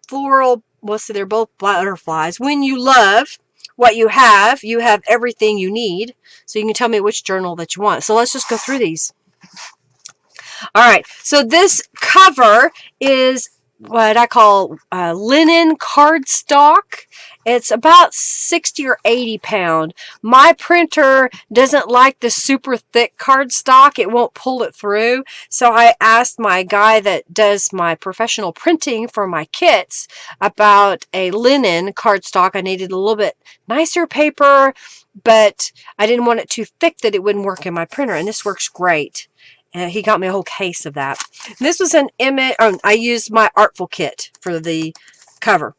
floral, well, see, they're both butterflies. When you love what you have everything you need. So you can tell me which journal that you want. So let's just go through these. All right, so this cover is what I call linen cardstock. It's about 60 or 80 pound. My printer doesn't like the super thick cardstock. It won't pull it through. So I asked my guy that does my professional printing for my kits about a linen cardstock. I needed a little bit nicer paper, but I didn't want it too thick that it wouldn't work in my printer, and this works great. And he got me a whole case of that. This was an image. I used my Artful kit for the cover.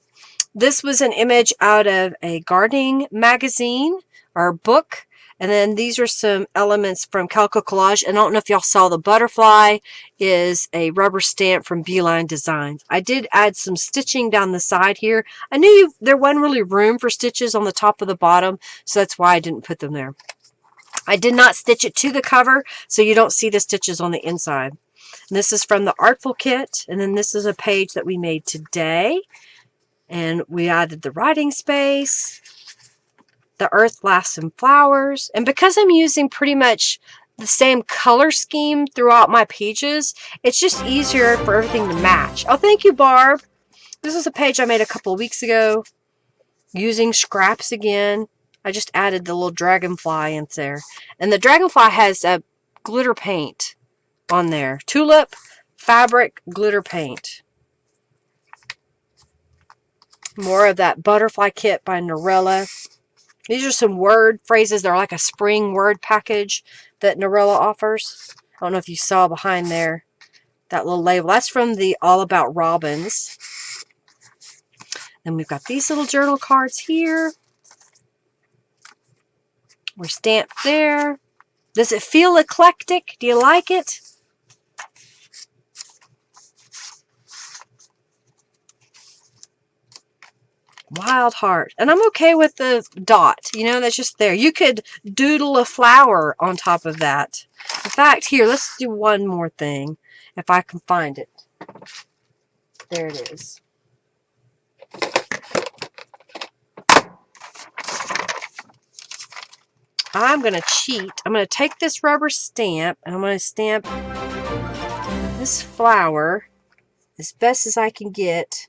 This was an image out of a gardening magazine or book. And then these are some elements from Calico Collage. And I don't know if y'all saw the butterfly is a rubber stamp from Beeline Designs. I did add some stitching down the side here. I knew there wasn't really room for stitches on the top of the bottom, so that's why I didn't put them there. I did not stitch it to the cover, so you don't see the stitches on the inside. And this is from the Artful kit, and then this is a page that we made today. And we added the writing space, the earth, laughs, and flowers. And because I'm using pretty much the same color scheme throughout my pages, it's just easier for everything to match. Oh, thank you, Barb. This is a page I made a couple of weeks ago using scraps again. I just added the little dragonfly in there. And the dragonfly has a glitter paint on there. Tulip fabric glitter paint. More of that butterfly kit by Norella. These are some word phrases. They're like a spring word package that Norella offers. I don't know if you saw behind there that little label. That's from the All About Robins. Then we've got these little journal cards here. We're stamped there. Does it feel eclectic? Do you like it? Wild Heart. And I'm okay with the dot. You know, that's just there. You could doodle a flower on top of that. In fact, here, let's do one more thing. If I can find it. There it is. I'm going to cheat. I'm going to take this rubber stamp and I'm going to stamp this flower as best as I can get.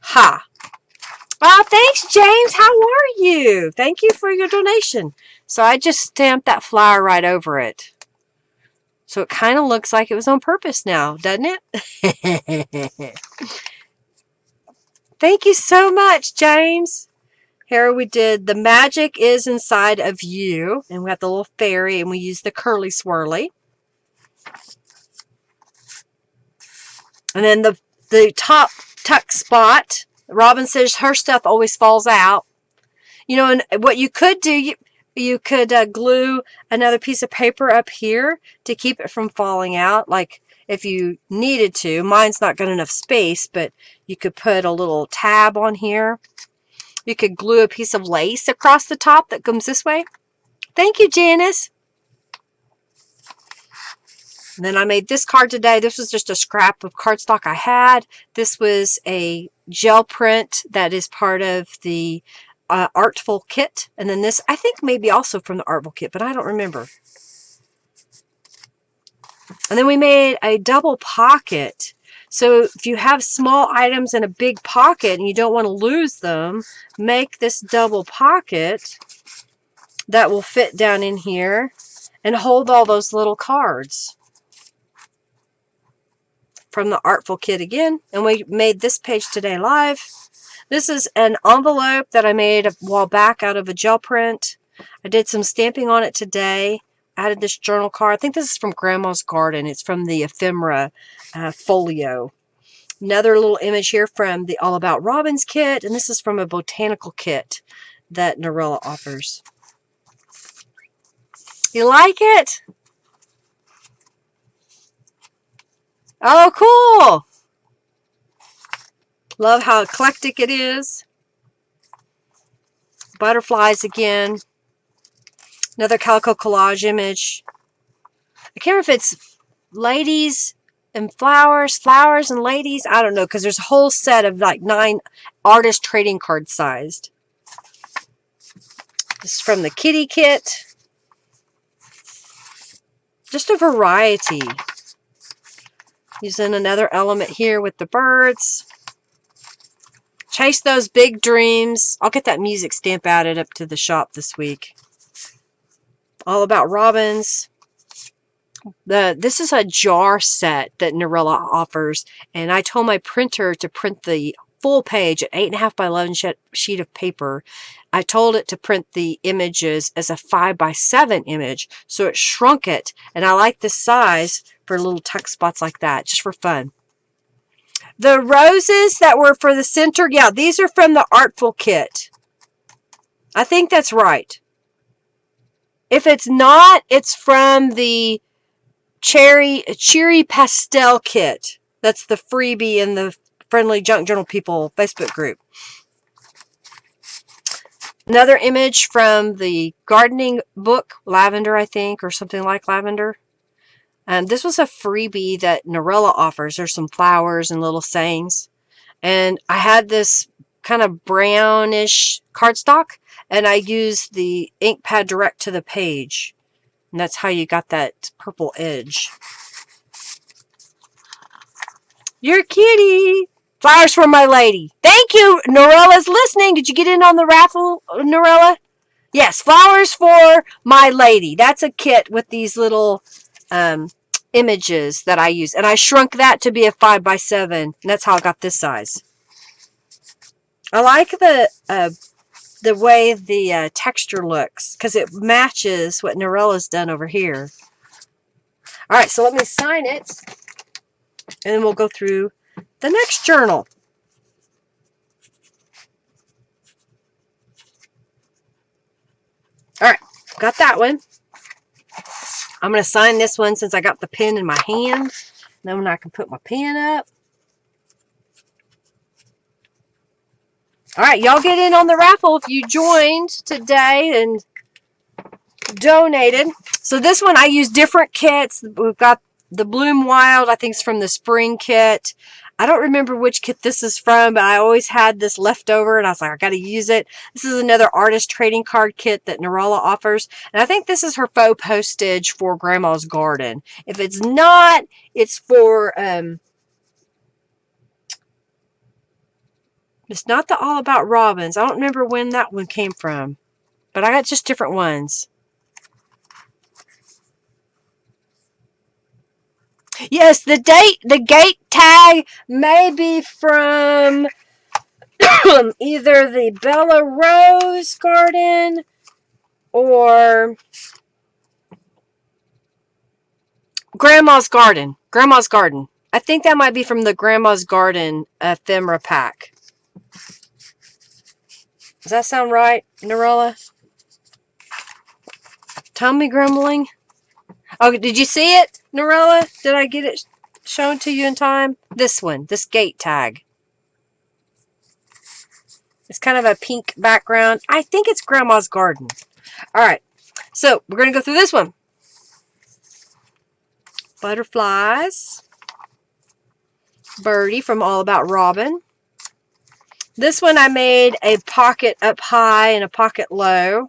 Ha! Oh, thanks, James. How are you? Thank you for your donation. So I just stamped that flower right over it. So it kind of looks like it was on purpose now, doesn't it? Thank you so much, James. Here we did The Magic is Inside of You. And we got the little fairy and we used the curly swirly. And then the top tuck spot. Robin says her stuff always falls out. You know, and what you could do, you could glue another piece of paper up here to keep it from falling out. Like if you needed to. Mine's not got enough space, but you could put a little tab on here. You could glue a piece of lace across the top that comes this way. Thank you, Janice. And then I made this card today. This was just a scrap of cardstock I had. This was a gel print that is part of the Artful kit. And then this, I think maybe also from the Artful kit, but I don't remember. And then we made a double pocket. So if you have small items in a big pocket and you don't want to lose them, make this double pocket that will fit down in here and hold all those little cards. From the Artful kit again. And we made this page today live. This is an envelope that I made a while back out of a gel print. I did some stamping on it today added this journal card. I think this is from Grandma's Garden. It's from the ephemera folio. Another little image here from the All About Robins kit, and this is from a botanical kit that Norella offers. You like it? Oh, cool! Love how eclectic it is. Butterflies again. Another Calico Collage image. I can't remember if it's ladies and flowers, flowers and ladies. I don't know, because there's a whole set of like 9 artist trading cards sized. This is from the kitty kit. Just a variety. Using another element here with the birds. Chase those big dreams. I'll get that music stamp added up to the shop this week. All About Robins. This is a jar set that Norella offers, and I told my printer to print the full page, an 8.5 by 11 sheet of paper. I told it to print the images as a 5 by 7 image, so it shrunk it, and I like this size for little tuck spots like that, just for fun. The roses that were for the center, yeah, these are from the Artful kit. I think that's right. If it's not, it's from the Cheery Pastel kit. That's the freebie in the Friendly Junk Journal People Facebook group. Another image from the gardening book, Lavender, I think, or something like Lavender. This was a freebie that Norella offers. There's some flowers and little sayings. And I had this kind of brownish cardstock, and I used the ink pad direct to the page. And that's how you got that purple edge. Your kitty. Flowers for my lady. Thank you. Norella's listening. Did you get in on the raffle, Norella? Yes, flowers for my lady. That's a kit with these little images that I use. And I shrunk that to be a 5 by 7. And that's how I got this size. I like the way the texture looks, because it matches what Norella's done over here. All right, so let me sign it, and then we'll go through the next journal. All right, got that one. I'm going to sign this one since I got the pen in my hand. Then I can put my pen up. All right, y'all get in on the raffle if you joined today and donated. So this one, I use different kits. We've got the Bloom Wild, I think it's from the spring kit. I don't remember which kit this is from, but I always had this left over, and I was like, I got to use it. This is another artist trading card kit that Norella offers, and I think this is her faux postage for Grandma's Garden. If it's not, it's for, it's not the All About Robins. I don't remember when that one came from, but I got just different ones. Yes, the gate tag may be from either the Bella Rose Garden or Grandma's Garden. Grandma's Garden. I think that might be from the Grandma's Garden ephemera pack. Does that sound right, Norella? Tummy grumbling? Oh, did you see it, Norella? Did I get it shown to you in time? This one, this gate tag. It's kind of a pink background. I think it's Grandma's Garden. All right, so we're going to go through this one. Butterflies. Birdie from All About Robin. This one I made a pocket up high and a pocket low.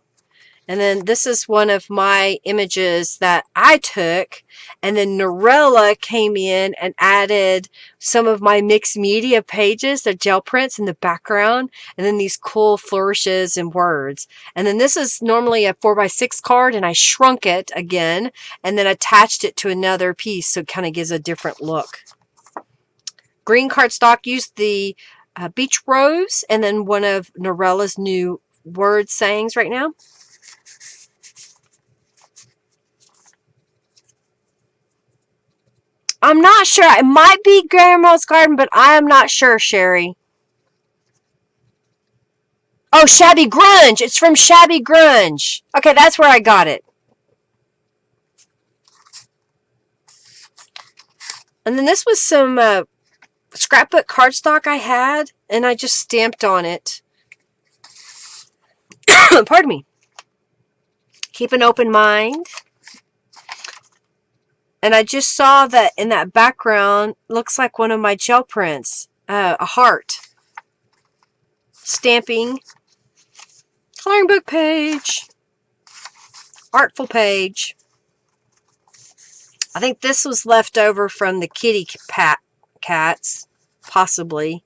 And then this is one of my images that I took. And then Norella came in and added some of my mixed media pages, the gel prints in the background. And then these cool flourishes and words. And then this is normally a 4x6 card, and I shrunk it again and then attached it to another piece, so it kind of gives a different look. Green cardstock, used the Beach Rose, and then one of Norella's new word sayings right now. I'm not sure. It might be Grandma's Garden, but I am not sure, Sherry. Oh, Shabby Grunge. It's from Shabby Grunge. Okay, that's where I got it. And then this was some scrapbook cardstock I had, and I just stamped on it. Pardon me. Keep an open mind. And I just saw that in that background, looks like one of my gel prints. A heart. Stamping. Coloring book page. Artful page. I think this was left over from the kitty cats. Possibly.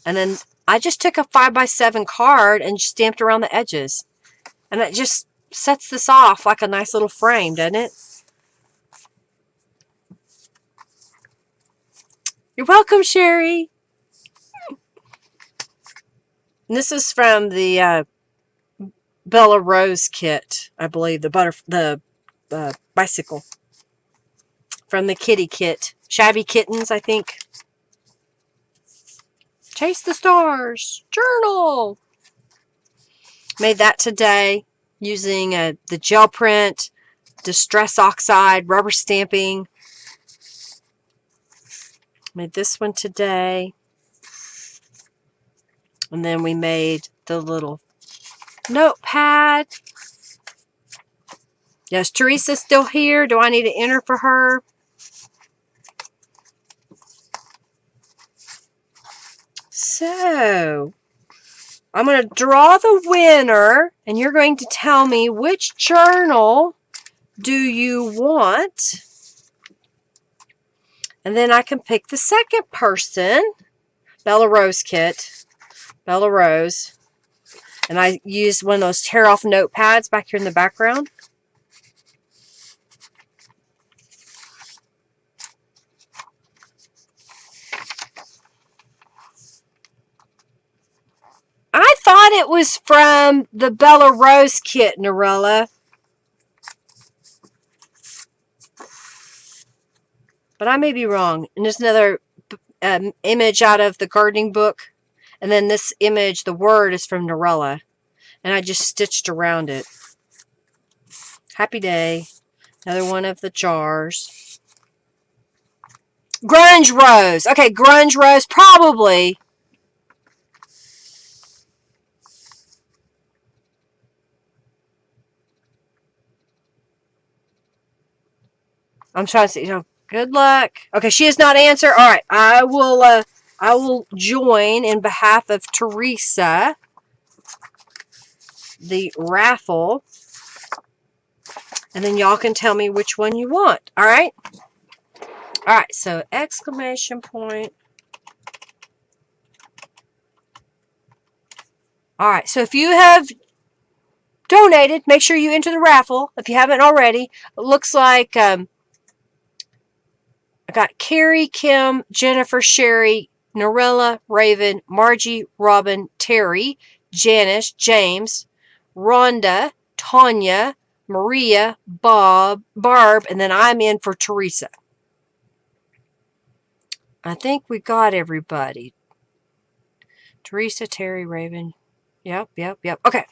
And then I just took a 5x7 card and stamped around the edges. And it just sets this off like a nice little frame, doesn't it? You're welcome, Sherry. And this is from the Bella Rose kit, I believe. The bicycle. From the kitty kit. Shabby Kittens, I think. Chase the Stars. Journal. Made that today using the gel print, Distress Oxide, rubber stamping. Made this one today. And then we made the little notepad. Yes, Teresa's still here. Do I need to enter for her? So, I'm going to draw the winner, and you're going to tell me which journal do you want. And then I can pick the second person. Bella Rose kit. Bella Rose. And I used one of those tear-off notepads back here in the background. I thought it was from the Bella Rose kit, Norella. But I may be wrong. And there's another image out of the gardening book. And then this image, the word, is from Norella. And I just stitched around it. Happy Day. Another one of the jars. Grunge Rose. Okay, Grunge Rose, probably. I'm trying to see. Good luck. Okay, she has not answered. All right, I will join in behalf of Teresa the raffle, and then y'all can tell me which one you want. All right. All right. So exclamation point. All right. So if you have donated, make sure you enter the raffle if you haven't already. It looks like I got Carrie, Kim, Jennifer, Sherry, Norella, Raven, Margie, Robin, Terry, Janice, James, Rhonda, Tanya, Maria, Barb, and then I'm in for Teresa. I think we got everybody. Teresa, Terry, Raven. Yep. Okay.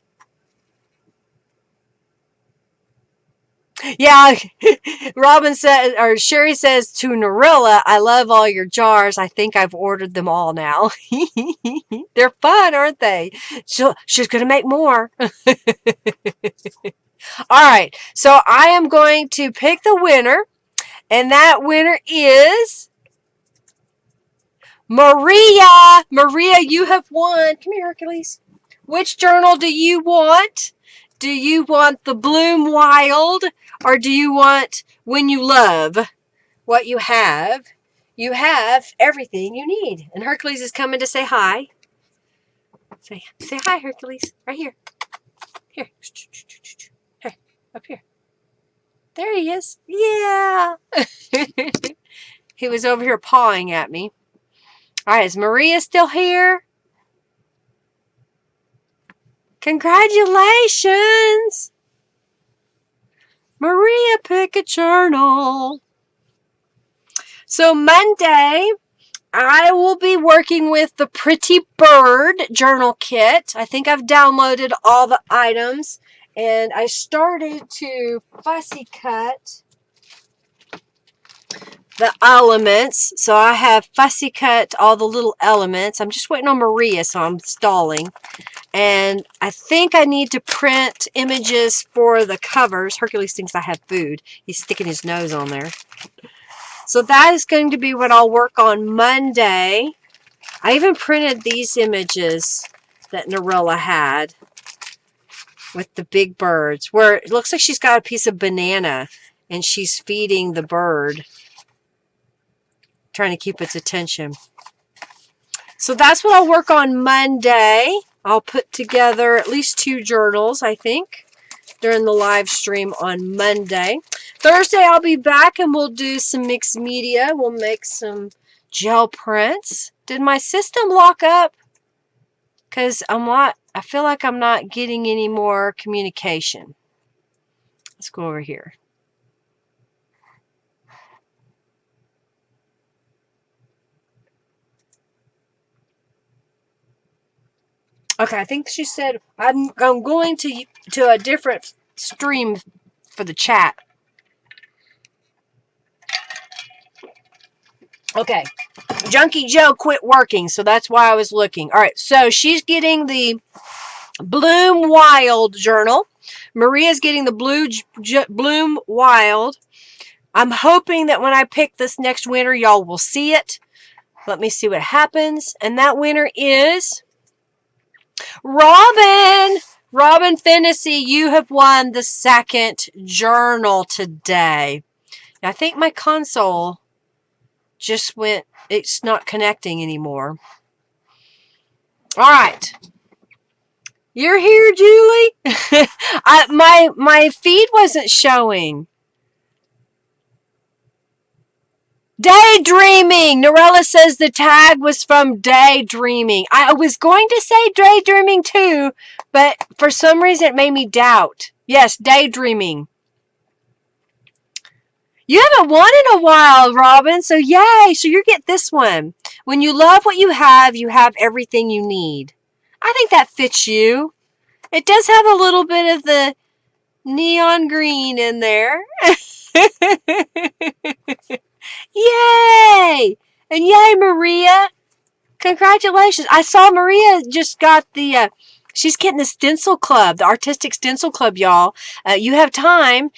Yeah, Robin said, or Sherry says to Norilla, I love all your jars. I think I've ordered them all now. They're fun, aren't they? She's going to make more. All right, so I am going to pick the winner, and that winner is Maria. Maria, you have won. Come here, Hercules. Which journal do you want? Do you want the Bloom Wild, or do you want When You Love What You Have? You have everything you need. And Hercules is coming to say hi. Say hi, Hercules. Right here. Here. Hey, up here. There he is. Yeah. He was over here pawing at me. All right, is Maria still here? Congratulations! Maria, pick a journal. So Monday, I will be working with the Pretty Bird journal kit. I think I've downloaded all the items, and I started to fussy cut the elements. So I have fussy cut all the little elements. I'm just waiting on Maria, so I'm stalling. And I think I need to print images for the covers. Hercules thinks I have food. He's sticking his nose on there. So that is going to be what I'll work on Monday. I even printed these images that Narella had with the big birds, where it looks like she's got a piece of banana and she's feeding the bird, trying to keep its attention. So that's what I'll work on Monday. I'll put together at least 2 journals, I think, during the live stream on Monday. Thursday, I'll be back and we'll do some mixed media. We'll make some gel prints. Did my system lock up? Because I feel like I'm not getting any more communication. Let's go over here. Okay, I think she said I'm going to a different stream for the chat. Okay, Junkie Joe quit working, so that's why I was looking. All right, so she's getting the Bloom Wild journal. Maria's getting the Bloom Wild. I'm hoping that when I pick this next winner, y'all will see it. Let me see what happens. And that winner is Robin. Robin Fennessy, you have won the 2nd journal today. I think my console just went, it's not connecting anymore. All right. You're here, Julie? My feed wasn't showing. Daydreaming. Norella says the tag was from Daydreaming. I was going to say Daydreaming too, but for some reason it made me doubt. Yes, Daydreaming. You haven't won in a while, Robin, so yay. So you get this one. When you love what you have everything you need. I think that fits you. It does have a little bit of the neon green in there. Yay! And yay, Maria. Congratulations. I saw Maria just got the, she's getting the Stencil Club, the Artistic Stencil Club, y'all. You have time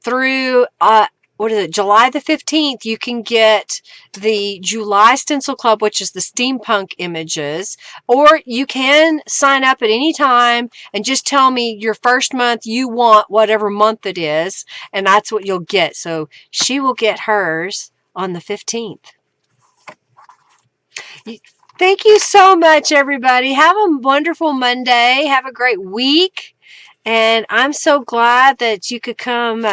through, July the 15th, you can get the July Stencil Club, which is the steampunk images, or you can sign up at any time and just tell me your first month you want whatever month it is, and that's what you'll get. So she will get hers on the 15th. Thank you so much, everybody. Have a wonderful Monday. Have a great week. And I'm so glad that you could come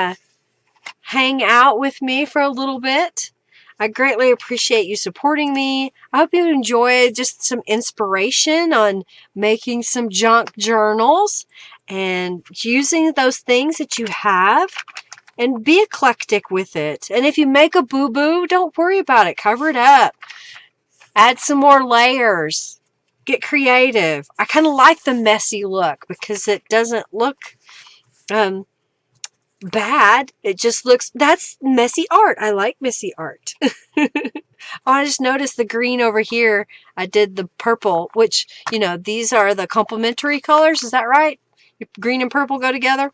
hang out with me for a little bit. I greatly appreciate you supporting me. I hope you enjoyed just some inspiration on making some junk journals and using those things that you have, and be eclectic with it. And if you make a boo-boo, don't worry about it. Cover it up. Add some more layers. Get creative. I kind of like the messy look because it doesn't look bad. It just looks, that's messy art. I like messy art. Oh, I just noticed the green over here. I did the purple, which, these are the complementary colors. Is that right? Green and purple go together.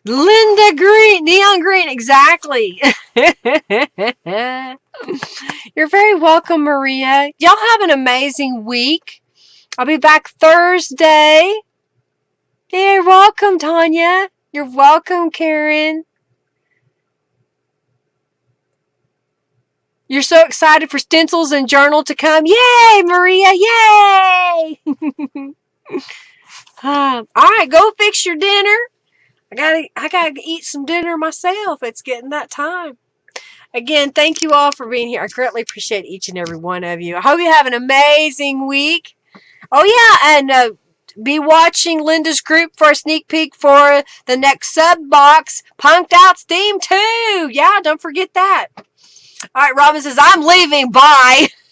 Linda Green, neon green, exactly. You're very welcome, Maria. Y'all have an amazing week. I'll be back Thursday. You're welcome, Tanya. You're welcome, Karen. You're so excited for stencils and journal to come. Yay, Maria, yay. All right, go fix your dinner. I gotta eat some dinner myself. It's getting that time. Again, thank you all for being here. I greatly appreciate each and every one of you. I hope you have an amazing week. Oh yeah, and be watching Linda's group for a sneak peek for the next sub box, Punked Out Steam 2. Yeah, don't forget that. All right, Robin says, I'm leaving. Bye.